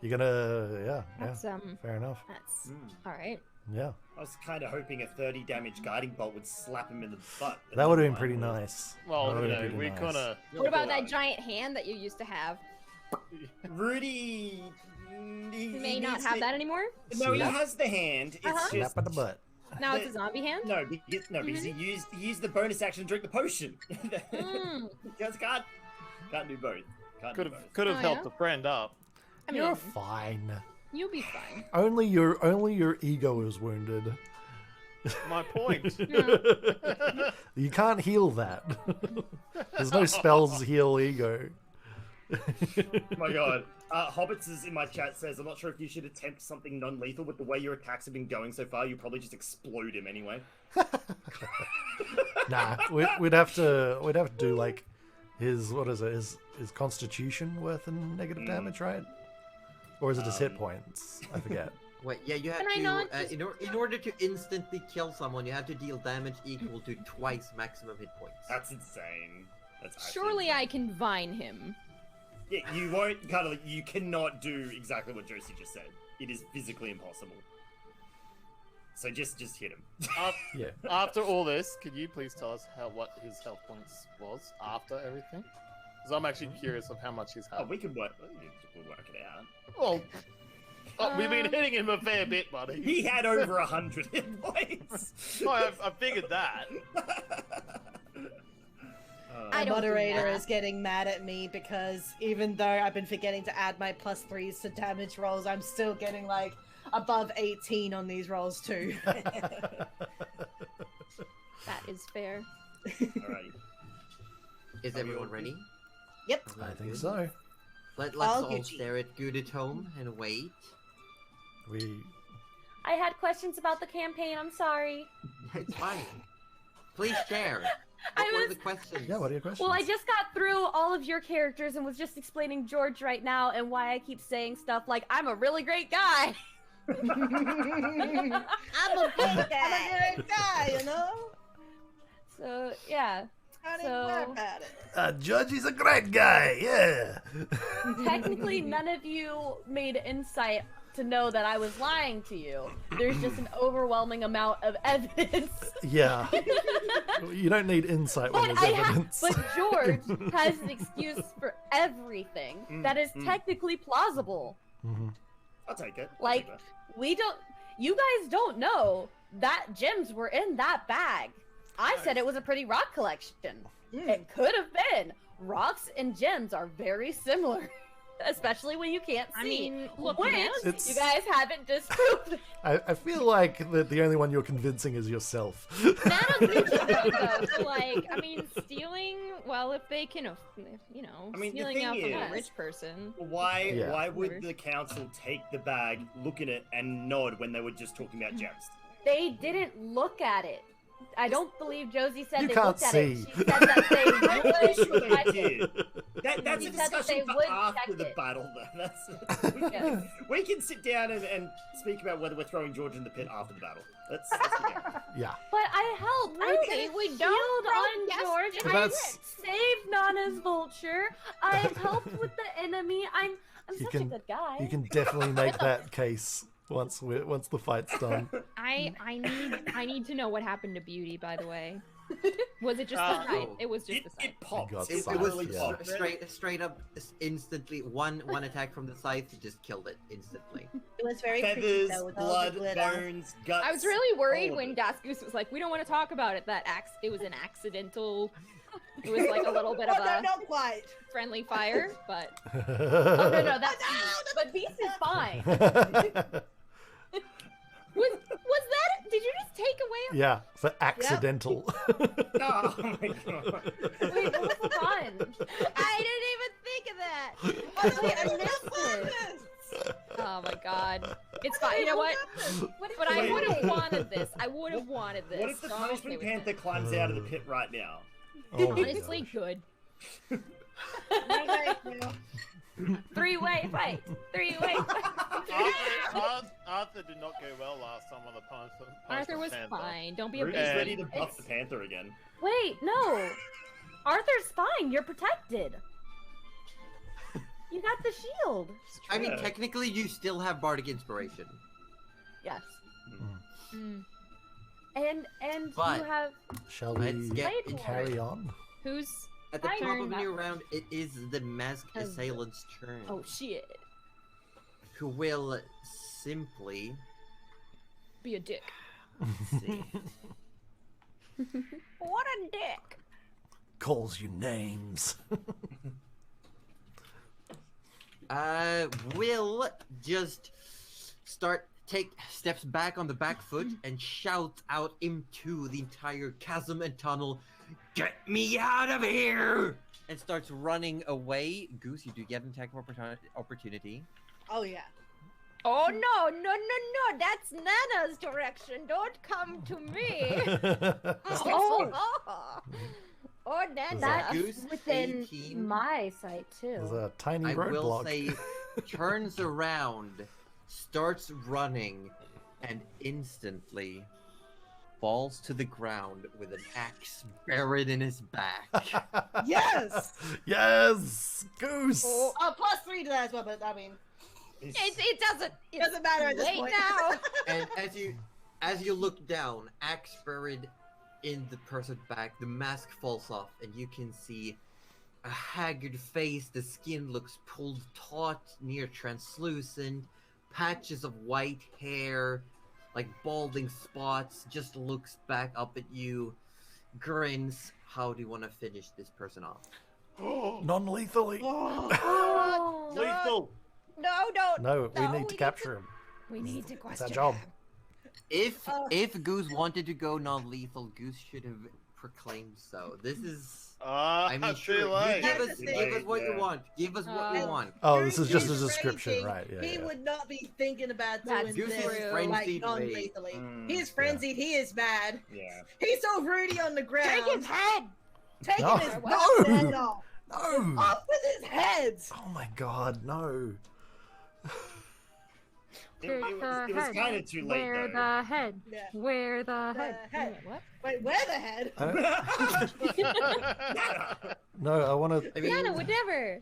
You're gonna, yeah. That's Fair enough. that's all right. Yeah. I was kind of hoping a 30 damage guiding bolt would slap him in the butt. but That would have never been pretty mind. nice. Well, That you would've know, been we pretty kind nice. of... What about that giant hand that you used to have? Rudy... He may not have that anymore. No, he Slap. has the hand. It's Uh-huh. just... Slap at the butt. Now it's a zombie hand. No, because he used the bonus action to drink the potion. Just can't do both. Can't do both. Could have Oh, helped yeah? a friend up. I mean, You're fine. you'll be fine. Only your ego is wounded. My point. You can't heal that. There's no spells heal ego. Oh my god. Hobbits is in my chat says, I'm not sure if you should attempt something non-lethal, but the way your attacks have been going so far, you probably just explode him anyway. Nah, we'd have to do like his his constitution worth and negative damage, right? Or is it just hit points? I forget. Wait, yeah, you have Can I to, not just- in order to instantly kill someone, you have to deal damage equal to twice maximum hit points. That's insane. That's actually Surely insane. I can vine him. Yeah, you won't you cannot do exactly what Josie just said. It is physically impossible. So just hit him. Yeah. After all this, could you please tell us what his health points was after everything? Because I'm actually curious of how much he's Oh, had. we'll work it out. Well, we've been hitting him a fair bit, buddy. He had over 100 hit points. Oh, I figured that. I The don't do moderator that. is getting mad at me because even though I've been forgetting to add my +3s to damage rolls, I'm still getting like above 18 on these rolls too. That is fair. Alrighty. Is everyone ready? Yep. I think so. Let's All all Gucci. stare at good at home and wait. I had questions about the campaign. I'm sorry. It's fine. Please share. I What were was- the questions? Yeah, what are your questions? Well, I just got through all of your characters and was just explaining George right now and why I keep saying stuff like, I'm a really great guy. I'm a good guy, you know? So, yeah. Don't even worry So- about it. Judge is a great guy, yeah. Technically, none of you made insight to know that I was lying to you. There's just an overwhelming amount of evidence. Yeah. You don't need insight when there's evidence. But George has an excuse for everything that is technically plausible. I'll take it. Like, you guys don't know that gems were in that bag. I said it was a pretty rock collection. It could have been. Rocks and gems are very similar, especially when you can't see. I mean, look, which It's- you guys haven't disproved. I feel like the only one you're convincing is yourself. Nano's neutral though, so like, I mean, stealing. Well, if they can, you know, I mean, the stealing thing out from a is- rich person. Why Yeah. why would the council take the bag, look at it, and nod when they were just talking about gems? They didn't look at it. I don't believe Josie said You they can't looked at see. it. She said that they I'm sure would they check it. did. That's He a said that discussion they for would after check the it. battle, though. That's we can sit down and speak about whether we're throwing George in the pit after the battle. Let's get down. Yeah. But I helped. I Really? put We shield don't throw on guests George. in I That's- saved Nana's vulture. I helped with the enemy. I'm You such can- a good guy. You can definitely make that case once the fight's done. I need to know what happened to Beauty, by the way. Was it just Oh. the sight? It was just the sight. It popped. got It scythe, literally yeah. popped. straight up, instantly. One attack from the scythe just killed it instantly. It was very Feathers, creepy though, with all the blood, glitter. bones, guts. I was really worried all of when it. Das Goose was like, "We don't want to talk about it." It was an accidental. It was like a little bit of Oh, no, a not quite. friendly fire, but Oh no, that's but Beast is fine. was that? Did you just take away? Yeah, for accidental. Oh my god. Wait, it was fun. I didn't even think of that. Oh, Wait, I missed it. Oh my god, it's fine. You know what? But I Wait. would have wanted this. I would have wanted this. What if the so I'm okay punishment with panther it. climbs out of the pit right now? Oh my Honestly, good. Three-way fight. Three-way fight. Arthur did not go well last time on the punishment. Arthur was Panther. fine. Don't be a Ruby's baby. ready to buff the panther again. Wait, no. Arthur's fine. You're protected. You got the shield. I mean, Yeah. technically, you still have bardic inspiration. Yes. Mm. And But- you have Shall Let's we get into carry on? Who's? At the I top of learned a new that. round, it is the masked Has- assailant's turn. Oh shit! Who will simply Be a dick. see. What a dick! Calls you names. Will just take steps back on the back foot and shout out into the entire chasm and tunnel, "Get me out of here!" and starts running away. Goose, you do get an attack of opportunity. Oh yeah. Oh no! That's Nana's direction. Don't come to me. Oh, Nana. That's Goose, within 18. my sight There's too. a tiny I will roadblock. say, turns around, starts running, and instantly falls to the ground with an axe buried in his back. Yes. Yes, Goose. Oh, +3 to that as well, but I mean, It doesn't. it doesn't matter at this Wait point. now. And as you look down, axe buried in the person's back, the mask falls off, and you can see a haggard face. The skin looks pulled taut, near translucent, patches of white hair, like balding spots. Just looks back up at you, grins. How do you want to finish this person off? Non-lethally. Oh. Lethal. No, don't. No, we No, need to capture him. We need to It's question our job. him. If Goose wanted to go non-lethal, Goose should have proclaimed so. This is. I mean, Too sure. late. Give us Late, what you yeah. want. Give us what you want. Oh, this is just a During his description, raging, right? Yeah, he yeah. would not be thinking about That's doing Goose this is like frenzied non-lethally. Mm, He's frenzied. He is mad. Yeah. He's so Rudy on the ground. Take his head. Taking No. his No. goddamn head off. No! Off with his head. Oh my god, no. It was kind of too late Where though. the head? Yeah. Where the head? The head. What? Wait, where the head? No, I want to. I mean, Nana would never.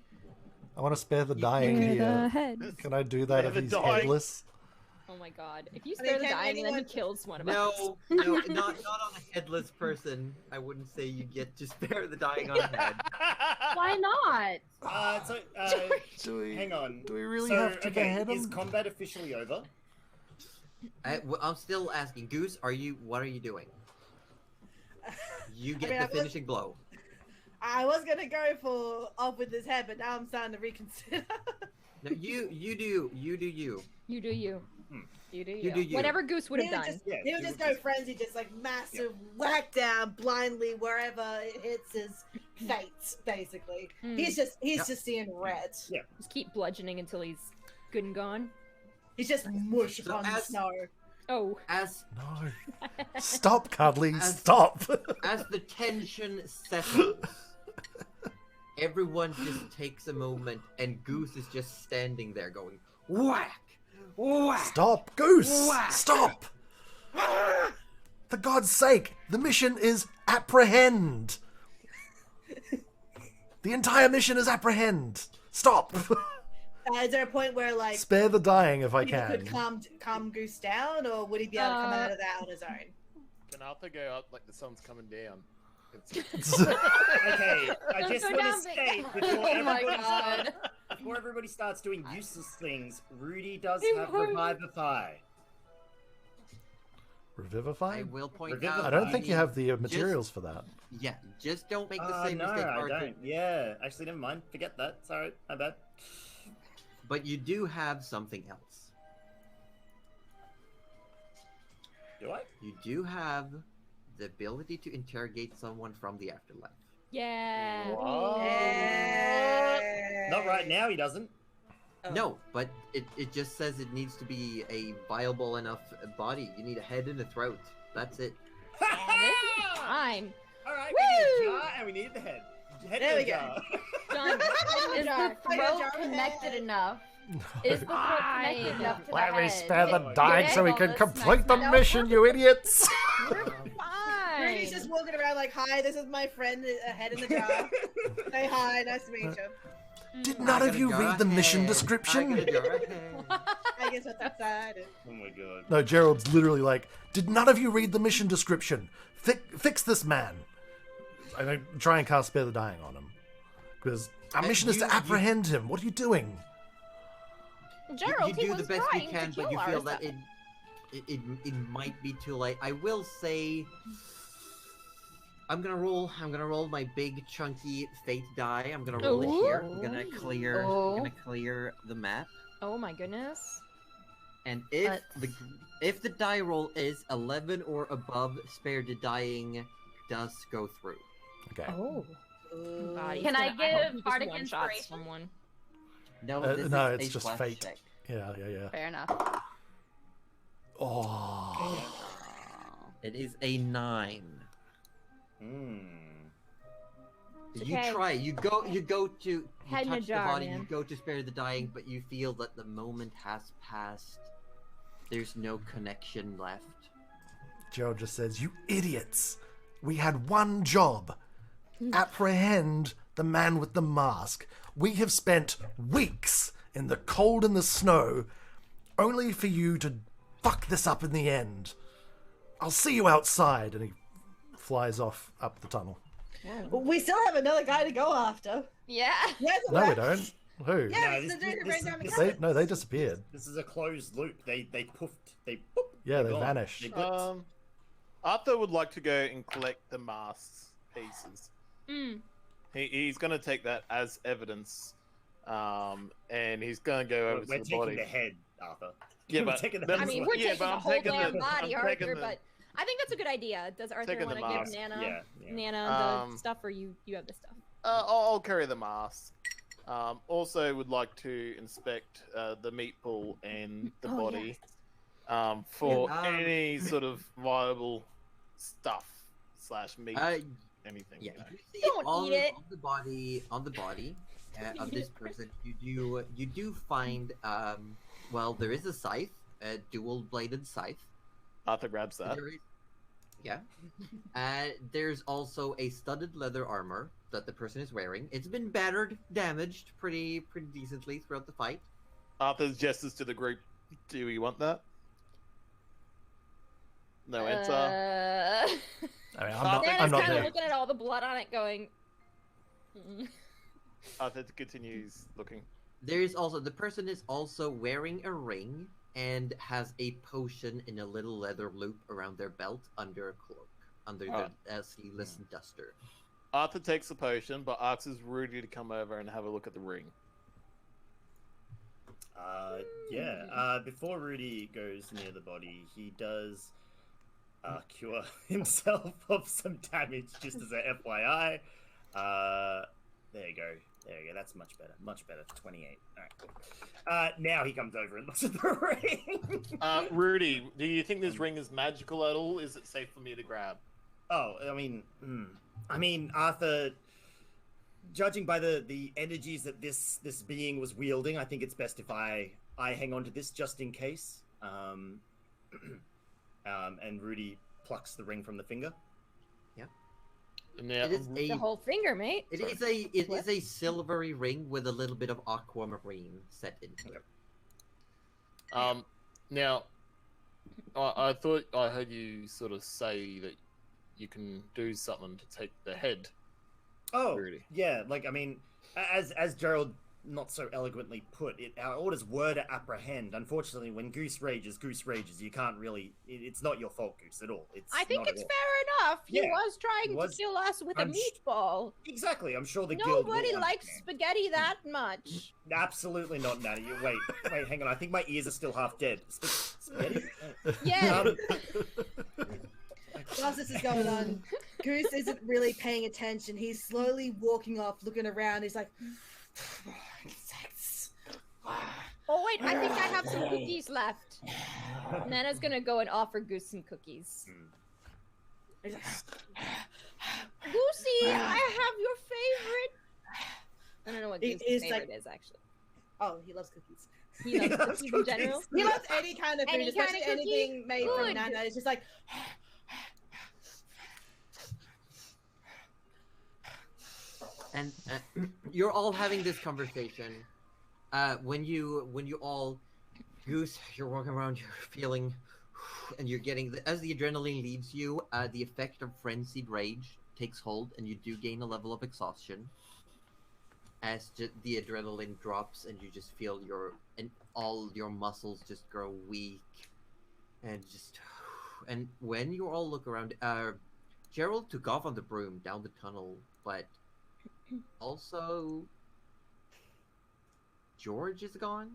I want to spare the dying Where the here. head? Can I do that Spare if the he's dying. headless? Oh my god. If you I mean, spare the can dying and then he anyone- kills one of us. no, not on a headless person. I wouldn't say you get to spare the dying on a head. Why not? Do we? Hang on. Do we really So, have to okay, behead is him? combat officially over? I'm still asking, Goose. What are you doing? You get mean, the finishing blow. I was gonna go for off with his head, but now I'm starting to reconsider. No, you do you. You do you. Hmm. You do you. You do you. Whatever Goose would have done. He would just go frenzy, just like massive whack down blindly wherever it hits his fate, basically. He's just seeing red. Yeah. Just keep bludgeoning until he's good and gone. He's just mush So upon the as- snow. Oh. As No. Stop, Cuddly. Stop. as the tension settles, everyone just takes a moment, and Goose is just standing there going whack, whack. Stop, Goose. Whack. Stop. For God's sake, the mission is apprehend. The entire mission is apprehend. Stop. Is there a point where, like, Spare the dying if I he can. could calm Goose down, or would he be able to come out of that on his own? Can Arthur go up like the sun's coming down? Okay, I just go want down, to big say guy. before Oh my everybody God. starts, before everybody starts doing useless things, Rudy does I'm have hungry. Revivify. Revivify? I will point Revivify. out. I don't think you have the just- materials for that. Yeah, just don't make the same No, mistake, I Arthur. don't. Yeah, actually, never mind. Forget that. Sorry, my bad. But you do have something else. Do I? You do have the ability to interrogate someone from the afterlife. Yeah. Not right now. He doesn't. Oh. No, but it just says it needs to be a viable enough body. You need a head and a throat. That's it. Time. All right, we need a Woo! jar and we need the head. Head There in we the go. jar. Done. Is jar. the Jar throat of connected head. enough? Is the throat connected enough to Let the me head? spare the Yeah. dying so we Yeah. can All this complete the nice mission, you idiots! Fine. Rudy's just walking around like, "Hi, this is my friend, a head in the jar. Say hi, nice to meet you." Did I none got of a you jar read the of mission head. I description? got a jar of head. I guess that's excited. Oh my god. No, Gerald's literally like, did none of you read the mission description? Fix this man. I don't try and cast Spare the Dying on him. Because our mission is to you- apprehend him. What are you doing? Gerald, you he do was the best you trying can, to kill but you feel Arthur. that it might be too late. I will say I'm gonna roll my big chunky fate die. I'm gonna roll it here. I'm gonna clear Oh. I'm gonna clear the map. Oh my goodness. And if Let's- if the die roll is 11 or above, Spare the Dying does go through. Okay. Oh. God, he's Can I gonna- hope give he just Bardic one-shots Inspiration? someone. No, No, this it's is a just flash fate. check. Yeah. Fair enough. Oh. It is a 9. Hmm. It's You okay. try. You go to you Head in a touch jar, the body. man. You go to spare the dying, but you feel that the moment has passed. There's no connection left. Gerald just says, you idiots. We had one job. Apprehend the man with the mask. We have spent weeks in the cold and the snow only for you to fuck this up in the end. I'll see you outside. And he flies off up the tunnel. We still have another guy to go after. Yeah. Yes, No, we don't. Who? Yeah, No, it's the this- dude who this- ran down the this- tunnel. They disappeared. This is a closed loop. They poofed. They boop. Yeah, they're they gone. vanished. They blipped. Arthur would like to go and collect the masks pieces. Mm. He's going to take that as evidence, and he's going to go over We're to the taking body. the head, Arthur. Yeah, We're but taking the then- I head mean, as we're well. Yeah, taking but the I'm whole taking damn the- body, I'm taking Arthur, the- but I think that's a good idea. Does Arthur Taking want the to give mask. Nana Yeah. Nana the stuff, or you have the stuff? I'll carry the mask. Also, would like to inspect the meat pool and the Oh, body for Yeah, any sort of viable stuff / meat, anything. Yeah, you know. you see Don't on, eat it. on the body of this person. You do find well, there is a scythe, a dual-bladed scythe. Arthur grabs that. There is, yeah. There's also a studded leather armor that the person is wearing. It's been battered, damaged pretty decently throughout the fight. Arthur's gestures to the group. Do we want that? No answer. I mean, I'm not, Nana's I'm not kind of there. looking at all the blood on it, going. "Mm." Arthur continues looking. There's also the person is also wearing a ring and has a potion in a little leather loop around their belt under a cloak. under the sealess duster. Arthur takes the potion, but asks Rudy to come over and have a look at the ring. Before Rudy goes near the body, he does cure himself of some damage, just as a FYI. There you go. That's much better. 28. All right, cool. Now he comes over and looks at the ring. Rudy, do you think this ring is magical at all? Is it safe for me to grab? Oh, I mean, Arthur, judging by the energies that this being was wielding, I think it's best if I hang on to this just in case. And Rudy plucks the ring from the finger. Yeah. Now, it is The whole finger, mate. It is a silvery ring with a little bit of aquamarine set into it. Now, I thought I heard you sort of say that you can do something to take the head. Oh, Rudy. yeah. Like, I mean, as Gerald not so eloquently put it, our orders were to apprehend. Unfortunately, when Goose rages. You can't really. It's not your fault, Goose, at all. I think it's fair enough. He was trying to kill us with a meatball. Exactly. I'm sure the guild. Nobody likes spaghetti that much. Absolutely not, Natty. Wait, hang on. I think my ears are still half dead. Spaghetti? Yeah. Whilst this is going on, Goose isn't really paying attention. He's slowly walking off, looking around. He's like, insects. Oh wait, I think I have some cookies left. Nana's gonna go and offer Goose some cookies. He's like, Goosey, I have your favorite. I don't know what Goose's favorite is actually. Oh, he loves cookies. He loves cookies in general. He loves any kind of food, especially anything made from Good. Nana. It's just like. And you're all having this conversation. When you all, Goose, you're walking around, you're feeling, and you're getting, as the adrenaline leaves you, the effect of frenzied rage takes hold, and you do gain a level of exhaustion. As the adrenaline drops, and you just feel all your muscles just grow weak, and when you all look around, Gerald took off on the broom down the tunnel, but also George is gone.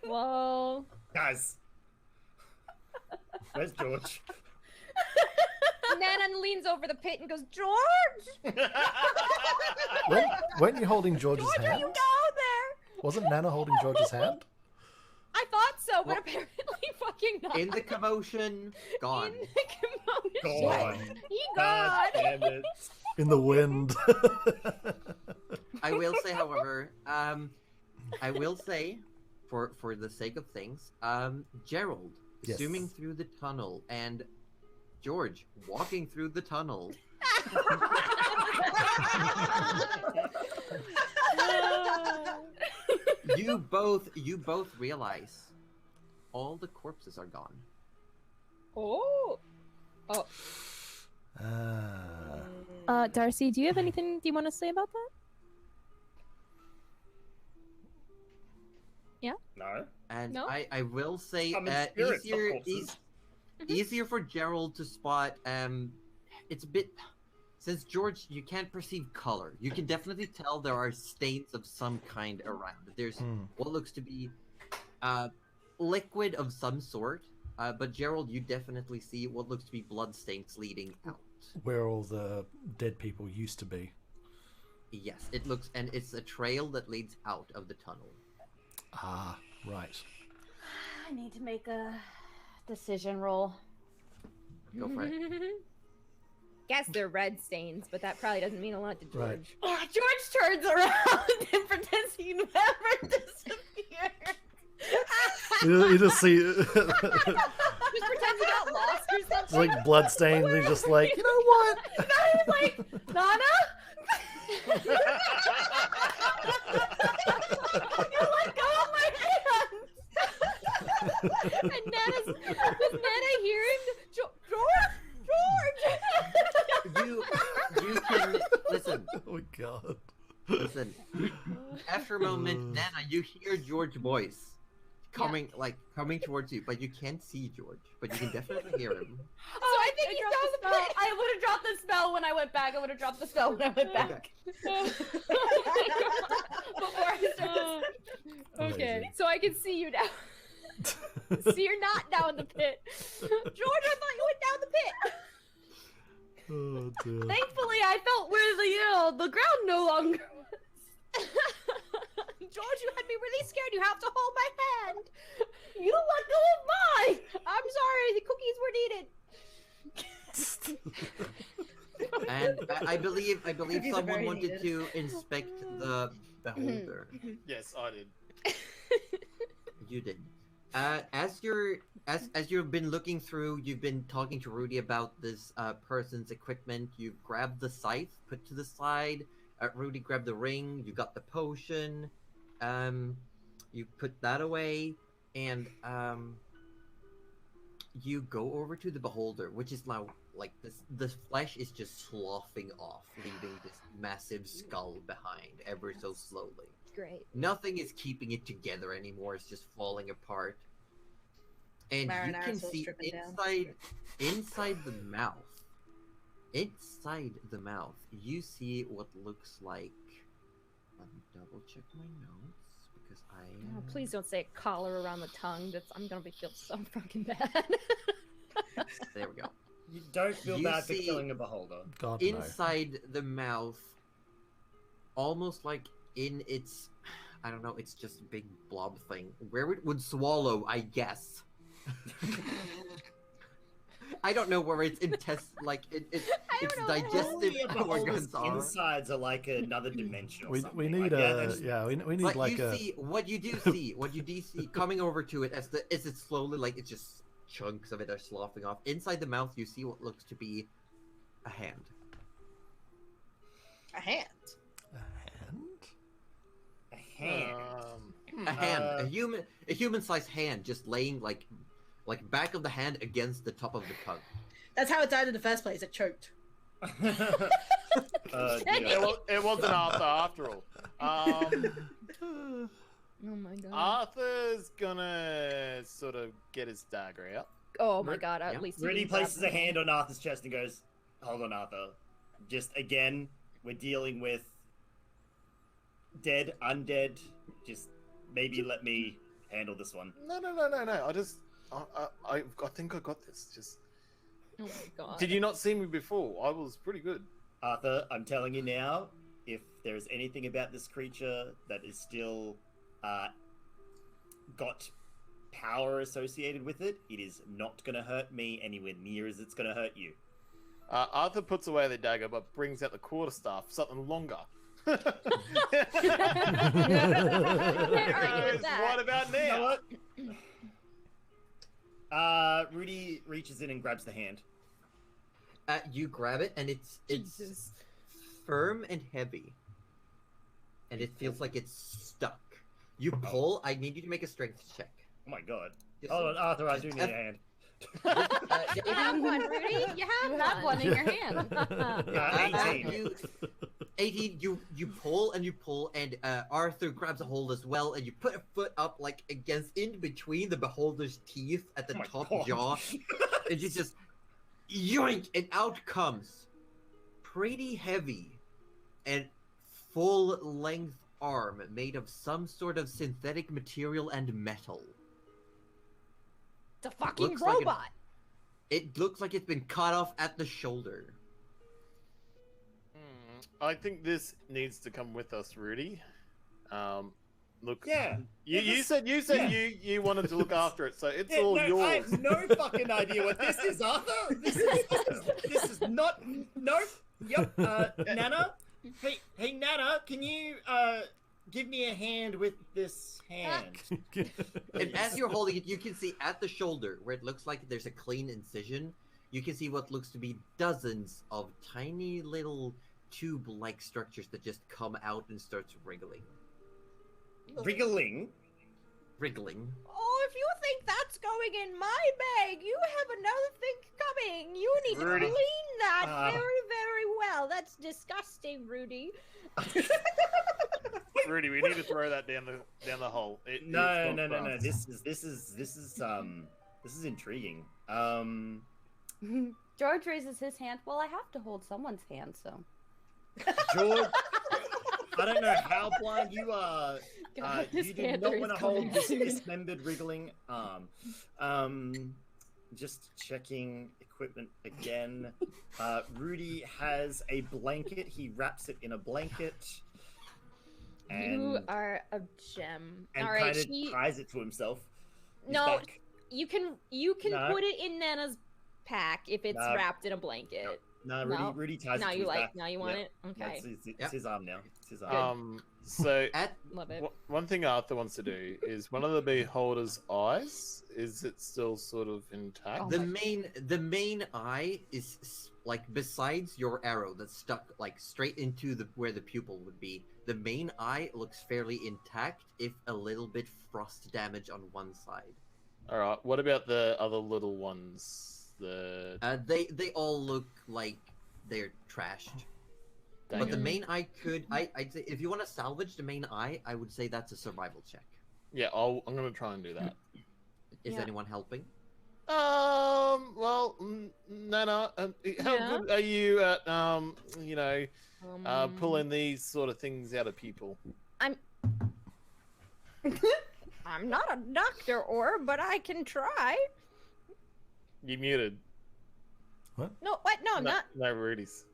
Whoa. Guys. Where's George? Nana leans over the pit and goes, George! Weren't you holding George's George, hand? are you down there? Wasn't Nana holding George's hand? I thought so, but apparently fucking not. In the commotion, gone. In the commotion. Gone. He God gone. damn it. In the wind. I will say, however, I will say, for the sake of things, Gerald Yes. zooming through the tunnel and George walking through the tunnel. You both realize all the corpses are gone. Oh. Darcy, do you have anything you want to say about that? Yeah? No. And No? I will say, Summon spirits of easier corpses. easier for Gerald to spot. It's a bit, since George, you can't perceive color. You can definitely tell there are stains of some kind around. There's what looks to be liquid of some sort, but Gerald, you definitely see what looks to be blood stains leading out. Where all the dead people used to be. Yes, it looks, and it's a trail that leads out of the tunnel. Ah, right. I need to make a decision roll. Go for it. Guess they're red stains, but that probably doesn't mean a lot to George. Right. Oh, George turns around and pretends he never disappeared. You just see Just pretends he got lost or it's something. like bloodstains, and he's just like, you know what? And I was like, Nana? You let go of my hand! And was Nana hearing George? You can listen. Oh my god. Listen. After a moment, Nana, you hear George's voice coming towards you, but you can't see George, but you can definitely hear him. So I think he's down the pit. I would have dropped the spell when I went back. Back. Before I started. Okay, so I can see you now. So you're not down the pit. George, I thought you went down the pit. Oh dear. Thankfully, I felt where the ground no longer was. George, you had me really scared. You have to hold my hand. You let go of mine. I'm sorry, the cookies were needed. And I believe Cookies are someone very wanted needed. to inspect the beholder. Yes, I did. You did. As you've been looking through, you've been talking to Rudy about this person's equipment. You've grabbed the scythe, put to the side. Rudy grabbed the ring. You got the potion. You put that away, and you go over to the beholder, which is now like this. The flesh is just sloughing off, leaving this massive skull behind, ever so slowly. Great. Nothing is keeping it together anymore. It's just falling apart. And you can see inside the mouth. Inside the mouth, you see what looks like. Let me double check my notes because I. Oh, please don't say a collar around the tongue. I'm gonna feel so fucking bad. There we go. You don't feel You bad for see- killing a beholder. God no. Inside the mouth, almost like in its, I don't know, it's just a big blob thing where it would swallow, I guess. I don't know where its its digestive Only a organs beholder's are. insides are like another dimension or We something. need we need But like you a. see what you do see coming over to it as it slowly, like, it's just chunks of it are sloughing off. Inside the mouth, you see what looks to be a hand. A hand. A hand? A hand. A human-sized hand, just laying like back of the hand against the top of the tongue. That's how it died in the first place. It choked. Yeah. It wasn't Arthur after all. Oh my god. Arthur's gonna sort of get his dagger out. Oh my god, Yeah. at least Rudy he's places up. a hand on Arthur's chest and goes, "Hold on, Arthur. Just again, we're dealing with dead, undead. Just maybe let me handle this one." No. I think I got this. Just. Oh my god. Did you not see me before? I was pretty good. Arthur, I'm telling you now, if there is anything about this creature that is still got power associated with it, it is not going to hurt me anywhere near as it's going to hurt you. Arthur puts away the dagger, but brings out the quarterstaff, something longer. Can't argue with that. What about now? You know what? Rudy reaches in and grabs the hand. You grab it, and it's Jesus. firm and heavy, and it feels like it's stuck. You pull. I need you to make a strength check. Oh my god. Just Hold on, Arthur, I do need a hand. You have one, Rudy. You have one in your hand. 18. 18. You pull and you pull, and Arthur grabs a hold as well, and you put a foot up, like against in between the beholder's teeth at the Oh my top God. jaw, and you just yoink, and out comes pretty heavy and full length arm made of some sort of synthetic material and metal. It's a fucking Looks like an- robot. It looks like it's been cut off at the shoulder. I think this needs to come with us, Rudy. Look. Yeah. You said you wanted to look after it, so it's Yeah, all no, I yours. have no fucking idea what this is, Arthur. This is not. Nope. Yep. Nana. Hey, Nana. Can you give me a hand with this hand? And as you're holding it, you can see at the shoulder, where it looks like there's a clean incision, you can see what looks to be dozens of tiny little tube-like structures that just come out and starts wriggling. Wriggling. Wriggling. Oh, if you think that's going in my bag, you have another thing coming. You need to Rudy. clean that very, very well. That's disgusting, Rudy. Wait, Rudy, we need to throw that down the hole. No. This is intriguing. George raises his hand. Well, I have to hold someone's hand, so. George, I don't know how blind you are. God, You do not want to hold this dismembered, wriggling arm. Just checking equipment again. Rudy has a blanket. He wraps it in a blanket. You And, are a gem. and All right, kind of ties it to himself. He's No, back. you can No. put it in Nana's pack if it's No. wrapped in a blanket. No, No. Rudy ties Now it to you his like. back. Now you want Yep. it. Okay. It's his arm now. It's his arm. So Love it. one thing Arthur wants to do is one of the beholder's eyes. Is it still sort of intact? Oh The my- main eye is like besides your arrow that's stuck like straight into where the pupil would be. The main eye looks fairly intact, if a little bit frost damage on one side. All right. What about the other little ones? They all look like they're trashed. Dang But the it. main eye I'd say if you want to salvage the main eye, I would say that's a survival check. Yeah, I'm gonna try and do that. Is Yeah. anyone helping? Well, Nana, how Yeah? good are you at pulling Um, these sort of things out of people? I'm not a doctor, but I can try. You muted. No, what? No, I'm no, not. No, Rudy's.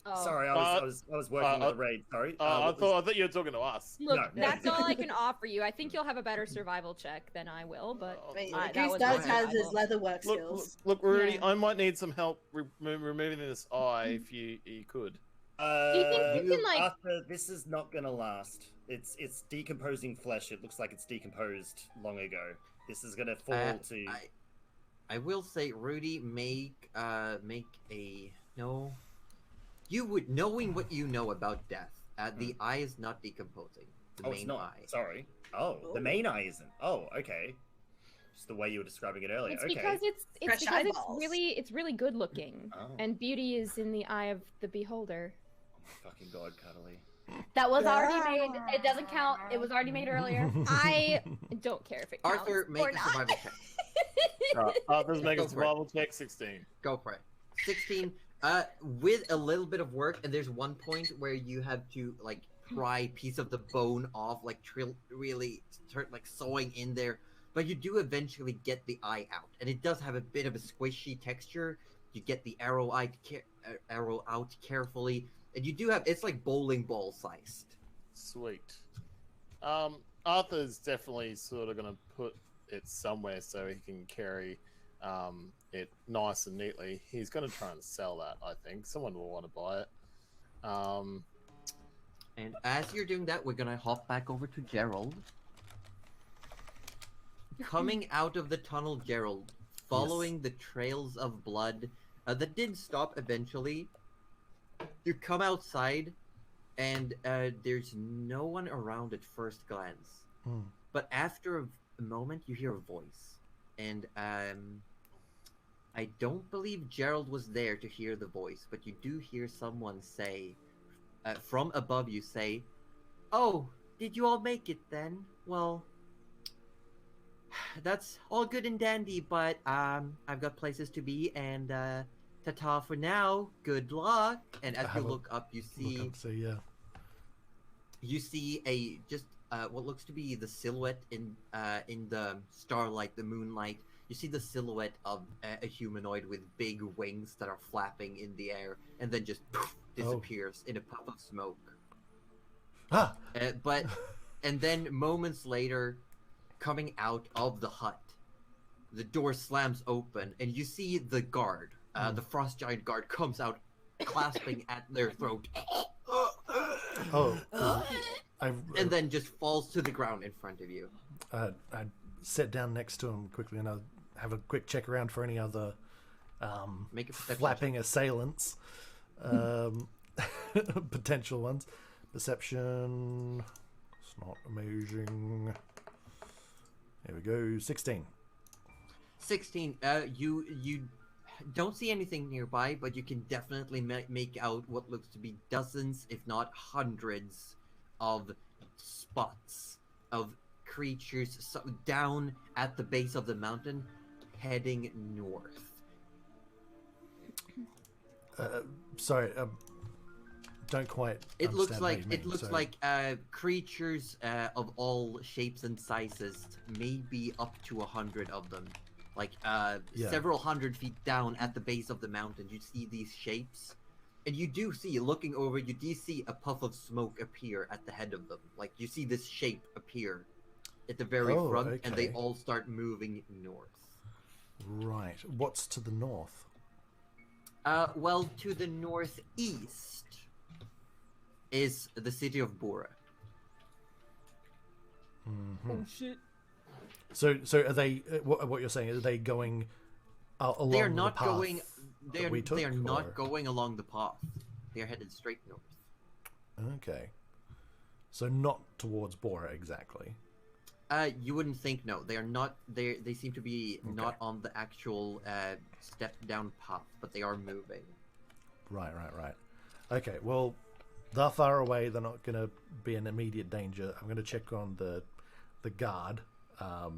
Oh. Sorry, I was working with a raid. Sorry. I What was- thought you were talking to us. Look, No. that's all I can offer you. I think you'll have a better survival check than I will, but Wait, that Goose was does my has his survival. leatherwork Look, skills. look, Rudy, Yeah. I might need some help removing this eye if you could. Do you think you can, like- Arthur, this is not gonna last. It's decomposing flesh. It looks like it's decomposed long ago. This is gonna fall to. I will say, Rudy, make a no. You would knowing what you know about death. The eye is not decomposing. The Oh, main it's not. eye. Sorry. Oh, the main eye isn't. Oh, okay. Just the way you were describing it earlier. It's Okay. because it's Fresh because eyeballs. it's really good looking, Oh. and beauty is in the eye of the beholder. Oh my fucking god, Cuddly. That was already made. It doesn't count. It was already made earlier. I don't care if it counts Arthur, make or a not. survival check. Arthur's making Go a for it. survival check 16. Go for it. 16. With a little bit of work, and there's one point where you have to like pry a piece of the bone off, like really start like sewing in there. But you do eventually get the eye out, and it does have a bit of a squishy texture. You get the arrow out carefully, and you do have it's like bowling ball sized. Sweet. Arthur's definitely sort of gonna put it somewhere so he can carry it nice and neatly. He's gonna try and sell that. I think someone will want to buy it. And as you're doing that, we're gonna hop back over to Gerald. Coming out of the tunnel, Gerald, following the trails of blood that did stop eventually. You come outside, and there's no one around at first glance. But after a moment, you hear a voice, and I don't believe Gerald was there to hear the voice, but you do hear someone say, from above you say, "Oh, did you all make it then? Well, that's all good and dandy, but I've got places to be, and ta-ta for now. Good luck." And as you look up, you see you see a just what looks to be the silhouette in the starlight, the moonlight. You see the silhouette of a humanoid with big wings that are flapping in the air, and then just poof, disappears in a puff of smoke. Ah! And then moments later, coming out of the hut, the door slams open, and you see the guard, the frost giant guard, comes out, clasping at their throat. And then just falls to the ground in front of you. I sit down next to him quickly, and I have a quick check around for any other Make a perception flapping assailants, potential ones. Perception. It's not amazing. There we go. 16. 16. You don't see anything nearby, but you can definitely make out what looks to be dozens, if not hundreds, of spots of creatures down at the base of the mountain, heading north. Sorry, don't quite. It looks understand what you like mean, creatures of all shapes and sizes, maybe up to 100 of them. Like Yeah. several hundred feet down at the base of the mountain, you see these shapes, and you do see, looking over, you do see a puff of smoke appear at the head of them. Like you see this shape appear at the very Oh, front, and they okay. all start moving north. Right. What's to the north? Well, to the northeast is the city of Bora. Mhm. shit. So are they? What you're saying? Are they going along They are not the path going. that we took, They are or- not going along the path. They are headed straight north. Okay. So not towards Bora exactly. You wouldn't think. No, they are not. They seem to be not on the actual step down path, but they are moving. Right. Okay. Well, they're far away. They're not going to be in immediate danger. I'm going to check on the guard. Yeah. I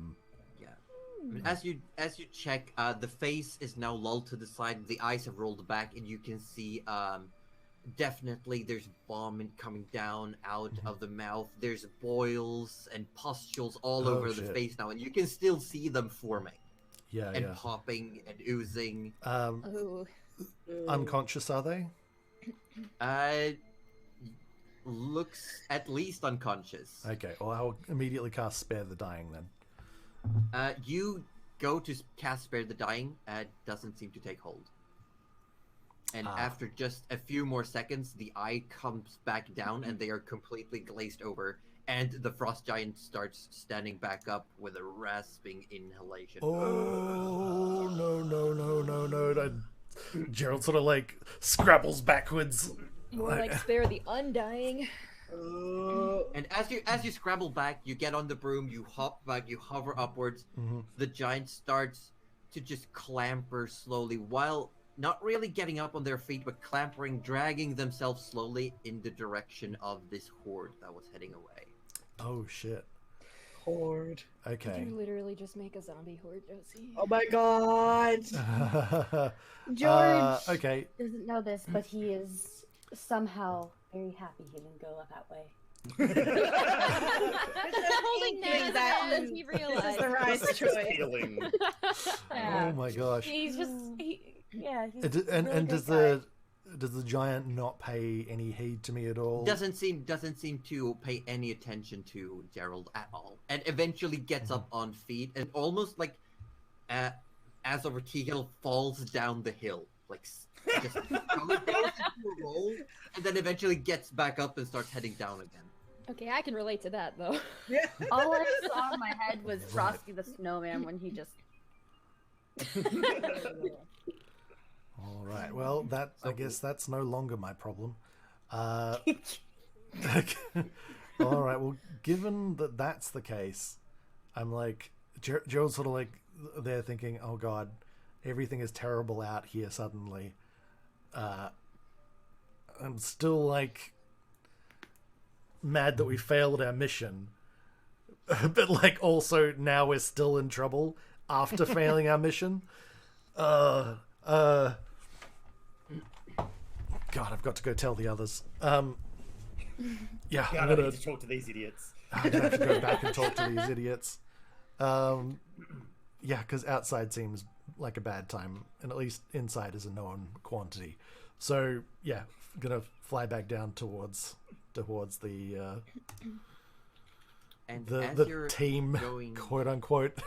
mean, as you check, the face is now lulled to the side. The eyes have rolled back, and you can see definitely there's vomit coming down out of the mouth. There's boils and pustules all over the shit. face now, and you can still see them forming Yeah. and Yeah. popping and oozing. Oh. Unconscious are they? Looks at least unconscious. Okay. Well, I'll immediately cast Spare the Dying then. You go to cast Spare the Dying, doesn't seem to take hold. And after just a few more seconds, the eye comes back down and they are completely glazed over. And the frost giant starts standing back up with a rasping inhalation. Oh, no. Gerald sort of like scrabbles backwards. More like spare the undying. And as you scrabble back, you get on the broom, you hop back, you hover upwards. The giant starts to just clamber slowly, while not really getting up on their feet, but clampering, dragging themselves slowly in the direction of this horde that was heading away. Oh, shit. Horde. Okay. You literally just make a zombie horde, Josie. Oh my god. George Okay. doesn't know this, but he is somehow very happy he didn't go that way. Holding Inkling that that as he this is realized. the right choice. Feeling. Oh my gosh. He's just, he's And a really does good guy. does the giant not pay any heed to me at all? Doesn't seem to pay any attention to Gerald at all, and eventually gets up on feet and almost like as a vertical falls down the hill, like just coming down into a roll, and then eventually gets back up and starts heading down again. Okay, I can relate to that though. All I saw in my head was Frosty the Snowman when he just. All right. Well, I guess that's no longer my problem. All right. Well, given that that's the case, I'm like Gerald's sort of like there thinking, "Oh God, everything is terrible out here suddenly." I'm still like mad that we failed our mission, but like also now we're still in trouble after failing our mission. God, I've got to go tell the others. Yeah, God, I'm I gonna need to talk to these idiots. have to go back and talk to these idiots. Yeah, because outside seems like a bad time, and at least inside is a known quantity. So yeah, gonna fly back down towards the And as the you're team, going, quote unquote.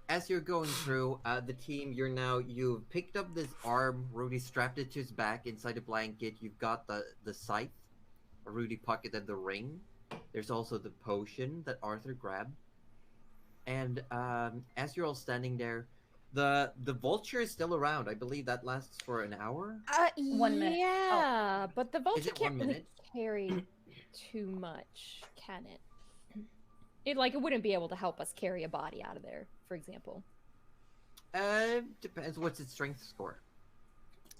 as you're going through the team, you've picked up this arm. Rudy strapped it to his back inside a blanket. You've got the scythe. Rudy pocketed the ring. There's also the potion that Arthur grabbed. And as you're all standing there, the vulture is still around. I believe that lasts for an hour. 1 minute. Yeah, but the vulture it 1 can't really minute? carry too much, can it? It wouldn't be able to help us carry a body out of there, for example. Depends. What's its strength score?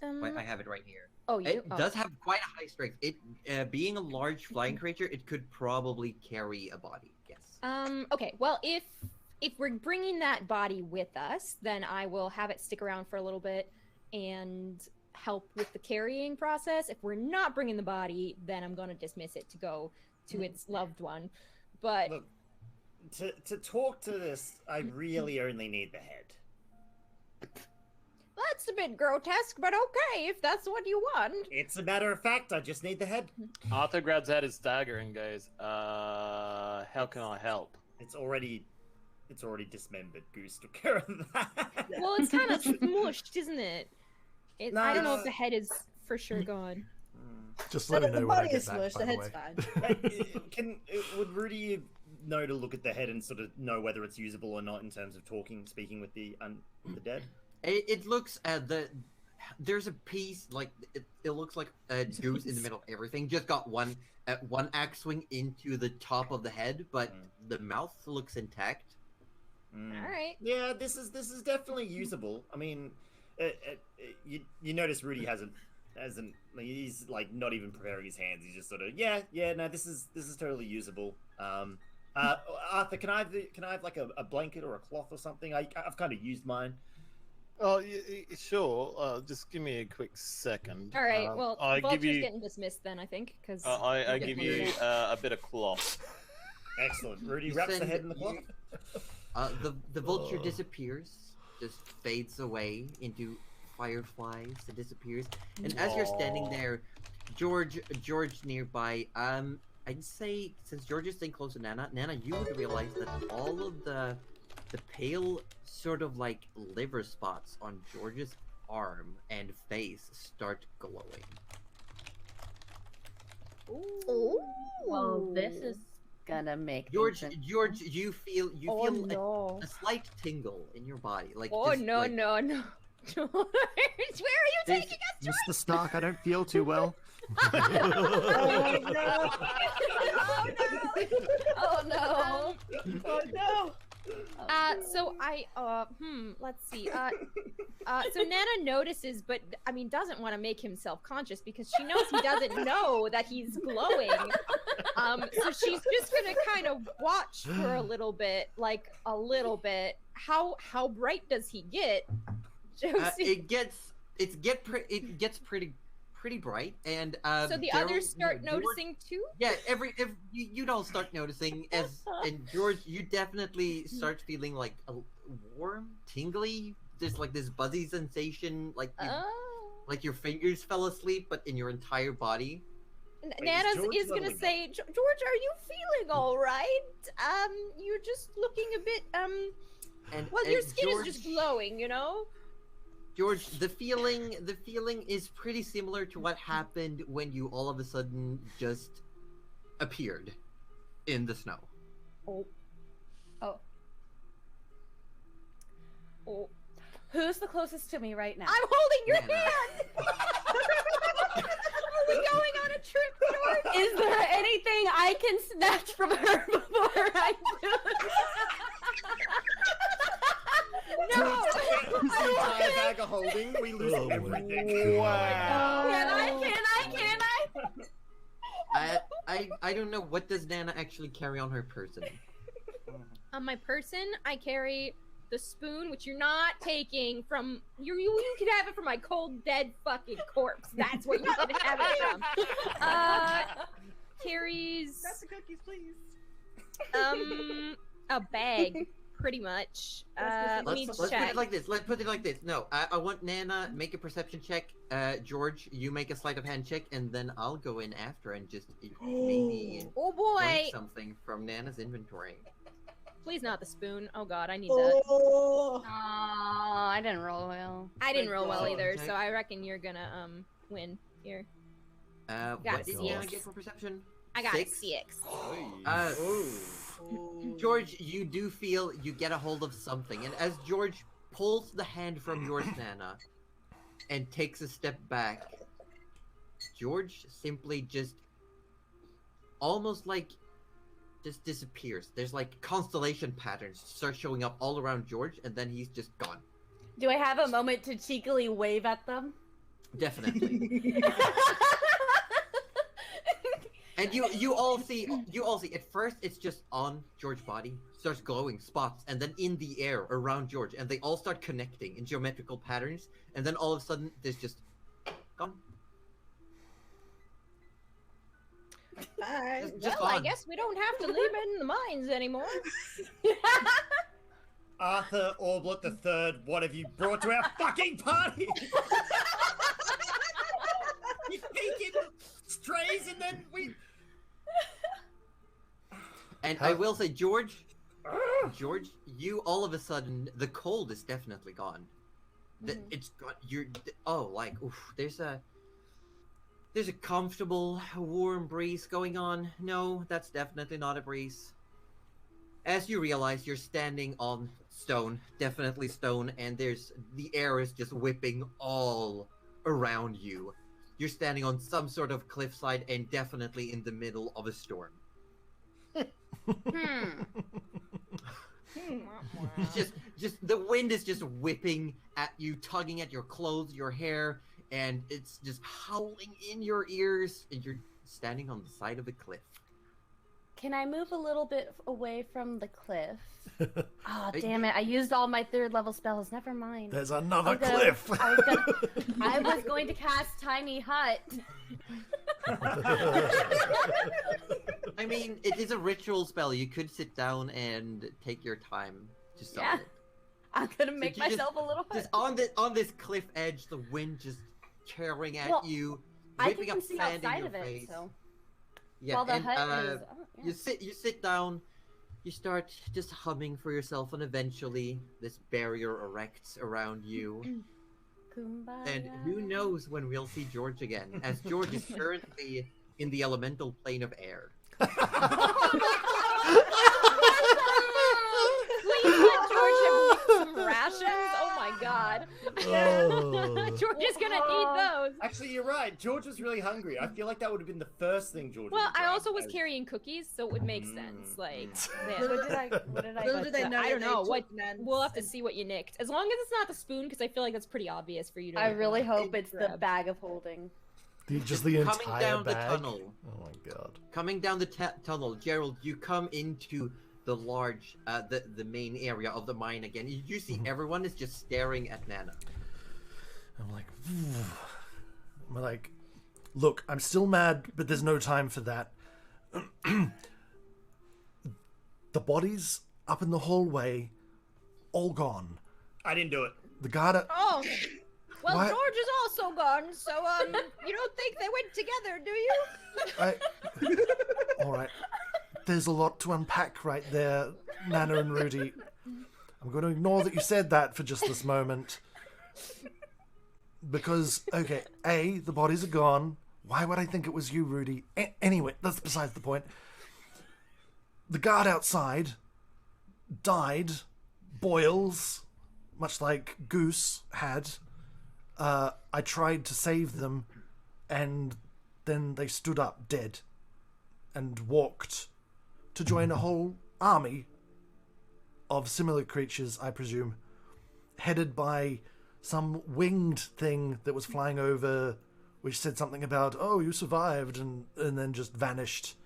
I have it right here. Oh, you? It does have quite a high strength. It being a large flying creature, it could probably carry a body. Yes. Okay. Well, if we're bringing that body with us, then I will have it stick around for a little bit and help with the carrying process. If we're not bringing the body, then I'm going to dismiss it to go to its loved one. But Look, to talk to this, I really only need the head. that's a bit grotesque, but okay, if that's what you want. It's a matter of fact, I just need the head. Arthur grabs out his dagger and goes, how can I help? It's already dismembered. Goose took care of that. Well, it's kind of smushed, isn't it? No, I don't know no. if the head is for sure gone. Just let me The know when I body get is back, smushed, by the the head's way. fine. Would Rudy know to look at the head and sort of know whether it's usable or not in terms of speaking with the dead? It looks there's a piece like it looks like a goose in the middle of everything. Just got one axe swing into the top of the head, but the mouth looks intact. All right. Yeah, this is definitely usable. I mean, you notice Rudy hasn't he's like not even preparing his hands. He's just sort of no, this is totally usable. Arthur, can I have like a blanket or a cloth or something? I've kind of used mine. Oh, sure. Just give me a quick second. All right. Well, I Vulture's give you. getting dismissed then, I think, because I give you a bit of cloth. Excellent. Rudy You wraps the send- head in the cloth. The vulture disappears, just fades away into fireflies. It disappears, and as you're standing there, George nearby. I'd say since George is staying close to Nana, you would realize that all of the pale sort of like liver spots on George's arm and face start glowing. Ooh. Well, this is gonna make George, things- you feel no. a slight tingle in your body, like Oh just, no, like, no, no. George, where are you This- taking us, George? Mr. Stark, I don't feel too well. Oh no! Oh no! Oh no! So let's see. So Nana notices, but I mean, doesn't want to make him self-conscious because she knows he doesn't know that he's glowing. So she's just gonna kind of watch for a little bit, like a little bit. How bright does he get? Josie? it gets pretty bright, and So the Daryl- others start George- noticing too. Yeah, if you don't start noticing and George, you definitely start feeling like a warm, tingly. There's like this buzzy sensation, like like your fingers fell asleep, but in your entire body. Nana George is gonna leveling say, George, are you feeling all right? You're just looking a bit And well, your and skin George, is just glowing, you know. George, the feeling is pretty similar to what happened when you all of a sudden just appeared in the snow. Oh. Who's the closest to me right now? I'm holding your Nana. hand. Are we going on a trip, George? Is there anything I can snatch from her before I do? No. The entire bag of holding, we lose Oh my everything. Wow. Can I? I don't know, what does Nana actually carry on her person? On my person, I carry the spoon, which you're not taking from. You can have it from my cold, dead fucking corpse. That's where you can have it from. Carries Grab the cookies, please. a bag, pretty much. Let me Let's put check. it like this. Let's put it like this. No, I want Nana make a perception check. George, you make a sleight of hand check, and then I'll go in after and just maybe Oh boy! find something from Nana's inventory. Please not the spoon. Oh god, I need that. Oh, I didn't roll well. I didn't roll well God. either, Okay. so I reckon you're gonna win here. What did a Nana six. get for perception? I got Six? a 6. George, you do feel you get a hold of something, and as George pulls the hand from yours, Nana, and takes a step back, George simply just almost like just disappears. There's like constellation patterns start showing up all around George, and then he's just gone. Do I have a moment to cheekily wave at them? Definitely. And you all see at first it's just on George's body, starts glowing spots, and then in the air around George, and they all start connecting in geometrical patterns, and then all of a sudden there's just gone. Bye. Just Well, I gone. guess we don't have to leave it in the mines anymore. Arthur Orblet the Third, what have you brought to our fucking party? You think it strays and then we... And I will say, George, you all of a sudden, the cold is definitely gone. It's got there's a comfortable, warm breeze going on. No, that's definitely not a breeze. As you realize, you're standing on stone, definitely stone, and the air is just whipping all around you. You're standing on some sort of cliffside and definitely in the middle of a storm. It's just the wind is just whipping at you, tugging at your clothes, your hair, and it's just howling in your ears, and you're standing on the side of a cliff. Can I move a little bit away from the cliff? Oh, damn it. I used all my 3rd level spells. Never mind. There's another cliff. I was going to cast Tiny Hut. I mean, it is a ritual spell. You could sit down and take your time to summon it. I'm going to make myself a little hut. Just on this cliff edge, the wind just tearing at you, I whipping can up see sand in outside your of it, face. so... Yeah, While the and hut is... you sit down, you start just humming for yourself, and eventually this barrier erects around you. Kumbaya. And who knows when we'll see George again, as George is currently in the elemental plane of air. Please let George have some rations. Oh my god. Oh. George is gonna need those. Actually, you're right. George was really hungry. I feel like that would have been the first thing George would Well, have I grabbed. also was carrying cookies, so it would make sense. Like, Little What did I Little do they know I don't that know they what. took Nan's We'll have to and- see what you nicked. As long as it's not the spoon, because I feel like that's pretty obvious for you to. I really hope Big it's the grab. bag of holding. Just the Coming entire down bag. the tunnel. Oh my god. Coming down the tunnel, Gerald, you come into the large, the main area of the mine again. You see everyone is just staring at Nana. I'm like, look, I'm still mad, but there's no time for that. The bodies up in the hallway, all gone. I didn't do it. The guard. Oh. Well, What? George is also gone, so you don't think they went together, do you? All right. There's a lot to unpack right there, Nana and Rudy. I'm going to ignore that you said that for just this moment. Because, okay, A, the bodies are gone. Why would I think it was you, Rudy? Anyway, that's besides the point. The guard outside died, boils, much like Goose had. I tried to save them, and then they stood up dead and walked to join a whole army of similar creatures, I presume, headed by some winged thing that was flying over, which said something about, "Oh, you survived," and then just vanished.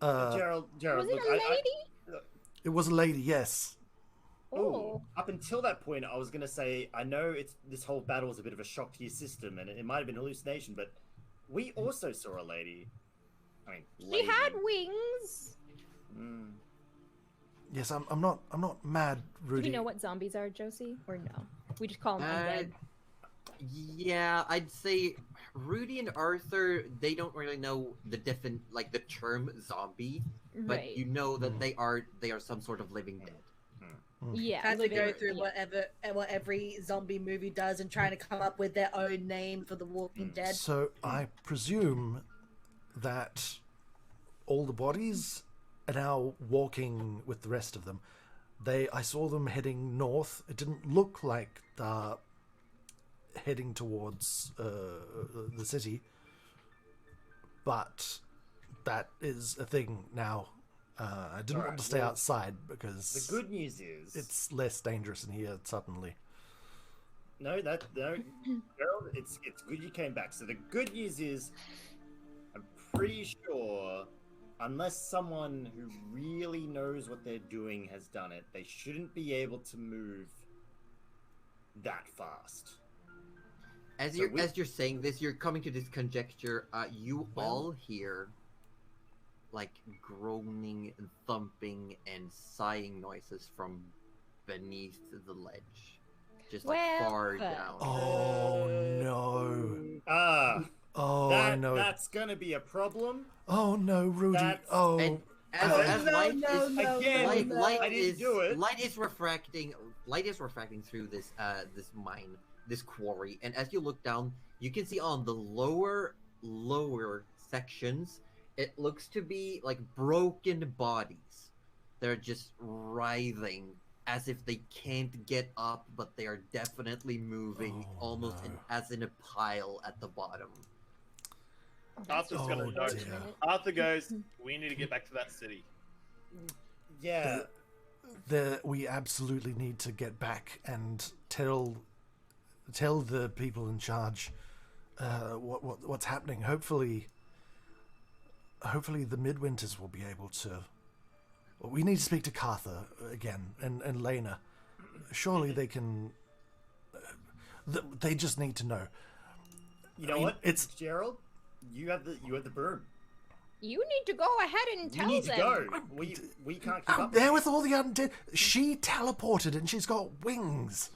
Gerald, Was it look, a lady? It was a lady, yes. Oh. Up until that point, I was going to say, I know this whole battle was a bit of a shock to your system, and it might have been hallucination, but we also saw a lady. I mean, She lady. had wings. Yes, I'm not mad, Do Rudy. we know what zombies are, Josie? Or no? We just call them undead. Yeah, I'd say Rudy and Arthur, they don't really know the the term zombie, but Right. you know that they are some sort of living dead. Yeah. Had to living- go through yeah. what every zombie movie does and trying to come up with their own name for the Walking Dead. So I presume that all the bodies are now walking with the rest of them. I saw them heading north. It didn't look like they're heading towards the city, but that is a thing now. I didn't want to stay outside because The good news is... it's less dangerous in here suddenly. Gerald, it's good you came back. So the good news is, I'm pretty sure, unless someone who really knows what they're doing has done it, they shouldn't be able to move that fast. As you're saying this, you're coming to this conjecture. You all hear like groaning and thumping and sighing noises from beneath the ledge, just like far down. Oh no! I know. That's gonna be a problem. Oh no, Rudy! And as light is refracting through this this mine, this quarry, and as you look down, you can see on the lower sections, it looks to be like broken bodies. They're just writhing as if they can't get up, but they are definitely moving, as in a pile at the bottom. Arthur's gonna go. Arthur goes, we need to get back to that city. Yeah. We absolutely need to get back and tell the people in charge what's happening. Hopefully the Midwinters will be able to. We need to speak to Cartha again and Lena. Surely they can. They just need to know. You know what? It's Gerald. You have the broom. You need to go ahead and tell them. We need to go. We can't keep up. There with all the undead. She teleported and she's got wings.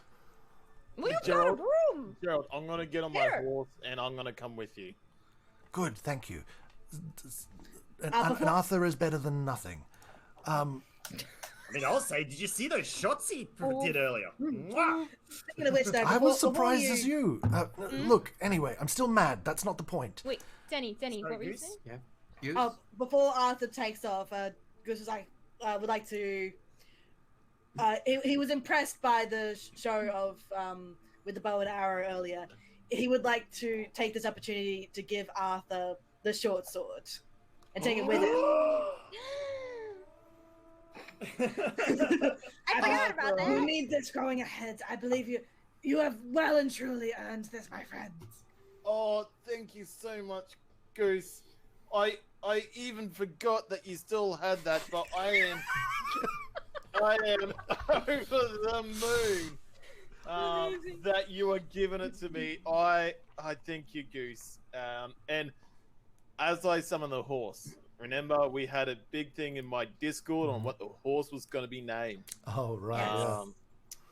We've got a broom. Gerald, I'm gonna get on my horse and I'm gonna come with you. Good, thank you. And Arthur is better than nothing. I mean, I'll say, did you see those shots he did earlier? I was surprised as you. Look, anyway, I'm still mad. That's not the point. Wait, Denny, what were you saying? Yeah. Before Arthur takes off, Goose was like, would like to. He was impressed by the show of with the bow and arrow earlier. He would like to take this opportunity to give Arthur the short sword and take it with him. I forgot about that. You need this going ahead. I believe you have well and truly earned this, my friend. Oh, thank you so much, Goose. I even forgot that you still had that, but I am over the moon that you are giving it to me. I thank you, Goose. And as I summon the horse, remember we had a big thing in my Discord on what the horse was going to be named. Oh, right.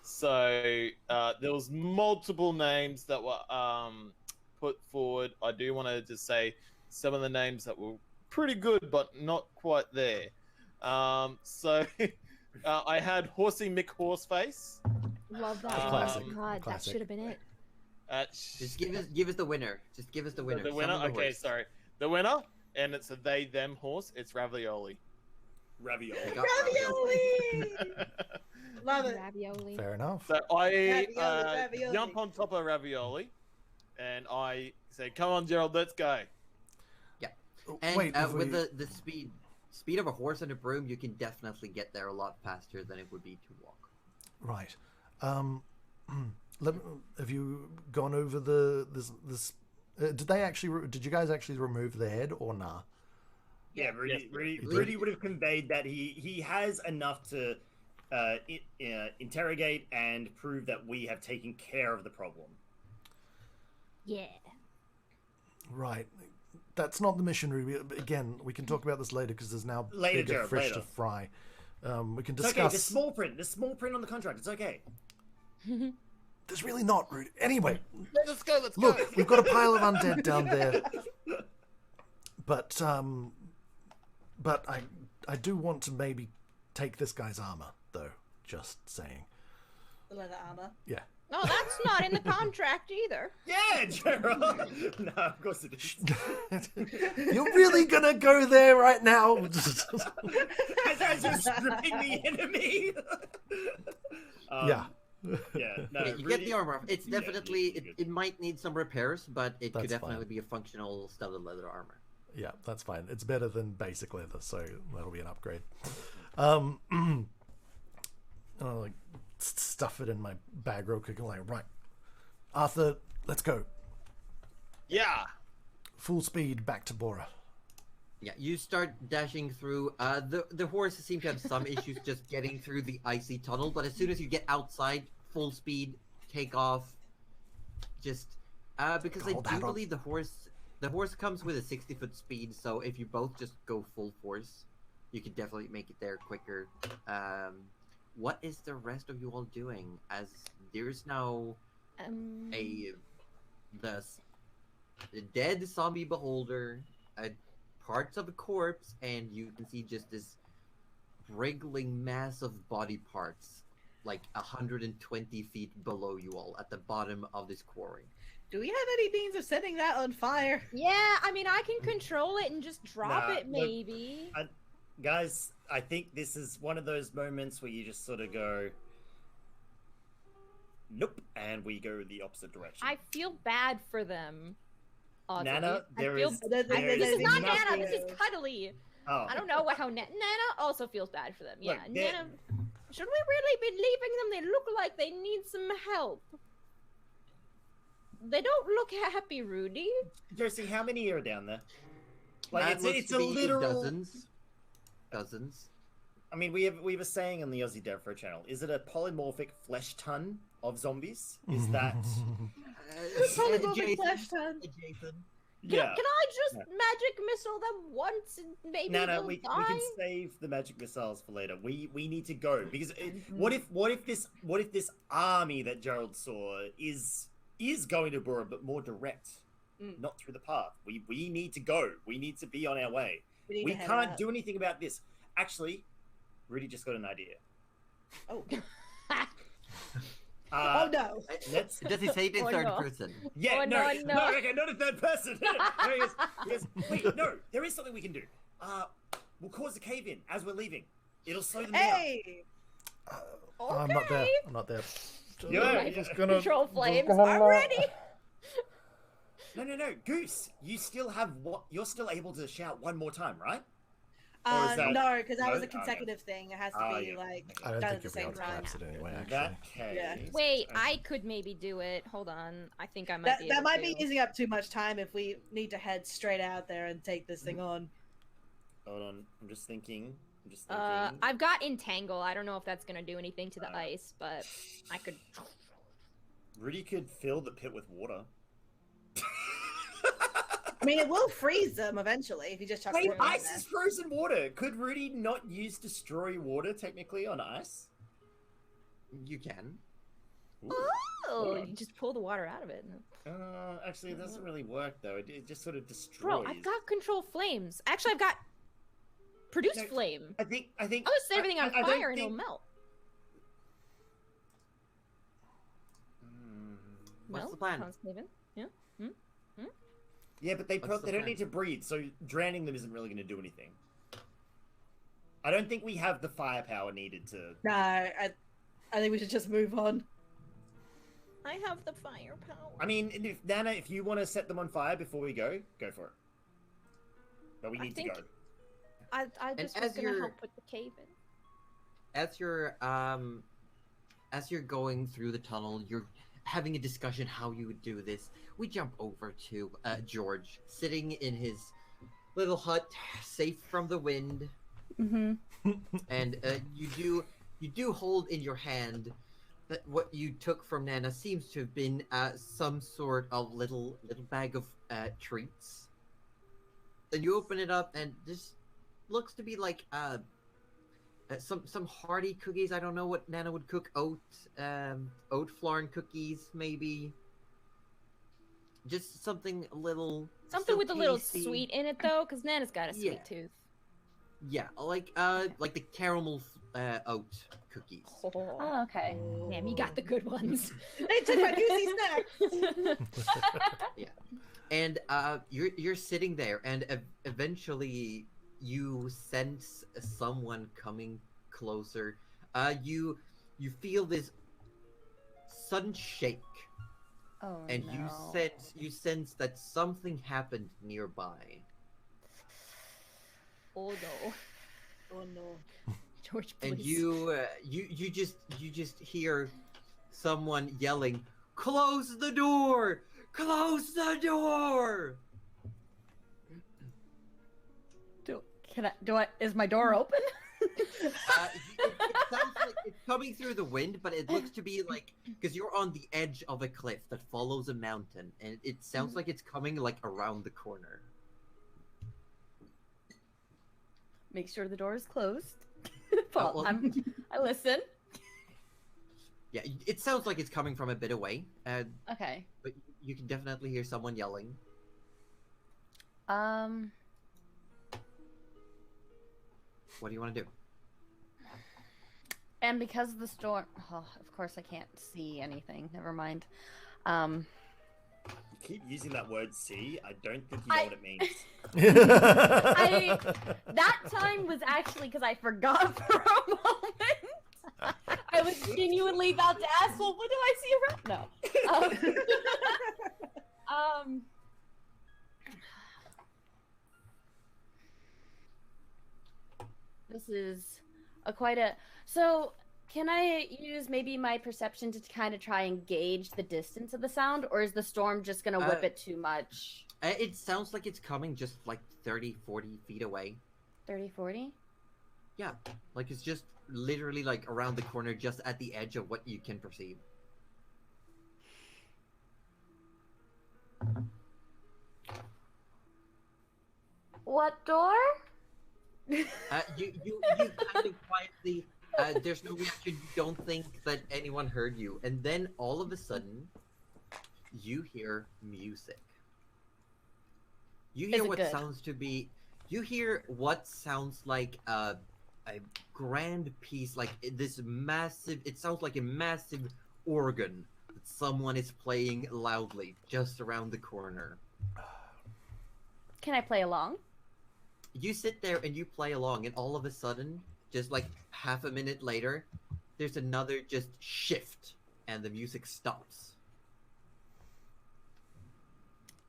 So there was multiple names that were put forward. I do want to just say some of the names that were pretty good, but not quite there. So I had Horsey Mick Horseface. Love that. Classic. God, Classic. that should have been it. Just give us the winner. Just give us the winner. The winner. Okay, sorry. The winner, and it's a they/them horse. It's Ravioli. Ravioli. Love it. Ravioli. Fair enough. So I Ravioli. jump on top of Ravioli, and I say, "Come on, Gerald, let's go." Yeah. And Wait, with the speed of a horse and a broom, you can definitely get there a lot faster than it would be to walk. Right. Have you gone over this? Did you guys actually remove the head or nah? Yeah, Rudy would have conveyed that he has enough to interrogate and prove that we have taken care of the problem. Yeah. Right. That's not the mission, Ruby. Again, we can talk about this later because there's now Later, bigger Jared, fish later. to fry. We can It's discuss. okay. The small print on the contract. It's okay. There's really not, Rudy. Anyway, Let's go. look, we've got a pile of undead down there. But I do want to maybe take this guy's armor, though. Just saying. The leather armor. Yeah. No, that's not in the contract either. Yeah, Gerald. No, of course it is. You're really gonna go there right now? As you're stripping the enemy. Yeah. Yeah. No. Yeah, you get the armor. It's definitely it might need some repairs, but it could That's definitely fine. be a functional studded leather armor. Yeah, that's fine. It's better than basic leather, so that'll be an upgrade. I'll like stuff it in my bag real quick and like, right, Arthur, let's go. Yeah. Full speed back to Bora. Yeah, you start dashing through. The horse seems to have some issues just getting through the icy tunnel, but as soon as you get outside, full speed, take off. Just because I do believe the horse comes with a 60-foot speed, so if you both just go full force, you could definitely make it there quicker. What is the rest of you all doing? As there's now the dead zombie beholder, parts of a corpse, and you can see just this wriggling mass of body parts, like 120 feet below you all at the bottom of this quarry. Do we have any means of setting that on fire? Yeah, I mean, I can control it and just drop it, maybe. Guys, I think this is one of those moments where you just sort of go, nope, and we go the opposite direction. I feel bad for them. Nana, this is not Nana, this is Cuddly. Oh. I don't know how Nana also feels bad for them. Yeah, Look, Nana. Should we really be leaving them? They look like they need some help. They don't look happy, Rudy. Josie, how many are down there? Like it's a be literal dozens. I mean, we have a saying on the Aussie Devro channel. Is it a polymorphic flesh ton of zombies? Is that Polymorphic flesh ton. Yeah. Can I just magic missile them once and maybe Nana, they'll we die? can save the magic missiles for later. We need to go because what if this army that Gerald saw is going to Bora but more direct, not through the path. We need to go. We need to be on our way. We can't do anything about this. Actually, Rudy just got an idea. Oh. Oh no! Does he say it in third person? Yeah, Oh, no, no. okay, not in third person. No, he goes, wait, no, there is something we can do. We'll cause a cave in as we're leaving. It'll slow them down. I'm not there. I'm not there. Yeah, just gonna control flames. I'm ready. No, Goose, you still have you're still able to shout one more time, right? No, because that was a Okay. consecutive thing. It has to be yeah. like I don't done think at the you'll be able same to time. collapse it anyway, In actually. that case, Yeah. Wait, I could maybe do it. Hold on. I think I might be That able might to. be using up too much time if we need to head straight out there and take this thing on. Hold on, I'm just thinking. I've got entangle. I don't know if that's gonna do anything to the ice, but I could. Rudy could fill the pit with water. I mean, it will freeze them eventually if you just chuck Wait, water in ice there. is frozen water. Could Rudy not use destroy water technically on ice? You can. Oh, you just pull the water out of it. Actually, it doesn't really work though. It just sort of destroys. Bro, I've got control flames. Actually, I've got produce flame. I think. I'll just set everything on I don't fire and think- it'll melt. What's Well, the plan? Constable. Yeah. Yeah, but they What's the don't plan? need to breathe, so drowning them isn't really going to do anything. I don't think we have the firepower needed to. No, I think we should just move on. I have the firepower. I mean, if Nana, if you want to set them on fire before we go for it. But we need to go. I just was gonna help with the cave in. As you're going through the tunnel, you're having a discussion how you would do this. We jump over to George, sitting in his little hut, safe from the wind. Mm-hmm. And you do hold in your hand that what you took from Nana seems to have been some sort of little bag of treats. And you open it up, and this looks to be like some hearty cookies. I don't know what Nana would cook. Oat flour and cookies, maybe. Just something a little. Something with a little tasty. sweet in it though, because Nana's got a sweet Yeah. tooth. Yeah, like the caramel oat cookies. Oh, okay. Damn, you got the good ones. They took my juicy snack. Yeah, and you're sitting there, and eventually you sense someone coming closer. You feel this sudden shake, Oh, and no. you sense that something happened nearby. Oh no. Oh no. George, please. And you just hear someone yelling, Close the door! Close the door! Is my door open? It sounds like it's coming through the wind, but it looks to be like, because you're on the edge of a cliff that follows a mountain, and it sounds like it's coming like around the corner. Make sure the door is closed. well- I listen. Yeah, it sounds like it's coming from a bit away, Okay. but you can definitely hear someone yelling. What do you want to do? And because of the storm, oh, of course I can't see anything. Never mind. You keep using that word "see." I don't think you know what it means. That time was actually because I forgot for a moment. I was genuinely about to ask, well, what do I see around? No. This is quite a... So, can I use maybe my perception to kind of try and gauge the distance of the sound, or is the storm just going to whip it too much? It sounds like it's coming just like 30, 40 feet away. 30, 40? Yeah, like it's just literally like around the corner, just at the edge of what you can perceive. What door? You kind of quietly, there's no reaction, you don't think that anyone heard you, and then all of a sudden, you hear music. You hear what sounds to be, you hear what sounds like a grand piece, like this massive, it sounds like a massive organ that someone is playing loudly just around the corner. Can I play along? You sit there and you play along, and all of a sudden, just like half a minute later, there's another just shift, and the music stops.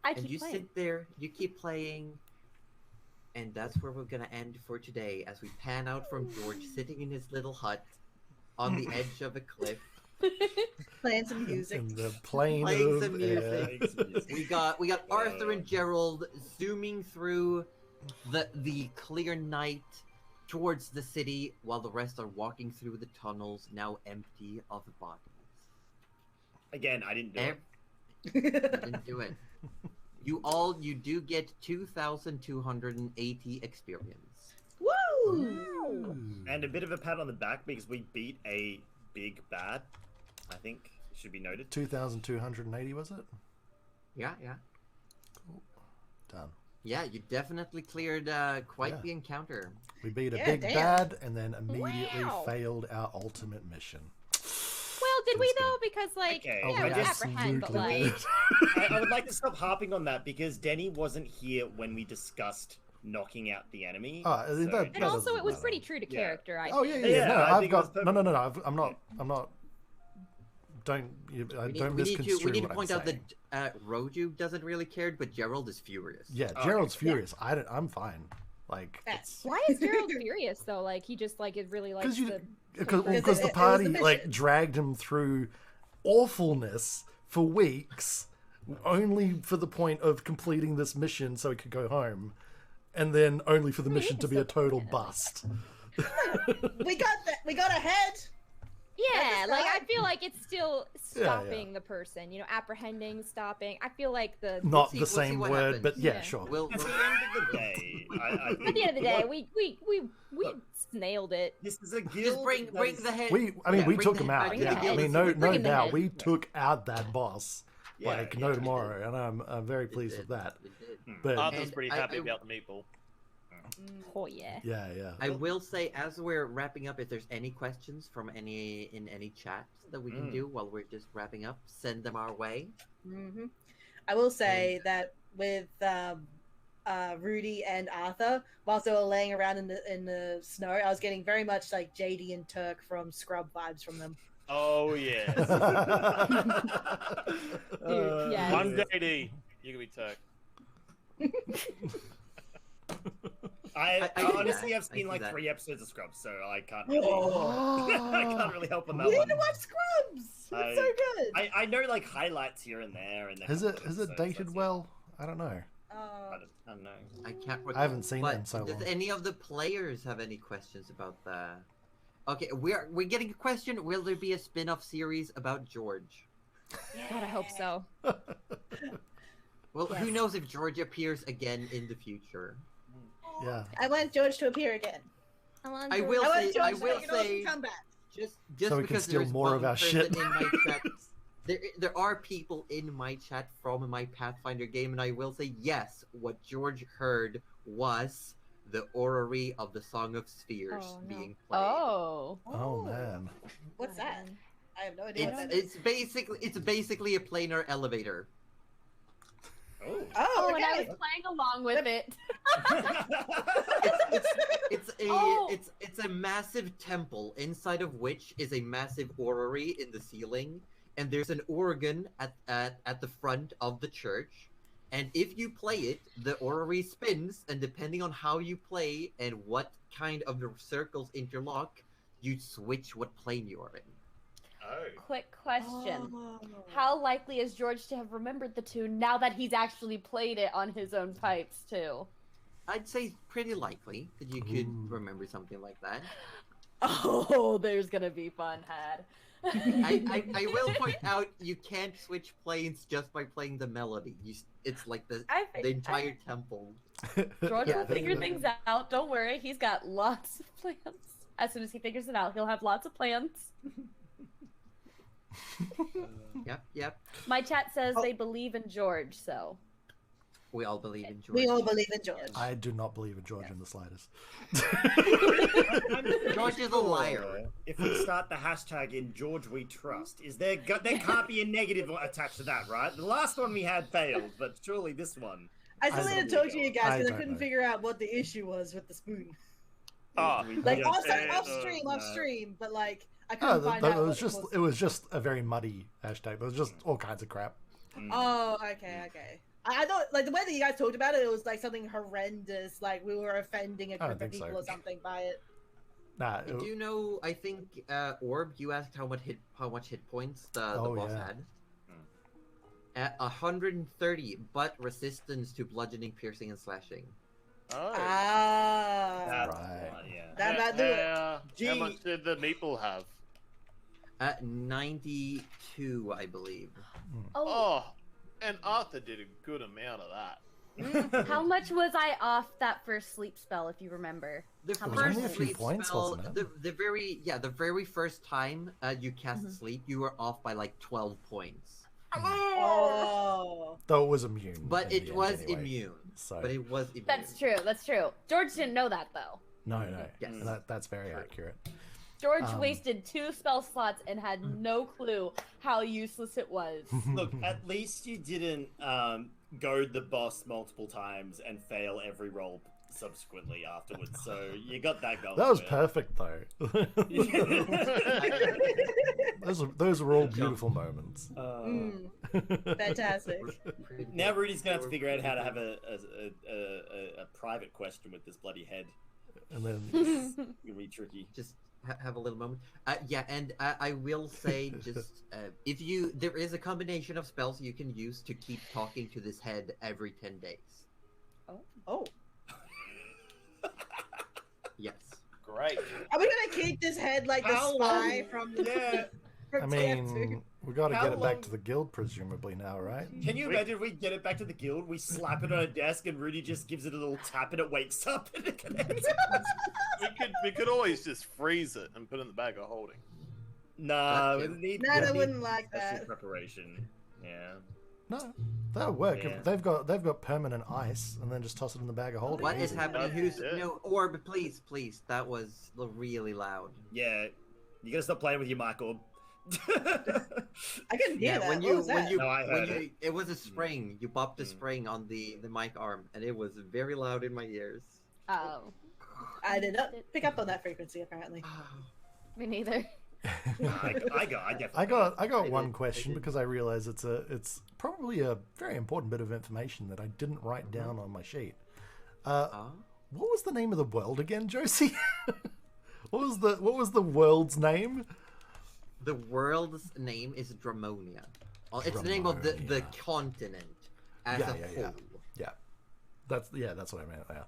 And you sit there, you keep playing, and that's where we're gonna end for today, as we pan out from George sitting in his little hut on the edge of a cliff. Playing some music. And the plane Playing of some music. We got Arthur and Gerald zooming through the clear night towards the city, while the rest are walking through the tunnels, now empty of bodies. Again, I didn't do it. You didn't do it. You do get 2,280 experience. Woo! And a bit of a pat on the back because we beat a big bad. I think it should be noted. 2,280 was it? Yeah. Cool. Done. Yeah, you definitely cleared quite the encounter. We beat a big bad and then immediately failed our ultimate mission. Well, did we though? Because like, Okay. yeah, we apprehend, but like, I would like to stop harping on that because Denny wasn't here when we discussed knocking out the enemy. And also, it was pretty true to character. I think. Yeah. No, I I've think got it was no. I'm not. Don't misconstrue we need to what point I'm out saying. that Roju doesn't really care, but Gerald is furious. Yeah, Gerald's furious. I'm fine. Like, Why is Gerald furious though? Like he just like it really likes because the party like dragged him through awfulness for weeks, only for the point of completing this mission so he could go home, and then only for the mission to be a total bust. We got ahead. Yeah, like I feel like it's still stopping the person, you know, apprehending, stopping. I feel like not the same word, but sure. At the end of the day, I think at the end of the day, we nailed it. This is a guild. Just bring the head. We took him out. Bring Yeah, the head. I mean, no Bring the doubt, head. we took out that boss. Yeah, no tomorrow, and I'm very pleased with that. But Arthur's pretty happy about the meatball. Oh yeah. Yeah. I will say, as we're wrapping up, if there's any questions from any chat that we can do while we're just wrapping up, send them our way. Mm-hmm. I will say that with Rudy and Arthur, whilst they were laying around in the snow, I was getting very much like JD and Turk from Scrub vibes from them. Oh yes. Dude, yes. I'm JD. You can be Turk. I I see honestly that. have I seen see like that. 3 episodes of Scrubs, so I can't really, Oh. I can't really help on that We need one. to watch Scrubs. It's so good. I know like highlights here and there, and Is it dated well? I don't know. I don't know. I can't recall. I haven't seen it but in so does long. any of the players have any questions about the? Okay, we're getting a question. Will there be a spin-off series about George? God, I hope so. Well, who Yes. knows if George appears again in the future? Yeah. I want George to appear again. I will I want say, George I to will make an awesome say, comeback. just So we can because steal there's more of one our person shit. in my chat, there are people in my chat from my Pathfinder game, and I will say yes. What George heard was the orrery of the Song of Spheres Oh, no. being played. Oh man. What's that? I have no idea what that is. It's basically a planar elevator. Oh. Oh, and I okay. was playing along with it. It's a massive temple inside of which is a massive orrery in the ceiling, and there's an organ at the front of the church. And if you play it, the orrery spins, and depending on how you play and what kind of circles interlock, you switch what plane you're in. Oh. Quick question. Oh. How likely is George to have remembered the tune now that he's actually played it on his own pipes too? I'd say pretty likely that you could Ooh. remember something like that. Oh, there's gonna be fun had. I will point out you can't switch planes just by playing the melody. It's like the entire temple. George Yeah. will figure things out. Don't worry, he's got lots of plans. As soon as he figures it out, he'll have lots of plans. Yep. My chat says they believe in George, so. We all believe in George. We all believe in George. I do not believe in George in the slightest. George is a liar. If we start the hashtag in George we trust, there can't be a negative attached to that, right? The last one we had failed, but surely this one. I still need to talk to you guys because I don't couldn't know. figure out what the issue was with the spoon. Yeah, Off stream, but like I couldn't find out. It was just a very muddy hashtag. There was just all kinds of crap. Oh, okay. I thought like the way that you guys talked about it, it was like something horrendous, like we were offending a I don't group of think so. people or something by it. Nah, Do you know? I think Orb, you asked how much hit points the boss had. At 130, but resistance to bludgeoning, piercing, and slashing. Oh. That's right. Yeah. That do it. How much did the meeple have? At 92, I believe. Oh, and Arthur did a good amount of that. How much was I off that first sleep spell, if you remember? The How much first only a few sleep points, spell, wasn't it? the very first time you cast sleep, you were off by like 12 points. Oh. Though it was immune. But in the it end was anyway. immune. So But it was immune. That's true. George didn't know that, though. no. Yes. That's very accurate. George wasted 2 spell slots and had no clue how useless it was. Look, at least you didn't goad the boss multiple times and fail every roll subsequently afterwards. So you got that going. That was for it. perfect, though. those were all beautiful moments. Fantastic. Now Rudy's gonna have to figure out how to have a private question with this bloody head. And then It's gonna be tricky. Just have a little moment. Yeah, and I will say, just there is a combination of spells you can use to keep talking to this head every 10 days. Oh. Yes. Great. Are we gonna keep this head like the How spy long? from the Yeah. I from mean, TF2? we got to How get it back long- to the guild, presumably now, right? Can you imagine if we get it back to the guild, we slap it on a desk, and Rudy just gives it a little tap, and it wakes up and it can answer? We could always just freeze it and put it in the bag of holding. Nah, That we need. No, we I need wouldn't like special that. preparation. Yeah. No, that'll work. Yeah. If they've got permanent ice, and then just toss it in the bag of holding. What is easy. happening? That's Who's it. no Orb? Please. That was really loud. Yeah. You gotta stop playing with your mic, Orb. I couldn't hear that. when What you was that? No, I heard it. it was a spring. You popped a spring on the mic arm, and it was very loud in my ears. Oh, I did not pick up on that frequency apparently. me neither. I definitely. I got I one did, question I did. because I realize it's probably a very important bit of information that I didn't write down on my sheet. Oh? What was the name of the world again, Josie? What was the world's name? The world's name is Dramonia. It's the name of the continent as a whole. Yeah. That's what I meant. Yeah.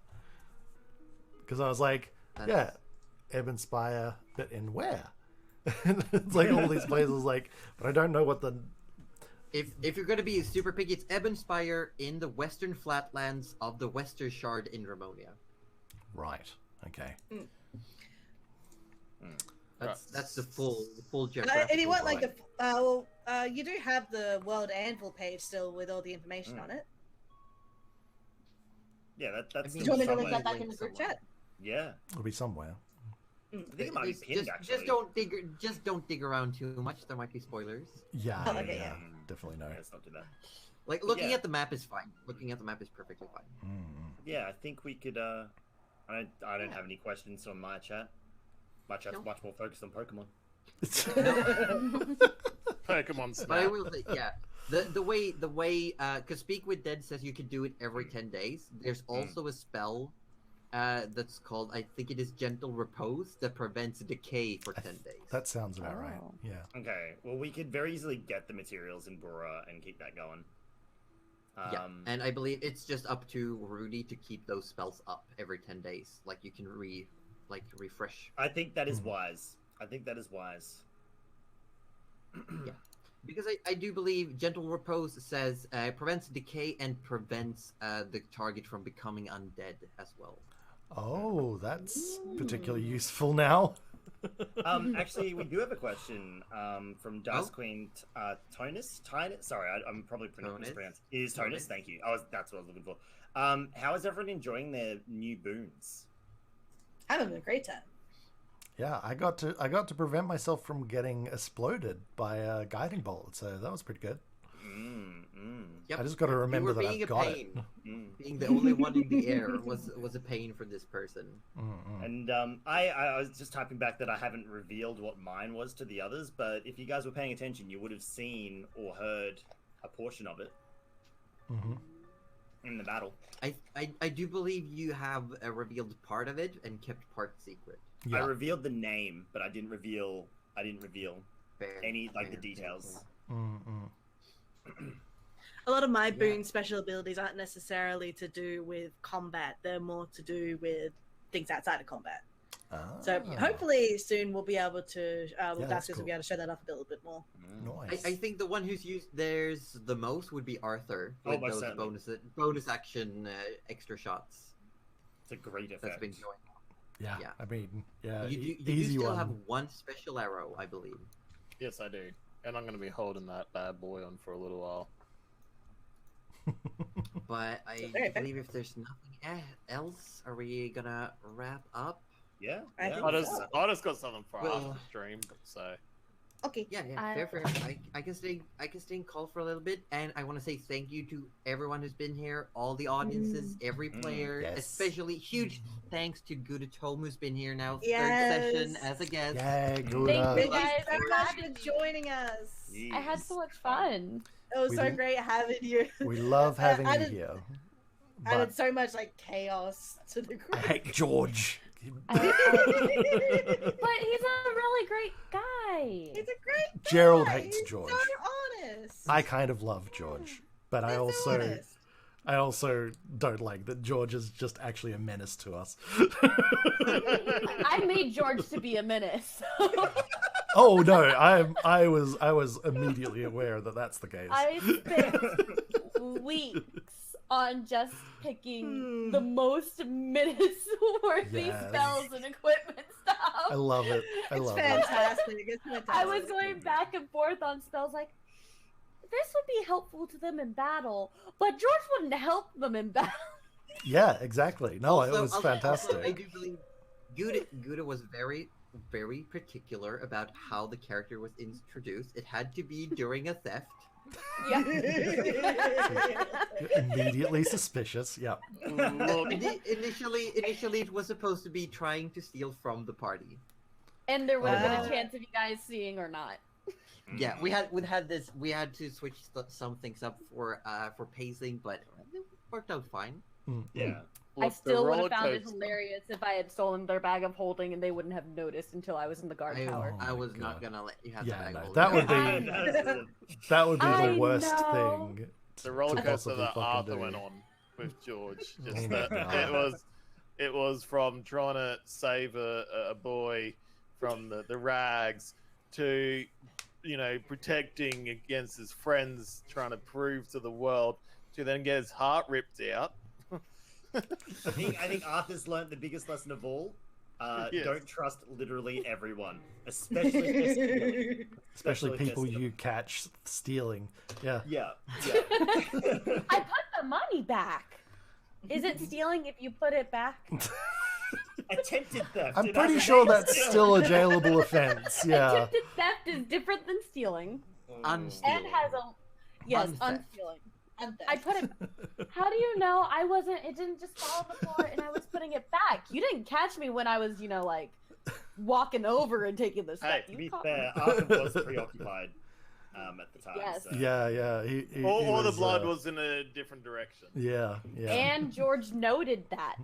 Because I was like, Ebon Spire, but in where? It's like all these places, like, but I don't know what the. If you're gonna be super picky, it's Ebon Spire in the western flatlands of the Western Shard in Dramonia. Right. Okay. That's the full geographical. If you want like you do have the World Anvil page still with all the information on it. Yeah, that's. Do you want me to link that back in the group chat? Yeah, it'll be somewhere. I think it might be pinned, actually. Just don't dig around too much. There might be spoilers. Yeah, okay, yeah. Definitely no. Let's not do that. Like looking at the map is fine. Looking at the map is perfectly fine. Yeah, I think we could. I don't have any questions on my chat. My chat's much more focused on Pokemon. Pokemon Snap. But I will say, yeah, the way because Speak with Dead says you can do it every 10 days. There's also a spell that's called, I think it is Gentle Repose, that prevents decay for 10 days. That sounds about right. Yeah. Okay, well, we could very easily get the materials in Bora and keep that going. Yeah, and I believe it's just up to Rudy to keep those spells up every 10 days. Like you can refresh. I think that is wise. Yeah, because I do believe Gentle Repose says prevents decay and prevents the target from becoming undead as well. Oh, that's particularly useful now. Actually, we do have a question from Dust Queen Tonus. Sorry, I'm probably mispronounced. It is Tonus. Thank you. That's what I was looking for. How is everyone enjoying their new boons? Having a great time. Yeah, I got to prevent myself from getting exploded by a guiding bolt, so that was pretty good. Yep. I just got to remember that I've got it. Being the only one in the air was a pain for this person. And I was just typing back that I haven't revealed what mine was to the others, but if you guys were paying attention, you would have seen or heard a portion of it in the battle. I do believe you have revealed part of it and kept part secret. Yeah. I revealed the name, but I didn't reveal any the details. A lot of my boon special abilities aren't necessarily to do with combat. They're more to do with things outside of combat. So hopefully soon we'll be able to, we'll be able to show that off a little bit more. Nice. I think the one who's used theirs the most would be Arthur. With those bonus action extra shots. It's a great effect. That's been going on. Yeah. I mean, You easy do still one. have one special arrow, I believe. Yes, I do. And I'm going to be holding that bad boy on for a little while. But I believe if there's nothing else, are we going to wrap up? Yeah. I just got something for after stream, so... Okay. Yeah, fair. I can stay in call for a little bit, and I want to say thank you to everyone who's been here, all the audiences, every player, especially huge thanks to Gudatom who's been here now, third session as a guest. Yeah, Guda. Thank you guys so much for joining us. Jeez. I had so much fun. It was so great having you. We love having you here. Added so much chaos to the group. I hate George. But he's a really great guy. He's a great guy. Gerald hates George. He's so honest. I kind of love George, but I also don't like that George is just actually a menace to us. I made George to be a menace. Oh no, I was immediately aware that that's the case. I spent weeks on just picking the most menace-worthy spells and equipment stuff. I love it. It's fantastic. I was going back and forth on spells like, this would be helpful to them in battle, but George wouldn't help them in battle. Yeah, exactly. No, it was fantastic. I do believe Gouda was very, very particular about how the character was introduced. It had to be during a theft. Yeah. Immediately suspicious. Yeah. Initially, it was supposed to be trying to steal from the party. And there would have been a chance of you guys seeing or not. Yeah, we had to switch some things up for pacing, but it worked out fine. Yeah. I Look, the still would roller have found it coaster- hilarious if I had stolen their bag of holding and they wouldn't have noticed until I was in the guard tower. Oh I my was God. not gonna let you have Yeah, the bag no, of that holding. would be that would be I the worst know. thing. The roller to coaster possibly that fucking Arthur do. went on with George. Oh Just my that God. it was from trying to save a boy from the rags to, you know, protecting against his friends, trying to prove to the world, to then get his heart ripped out. I think Arthur's learned the biggest lesson of all. Yes. Don't trust literally everyone, especially if they're stealing. Especially if they're people stealing. you catch stealing. Yeah. Yeah. I put the money back. Is it stealing if you put it back? Attempted theft. I'm in pretty other sure names. that's still a jailable offense. Yeah. Attempted theft is different than stealing. Unstealing. And has a yes, Untheft. unstealing. And I put it. How do you know I wasn't? It didn't just fall on the floor, and I was putting it back. You didn't catch me when I was, you know, like walking over and taking the stuff. Hey, to You be caught me. fair, Arthur was preoccupied at the time. Yes. So. Yeah. He Or the was, blood was in a different direction. Yeah. And George noted that,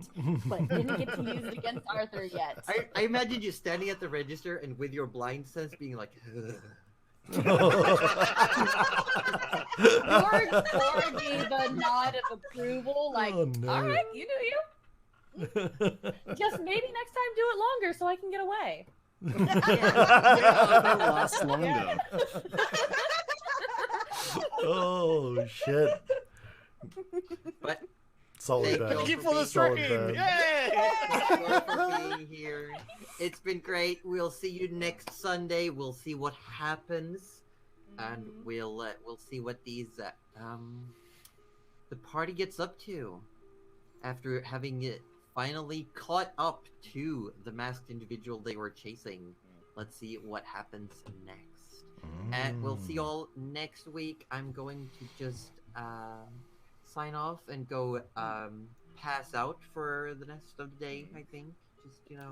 but didn't get to use it against Arthur yet. I imagine you standing at the register and with your blind sense being like, "Ugh." George gave a nod of approval, like, Oh, no. all right, you do you. Just maybe next time do it longer so I can get away. That lasts longer. Oh shit. But Solid Thank burn. you Thank you for the Solid stream! burn. Yay! thank you all for being here. It's been great. We'll see you next Sunday. We'll see what happens, and we'll see what these the party gets up to after having it finally caught up to the masked individual they were chasing. Let's see what happens next. And we'll see you all next week. I'm going to just sign off and go pass out for the rest of the day, I think. Just, you know.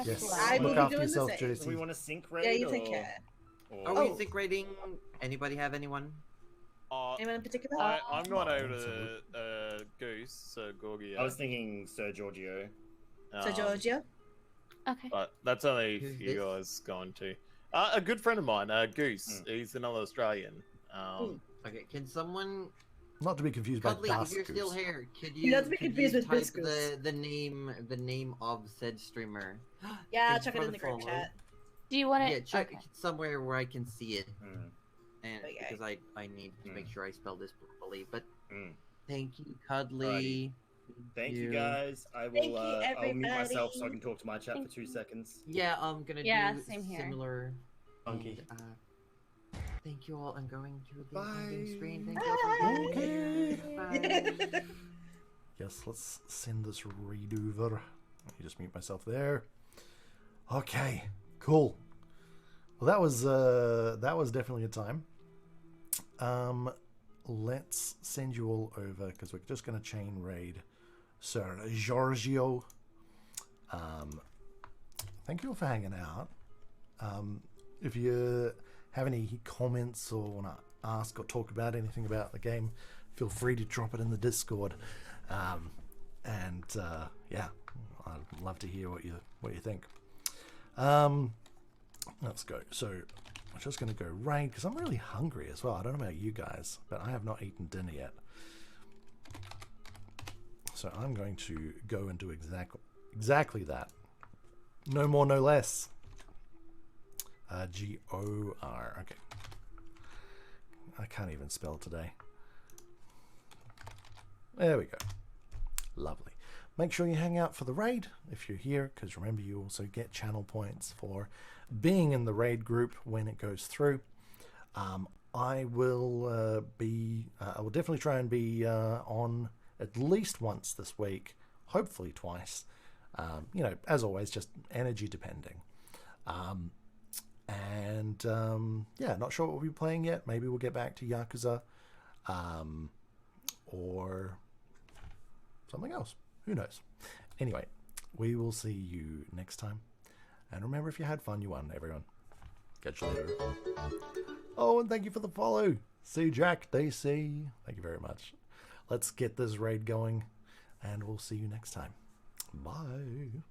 Yes. I will Look be after doing the yourself, same. Do we JC. want to sync raid? Yeah, you take or- care. Are or- we sync rating? Anybody have anyone? Anyone in particular? I'm going over to Goose, so Gorgia. I was thinking Sir Giorgio. So Georgia. Okay. But that's only if Who's you this? guys going to. A good friend of mine, Goose. He's another Australian. Okay, can someone Not to be confused by Cuddly, if Dusk you're still Goose. here, could you, Not to be could confused you with type Biscuits. the name of said streamer? Yeah, Thank check you it for in the group follow. chat. Do you want to? Yeah, check Okay. somewhere where I can see it, Mm. and Okay. because I need to make sure I spell this properly. But Mm. thank you, Cuddly. Thank you guys. I Thank you, will. I'll mute myself so I everybody. can talk to my chat Thank for 2 you. seconds. Yeah, I'm gonna Yeah, do same here. similar. Okay. And, thank you all. I'm going to the Bye. ending screen. Thank you all for being here. Bye. Yes, let's send this read over. Let me just mute myself there. Okay, cool. Well, that was definitely a time. Let's send you all over because we're just going to chain raid Sir Giorgio. Thank you all for hanging out. If you have any comments or want to ask or talk about anything about the game, feel free to drop it in the Discord. Yeah, I'd love to hear what you think. Let's go. So I'm just going to go raid because I'm really hungry as well. I don't know about you guys, but I have not eaten dinner yet. So I'm going to go and do exactly that. No more, no less. G-O-R. Okay. I can't even spell today. There we go. Lovely. Make sure you hang out for the raid if you're here, because remember you also get channel points for being in the raid group when it goes through. I will definitely try and be on at least once this week, hopefully twice. You know, as always, just energy depending. Yeah, not sure what we'll be playing yet. Maybe we'll get back to Yakuza, or something else. Who knows? Anyway, we will see you next time. And remember, if you had fun, you won, everyone. Catch you later. Oh, and thank you for the follow. See Jack, DC. Thank you very much. Let's get this raid going. and we'll see you next time. Bye.